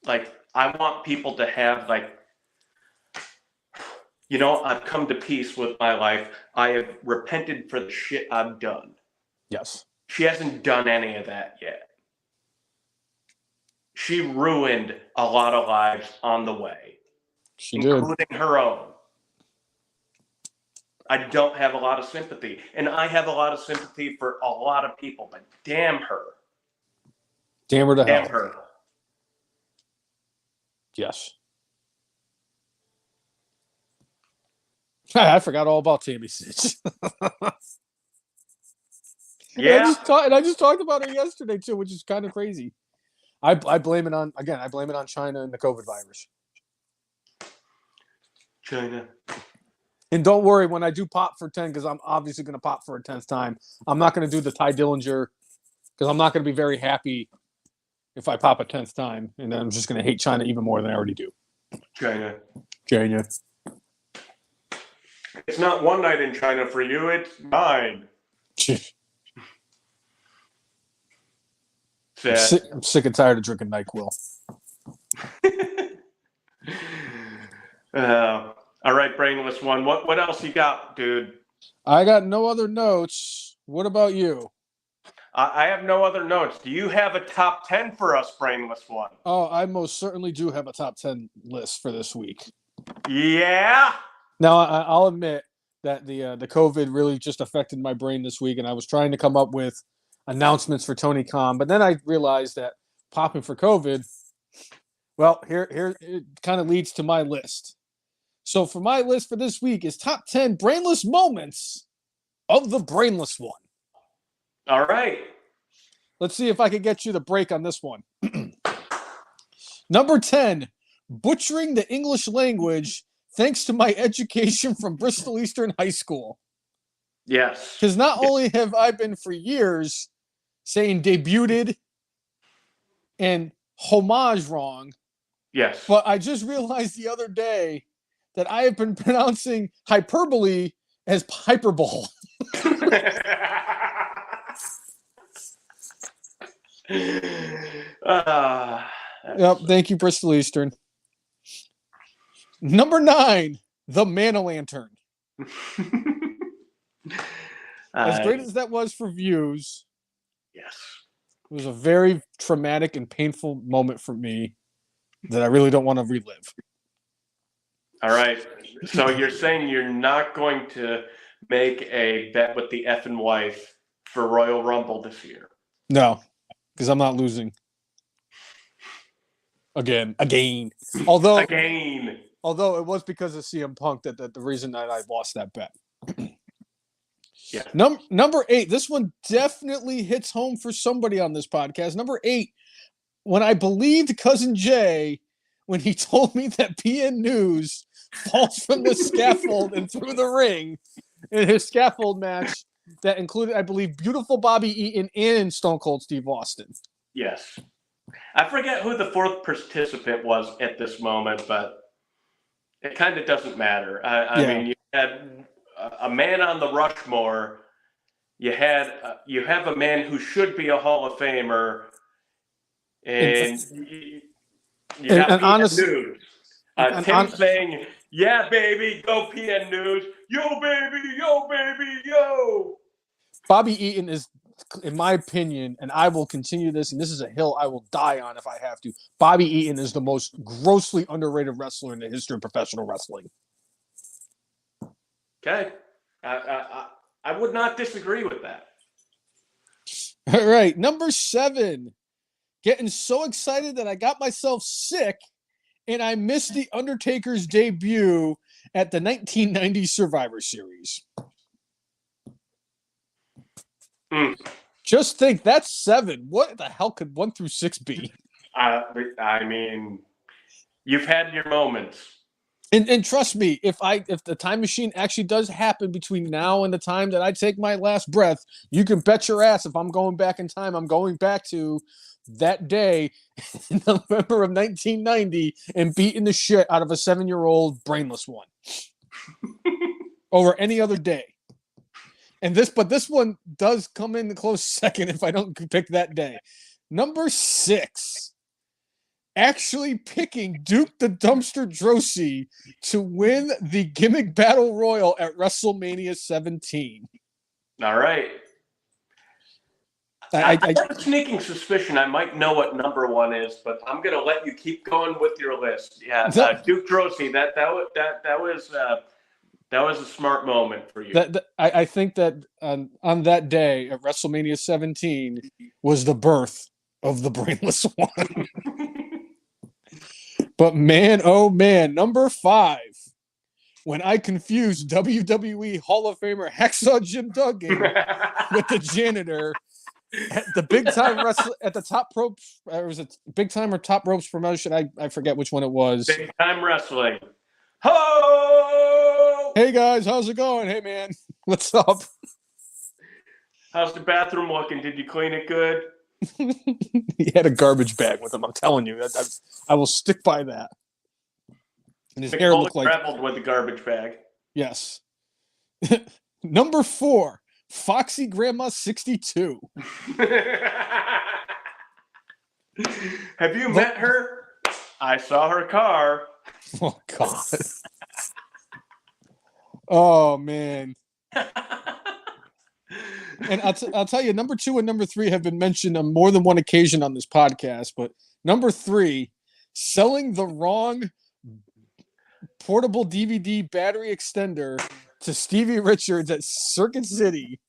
I want people to have I've come to peace with my life. I have repented for the shit I've done. Yes. She hasn't done any of that yet. She ruined a lot of lives on the way, including her own. I don't have a lot of sympathy, and I have a lot of sympathy for a lot of people, but damn her. Damn her to hell. Damn her. Yes. I forgot all about Tammy Sytch. Yeah. I just talked about her yesterday too, which is kind of crazy. I blame it on China and the COVID virus. China. And don't worry, when I do pop for 10, because I'm obviously going to pop for a 10th time, I'm not going to do the Ty Dillinger, because I'm not going to be very happy if I pop a 10th time, and then I'm just going to hate China even more than I already do. China. It's not one night in China for you, it's 9. I'm sick and tired of drinking NyQuil. All right, Brainless One. What else you got, dude? I got no other notes. What about you? I have no other notes. Do you have a top 10 for us, Brainless One? Oh, I most certainly do have a top 10 list for this week. Yeah? Now, I'll admit that the COVID really just affected my brain this week, and I was trying to come up with announcements for Tony Khan, but then I realized that popping for COVID, well, here it kind of leads to my list. So for my list for this week is top 10 brainless moments of the Brainless One. All right. Let's see if I can get you the break on this one. Number 10, butchering the English language thanks to my education from Bristol Eastern High School. Yes. Because not only have I been for years saying debuted and homage wrong, yes, but I just realized the other day that I have been pronouncing hyperbole as hyperbole. Yep, thank you, Bristol Eastern. Number 9, the Man-O-Lantern. As great as that was for views, yes, it was a very traumatic and painful moment for me that I really don't want to relive. All right. So you're saying you're not going to make a bet with the effing wife for Royal Rumble this year? No, because I'm not losing. Again. Although it was because of CM Punk that the reason that I lost that bet. Yeah. Number 8. This one definitely hits home for somebody on this podcast. Number 8, when I believed Cousin Jay when he told me that PN News falls from the scaffold and through the ring in his scaffold match that included, I believe, beautiful Bobby Eaton and Stone Cold Steve Austin. Yes. I forget who the 4th participant was at this moment, but it kind of doesn't matter. I mean, you had a man on the Rushmore. You have a man who should be a Hall of Famer And you got PN News. Tim saying, yeah, baby, go PN News. Yo, baby, yo. Bobby Eaton is, in my opinion, and I will continue this, and this is a hill I will die on if I have to. Bobby Eaton is the most grossly underrated wrestler in the history of professional wrestling. Okay. I would not disagree with that. All right. Number 7. Getting so excited that I got myself sick and I missed the Undertaker's debut at the 1990 Survivor Series. Just think, that's 7. What the hell could 1 through 6 be? I mean, you've had your moments. And trust me, if the time machine actually does happen between now and the time that I take my last breath, you can bet your ass if I'm going back in time, I'm going back to that day in November of 1990 and beating the shit out of a 7-year-old brainless one over any other day. But this one does come in the close second if I don't pick that day. Number 6. Actually picking Duke the Dumpster Droese to win the Gimmick Battle Royal at WrestleMania 17. All right. I have a sneaking suspicion I might know what number 1 is, but I'm going to let you keep going with your list. Yeah, Duke Droese. That was a smart moment for you. I think that on that day at WrestleMania 17 was the birth of the Brainless One. But man, oh man, number 5. When I confused WWE Hall of Famer Hacksaw Jim Duggan with the janitor at the big time at the top ropes, or was it big time or top ropes promotion? I forget which one it was. Big time wrestling. Ho! Hey guys, how's it going? Hey man, what's up? How's the bathroom looking? Did you clean it good? He had a garbage bag with him. I'm telling you, I will stick by that. And his hair looked like traveled with the garbage bag. Yes. Number 4, Foxy Grandma 62. Have you met her? I saw her car. Oh God. Oh man. And I'll tell you, number 2 and number 3 have been mentioned on more than one occasion on this podcast. But number 3, selling the wrong portable DVD battery extender to Stevie Richards at Circuit City.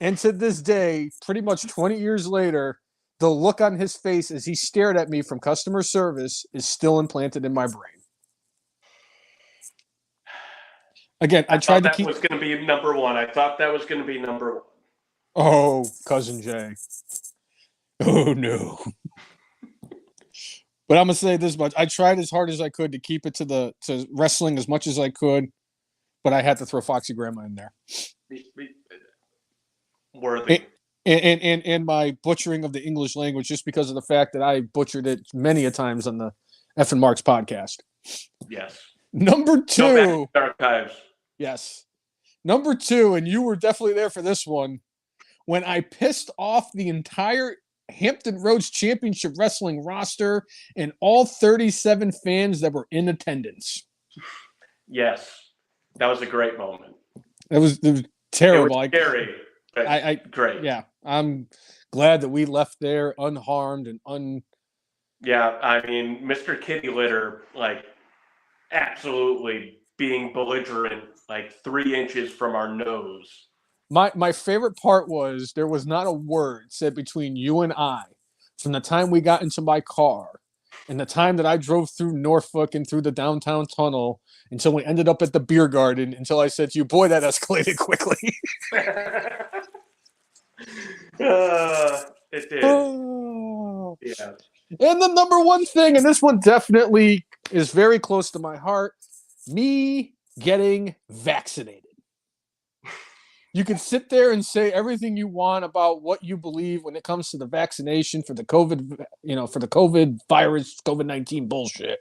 And to this day, pretty much 20 years later, the look on his face as he stared at me from customer service is still implanted in my brain. Again, I tried to keep. That was going to be number 1. I thought that was going to be number 1. Oh, Cousin Jay. Oh, no. But I'm going to say this much. I tried as hard as I could to keep it to wrestling as much as I could, but I had to throw Foxy Grandma in there. Worthy. And my butchering of the English language just because of the fact that I butchered it many a times on the F and Marks podcast. Yes. Number 2. Go back to the archives. Yes. Number 2, and you were definitely there for this one, when I pissed off the entire Hampton Roads Championship Wrestling roster and all 37 fans that were in attendance. Yes. That was a great moment. It was terrible. It was scary. Great. Yeah. I'm glad that we left there unharmed and Yeah, I mean, Mr. Kitty Litter, like, absolutely being belligerent, like 3 inches from our nose. My favorite part was there was not a word said between you and I from the time we got into my car and the time that I drove through Norfolk and through the downtown tunnel until we ended up at the beer garden until I said to you, boy, that escalated quickly. It did. Oh. Yeah. And the number 1 thing, and this one definitely is very close to my heart, me getting vaccinated. You can sit there and say everything you want about what you believe when it comes to the vaccination for the COVID, for the COVID virus, COVID-19 bullshit.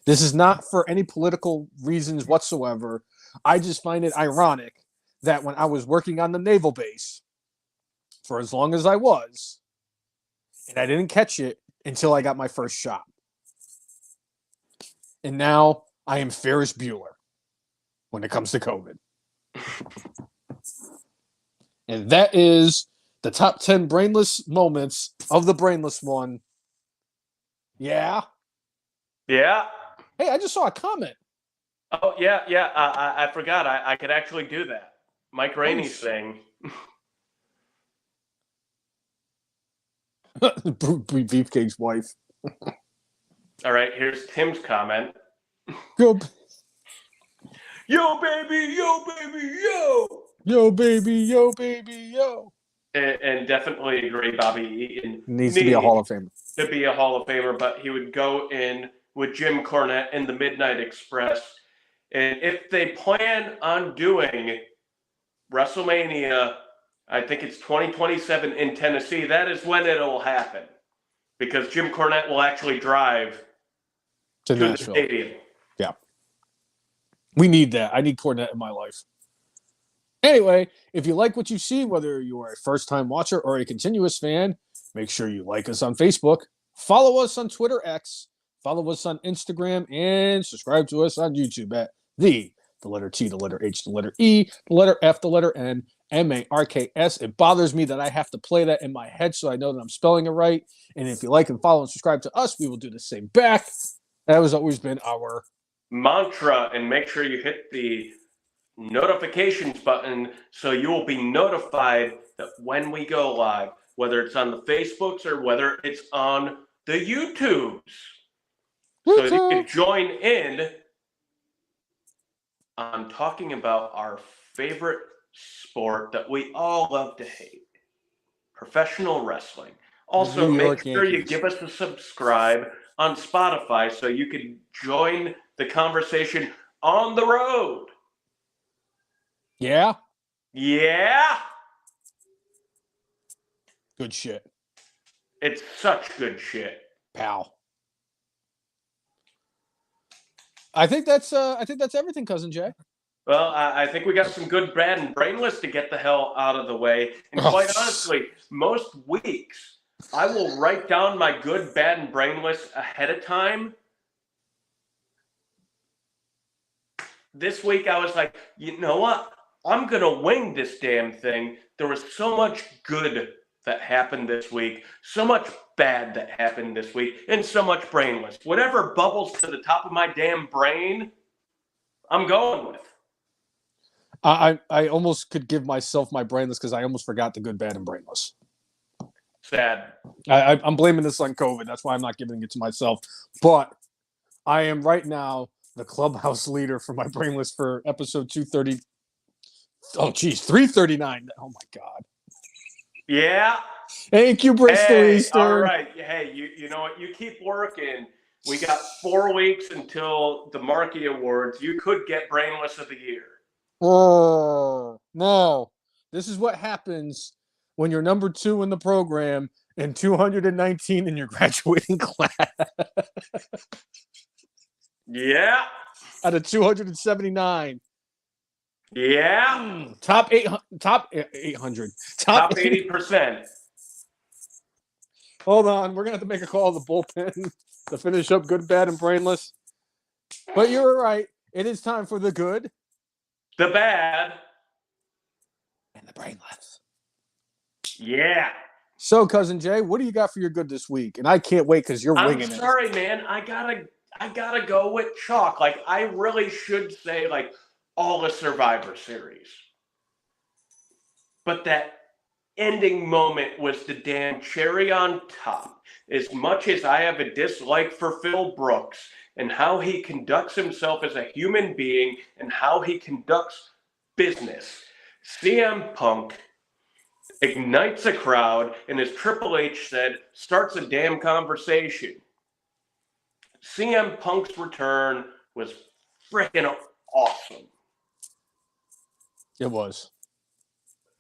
This is not for any political reasons whatsoever. I just find it ironic that when I was working on the naval base for as long as I was, and I didn't catch it, until I got my first shot. And now I am Ferris Bueller when it comes to COVID. And that is the top 10 brainless moments of the brainless one. Yeah. Yeah. Hey, I just saw a comment. Oh, yeah. I forgot. I could actually do that. Mike Rainey's thing. Beefcake's wife. All right, here's Tim's comment. Go. Yo, baby, yo, baby, yo. Yo, baby, yo, baby, yo. And definitely agree, Bobby Eaton Needs to be a Hall of Famer. To be a Hall of Famer, but he would go in with Jim Cornette in the Midnight Express. And if they plan on doing WrestleMania, I think it's 2027 in Tennessee, that is when it'll happen. Because Jim Cornette will actually drive to the stadium. Yeah. We need that. I need Cornette in my life. Anyway, if you like what you see, whether you are a first-time watcher or a continuous fan, make sure you like us on Facebook, follow us on Twitter X, follow us on Instagram, and subscribe to us on YouTube at the letter T, the letter H, the letter E, the letter F, the letter N, Marks. It bothers me that I have to play that in my head so I know that I'm spelling it right. And if you like and follow and subscribe to us, we will do the same back. That has always been our mantra, and make sure you hit the notifications button so you will be notified that when we go live, whether it's on the Facebooks or whether it's on the YouTubes. So you can join in on talking about our favorite sport that we all love to hate, professional wrestling. Also, make sure you give us a subscribe on Spotify so you can join the conversation on the road. Yeah? Yeah? Good shit. It's such good shit. Pal. I think that's everything, Cousin Jay. Well, I think we got some good, bad, and brainless to get the hell out of the way. And quite honestly, most weeks I will write down my good, bad, and brainless ahead of time. This week I was like, you know what? I'm going to wing this damn thing. There was so much good that happened this week, so much bad that happened this week, and so much brainless. Whatever bubbles to the top of my damn brain, I'm going with. I almost could give myself my brainless because I almost forgot the good, bad, and brainless. Sad. I'm blaming this on COVID. That's why I'm not giving it to myself. But I am right now the clubhouse leader for my brainless for episode 230. Oh, geez, 339. Oh, my God. Yeah. Thank you, Bristol Eastern. All right. Hey, you know what? You keep working. We got 4 weeks until the Markey Awards. You could get Brainless of the Year. Oh, no. This is what happens when you're number 2 in the program and 219 in your graduating class. Yeah. Out of 279. Yeah. Top 800. Top 80%. Hold on. We're going to have to make a call to the bullpen to finish up good, bad, and brainless. But you're right. It is time for the good, the bad, and the brainless. Yeah. So, Cousin Jay, what do you got for your good this week? And I can't wait because you're winging it. I'm sorry, man. I gotta go with chalk. Like, I really should say, like, all the Survivor Series. But that ending moment was the damn cherry on top. As much as I have a dislike for Phil Brooks and how he conducts himself as a human being and how he conducts business, CM Punk ignites a crowd and, as Triple H said, starts a damn conversation. CM Punk's return was freaking awesome. It was.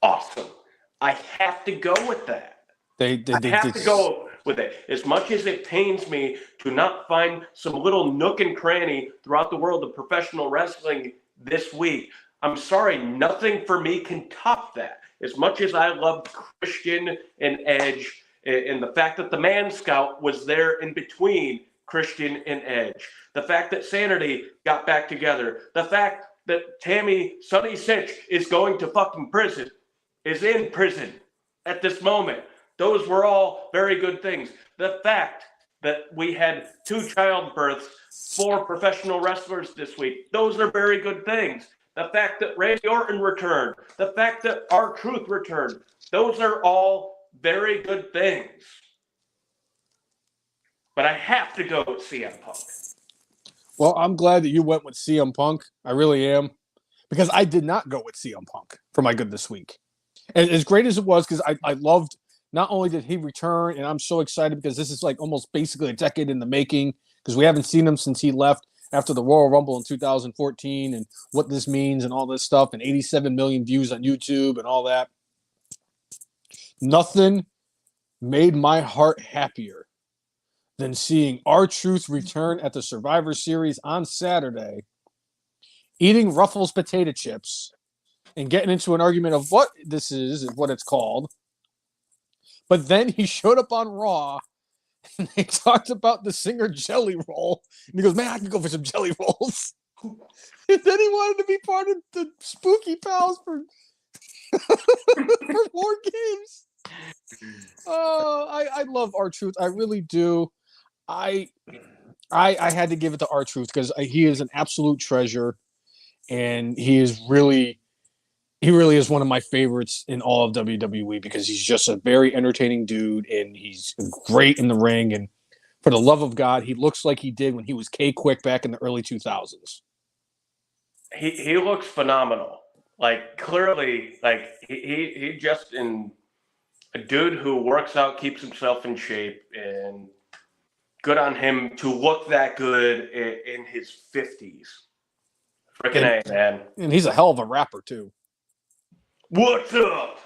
Awesome. I have to go with that. I have to go with it. As much as it pains me to not find some little nook and cranny throughout the world of professional wrestling this week, I'm sorry, nothing for me can top that. As much as I loved Christian and Edge And the fact that the Man Scout was there in between Christian and Edge, the fact that Sanity got back together, the fact that Tammy Sytch is going to fucking prison, is in prison at this moment. Those were all very good things. The fact that we had 2 childbirths, 4 professional wrestlers this week, those are very good things. The fact that Randy Orton returned, the fact that R-Truth returned, those are all very good things. But I have to go with CM Punk. Well, I'm glad that you went with CM Punk. I really am. Because I did not go with CM Punk for my good this week. And as great as it was, because I loved, not only did he return, and I'm so excited because this is like almost basically a decade in the making, because we haven't seen him since he left after the Royal Rumble in 2014 and what this means and all this stuff, and 87 million views on YouTube and all that. Nothing made my heart happier than seeing R-Truth return at the Survivor Series on Saturday, eating Ruffles potato chips and getting into an argument of what this is what it's called. But then he showed up on Raw and they talked about the Singer Jelly Roll. And he goes, man, I can go for some jelly rolls. And then he wanted to be part of the Spooky Pals for War Games. Oh, I love R-Truth. I really do. I had to give it to R-Truth because he is an absolute treasure, and he really is one of my favorites in all of WWE because he's just a very entertaining dude, and he's great in the ring. And for the love of God, he looks like he did when he was K-Quick back in the early 2000s. He looks phenomenal. Like, clearly, like he just in a dude who works out, keeps himself in shape, and good on him to look that good in his 50s. Freaking A, man. And he's a hell of a rapper, too. What's up?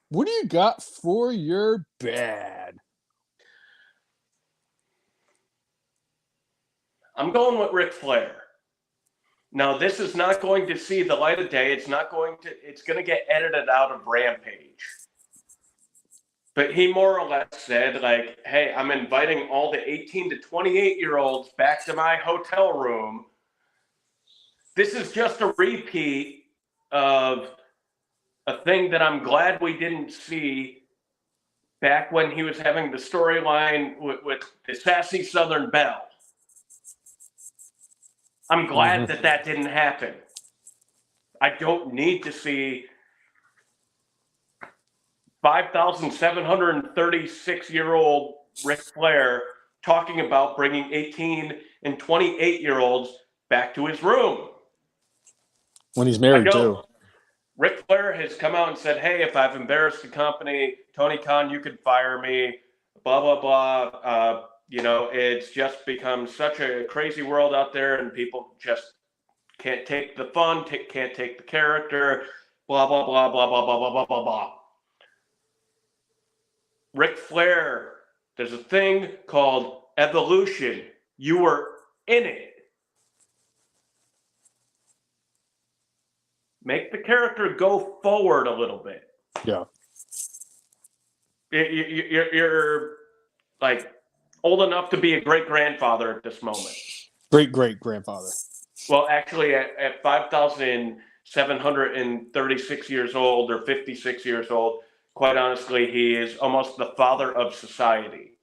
What do you got for your bad? I'm going with Ric Flair. Now, this is not going to see the light of day. It's going to get edited out of Rampage. But he more or less said, like, hey, I'm inviting all the 18 to 28-year-olds back to my hotel room. This is just a repeat of a thing that I'm glad we didn't see back when he was having the storyline with the sassy Southern Belle. I'm glad that didn't happen. I don't need to see 5,736-year-old Ric Flair talking about bringing 18 and 28-year-olds back to his room. When he's married, too. Ric Flair has come out and said, hey, if I've embarrassed the company, Tony Khan, you could fire me, blah, blah, blah. It's just become such a crazy world out there, and people just can't take the fun, can't take the character, blah, blah, blah, blah, blah, blah, blah, blah, blah, blah. Ric Flair, there's a thing called evolution. You were in it. Make the character go forward a little bit. Yeah. You're like old enough to be a great-grandfather at this moment. Great-great-grandfather. Well, actually, at 5,736 years old or 56 years old, quite honestly, he is almost the father of society.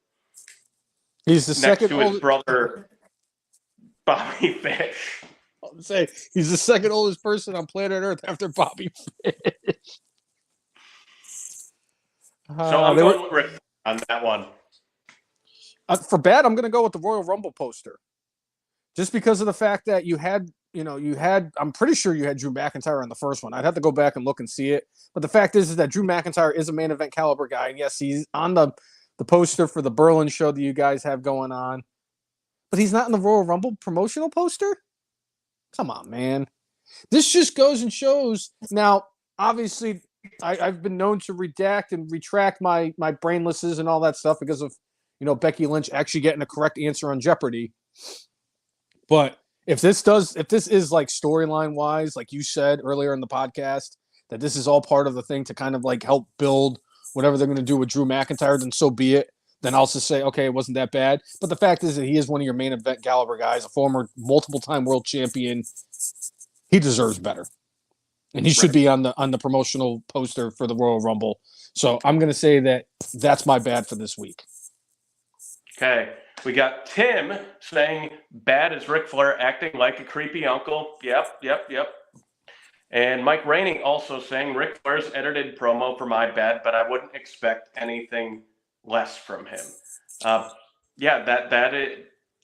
He's the second next to his brother, Bobby Fish. I'll say he's the second oldest person on planet Earth after Bobby Fish. So I'm going with Rick on that one. For bad, I'm going to go with the Royal Rumble poster. Just because of the fact that I'm pretty sure you had Drew McIntyre on the first one. I'd have to go back and look and see it. But the fact is that Drew McIntyre is a main event caliber guy. And yes, he's on the poster for the Berlin show that you guys have going on. But he's not in the Royal Rumble promotional poster? Come on, man. This just goes and shows. Now, obviously, I've been known to redact and retract my brainlesses and all that stuff because of, Becky Lynch actually getting a correct answer on Jeopardy. But if this is like storyline wise, like you said earlier in the podcast, that this is all part of the thing to kind of like help build whatever they're going to do with Drew McIntyre, then so be it. Then I'll just say, okay, it wasn't that bad. But the fact is that he is one of your main event caliber guys, a former multiple-time world champion. He deserves better. And he should be on the promotional poster for the Royal Rumble. So I'm going to say that that's my bad for this week. Okay. We got Tim saying bad as Ric Flair acting like a creepy uncle. Yep. And Mike Rainey also saying Ric Flair's edited promo for my bad, but I wouldn't expect anything less from him.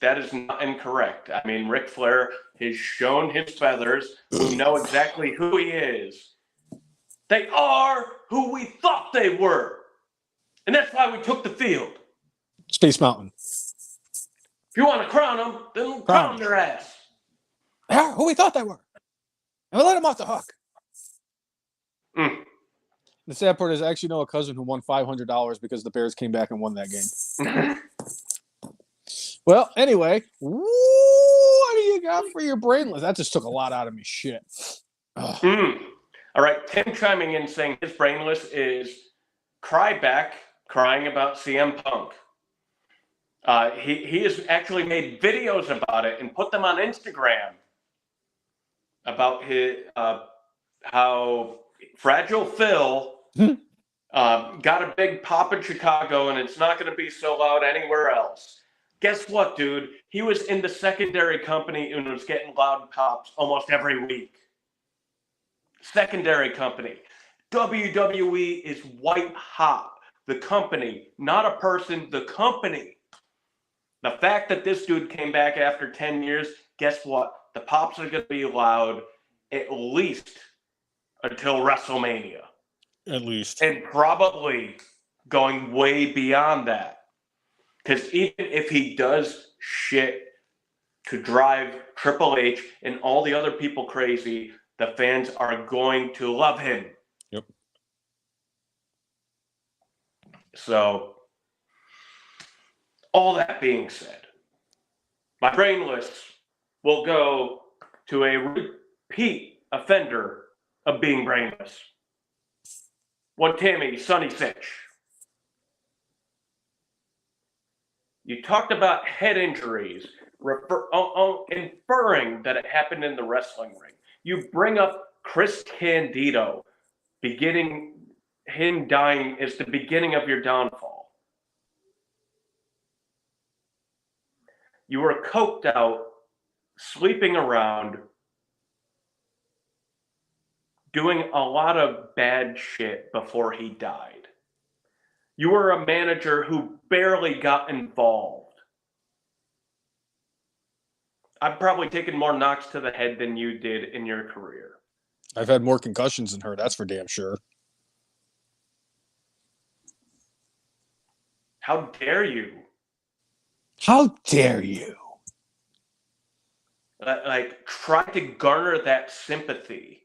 That is not incorrect. I mean, Ric Flair has shown his feathers. We know exactly who he is. They are who we thought they were. And that's why we took the field. Space Mountain. If you want to crown them, then crown their ass. They are who we thought they were. And we let them off the hook. The sad part is I actually know a cousin who won $500 because the Bears came back and won that game. Well, anyway, what do you got for your Brainless? That just took a lot out of me. Shit. All right, Tim chiming in saying his Brainless is Cryback crying about CM Punk. He has actually made videos about it and put them on Instagram about his how Fragile Phil got a big pop in Chicago and it's not going to be so loud anywhere else. Guess what, dude? He was in the secondary company and was getting loud pops almost every week. Secondary company. WWE is white hot. The company, not a person, the company. The fact that this dude came back after 10 years, guess what? The pops are going to be loud at least until WrestleMania. At least. And probably going way beyond that. Because even if he does shit to drive Triple H and all the other people crazy, the fans are going to love him. Yep. So, all that being said, my Brainless will go to a repeat offender of being brainless. One Tammy Sytch. You talked about head injuries, inferring that it happened in the wrestling ring. You bring up Chris Candido, him dying is the beginning of your downfall. You were coked out, sleeping around, doing a lot of bad shit before he died. You were a manager who barely got involved. I've probably taken more knocks to the head than you did in your career. I've had more concussions than her, that's for damn sure. How dare you? How dare you? Try to garner that sympathy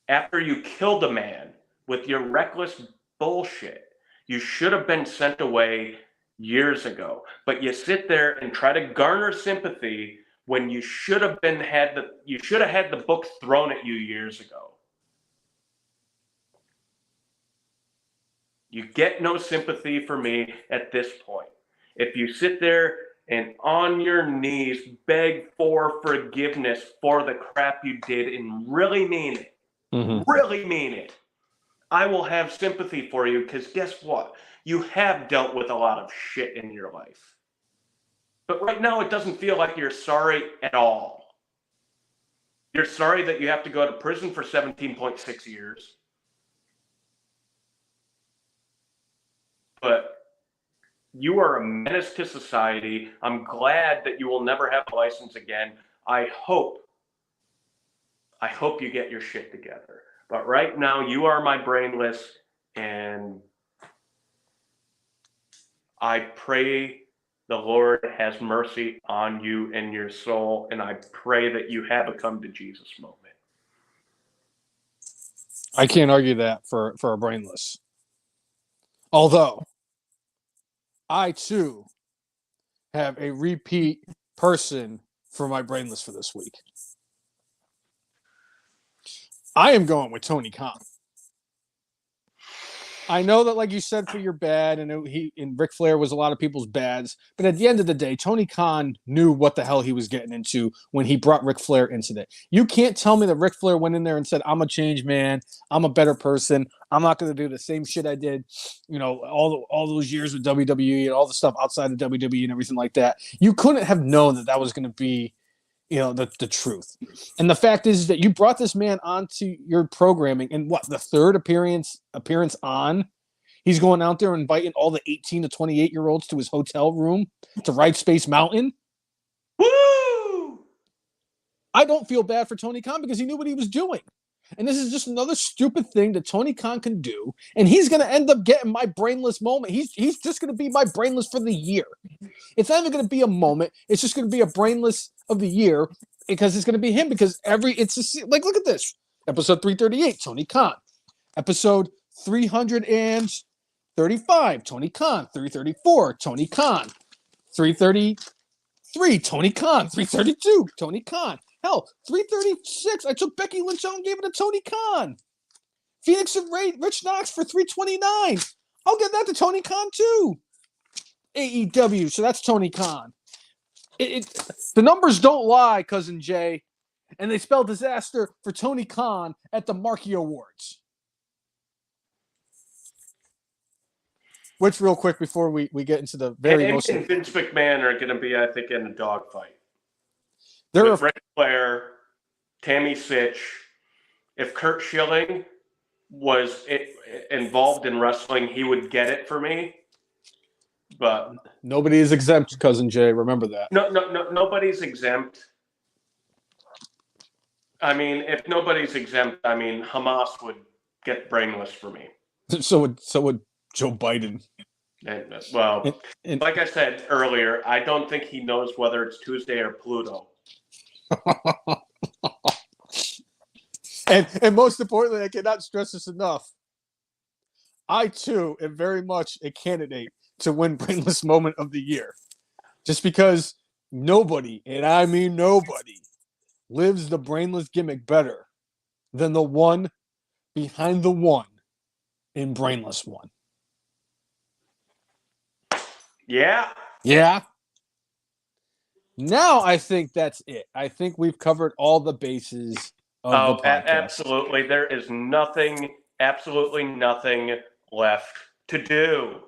after you killed a man with your reckless bullshit. You should have been sent away years ago, but you sit there and try to garner sympathy when you should have had the book thrown at you years ago. You get no sympathy for me at this point. If you sit there and on your knees beg for forgiveness for the crap you did and really mean it, really mean it, I will have sympathy for you because guess what? You have dealt with a lot of shit in your life. But right now it doesn't feel like you're sorry at all. You're sorry that you have to go to prison for 17.6 years. But you are a menace to society. I'm glad that you will never have a license again. I hope you get your shit together. But right now, you are my Brainless, and I pray the Lord has mercy on you and your soul, and I pray that you have a come to Jesus moment. I can't argue that for a Brainless. Although, I too have a repeat person for my Brainless for this week. I am going with Tony Khan. I know that, like you said, for your bad, and Ric Flair was a lot of people's bads. But at the end of the day, Tony Khan knew what the hell he was getting into when he brought Ric Flair into it. You can't tell me that Ric Flair went in there and said, "I'm a changed man. I'm a better person. I'm not going to do the same shit I did, all those years with WWE and all the stuff outside of WWE and everything like that." You couldn't have known that was going to be, the truth. And the fact is that you brought this man onto your programming, and what, the third appearance on, he's going out there and inviting all the 18 to 28-year-olds to his hotel room to ride Space Mountain. Woo! I don't feel bad for Tony Khan because he knew what he was doing. And this is just another stupid thing that Tony Khan can do. And he's going to end up getting my brainless moment. He's just going to be my brainless for the year. It's not even going to be a moment. It's just going to be a brainless of the year because it's going to be him because look at this. Episode 338, Tony Khan. Episode 335, Tony Khan. 334, Tony Khan. 333, Tony Khan. 332, Tony Khan. Hell, 336, I took Becky Lynch out and gave it to Tony Khan. Phoenix and Rich Knox for 329. I'll give that to Tony Khan too. AEW, so that's Tony Khan. The numbers don't lie, Cousin Jay. And they spell disaster for Tony Khan at the Marquee Awards. Which, real quick, before we get into the very most... And Vince McMahon are going to be, I think, in a dogfight. With Ric Flair, Tammy Sytch. If Kurt Schilling was involved in wrestling, he would get it for me. But nobody is exempt, Cousin Jay. Remember that. No, nobody's exempt. I mean, if nobody's exempt, I mean, Hamas would get brainless for me. So would Joe Biden. And like I said earlier, I don't think he knows whether it's Tuesday or Pluto. and most importantly, I cannot stress this enough. I too am very much a candidate to win Brainless Moment of the Year. Just because nobody, and I mean nobody, lives the brainless gimmick better than the one behind the one in Brainless One. Yeah. Yeah. Now I think that's it. I think we've covered all the bases of the podcast. Absolutely. There is absolutely nothing left to do.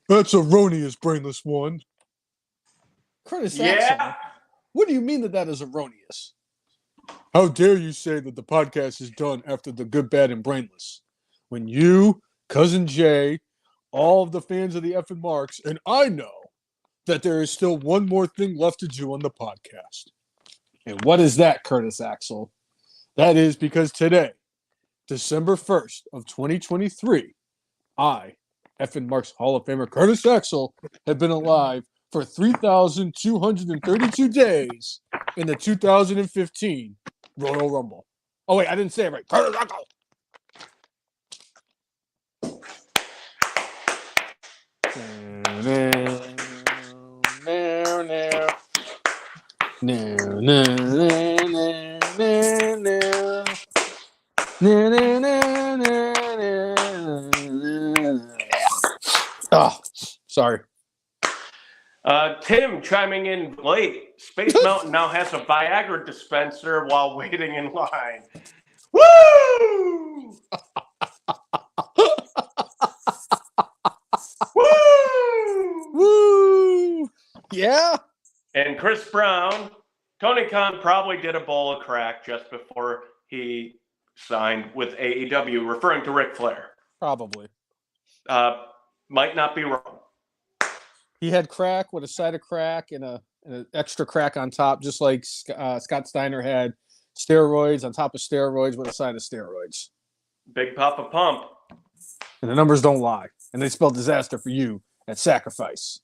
That's erroneous, Brainless One. Curtis Axel, what do you mean that is erroneous? How dare you say that the podcast is done after the good, bad, and brainless? When you, Cousin Jay, all of the fans of the effing marks, and I know that there is still one more thing left to do on the podcast. And what is that, Curtis Axel? That is because today, December 1st of 2023, I, effing Marks Hall of Famer Curtis Axel, have been alive for 3,232 days in the 2015 Royal Rumble. Oh, wait, I didn't say it right. Curtis Axel! Oh, sorry. Tim chiming in late. Space Mountain now has a Viagra dispenser while waiting in line. Woo! Woo! Woo! Yeah. And Chris Brown, Tony Khan probably did a bowl of crack just before he signed with AEW, referring to Ric Flair. Probably. Might not be wrong. He had crack with a side of crack and an extra crack on top, just like Scott Steiner had steroids on top of steroids with a side of steroids. Big Papa Pump. And the numbers don't lie. And they spell disaster for you at Sacrifice.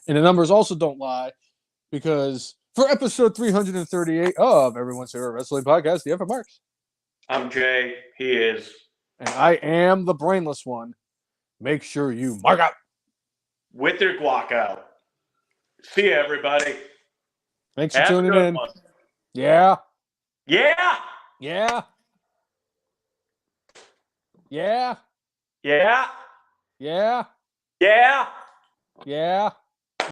And the numbers also don't lie because for episode 338 of Everyone's Favorite Wrestling Podcast, the Effort Marks. I'm Jay. He is. And I am the Brainless One. Make sure you mark out. With your guac out. See you, everybody. Thanks for tuning in. One. Yeah. Yeah. Yeah. Yeah. Yeah. Yeah. Yeah. Yeah.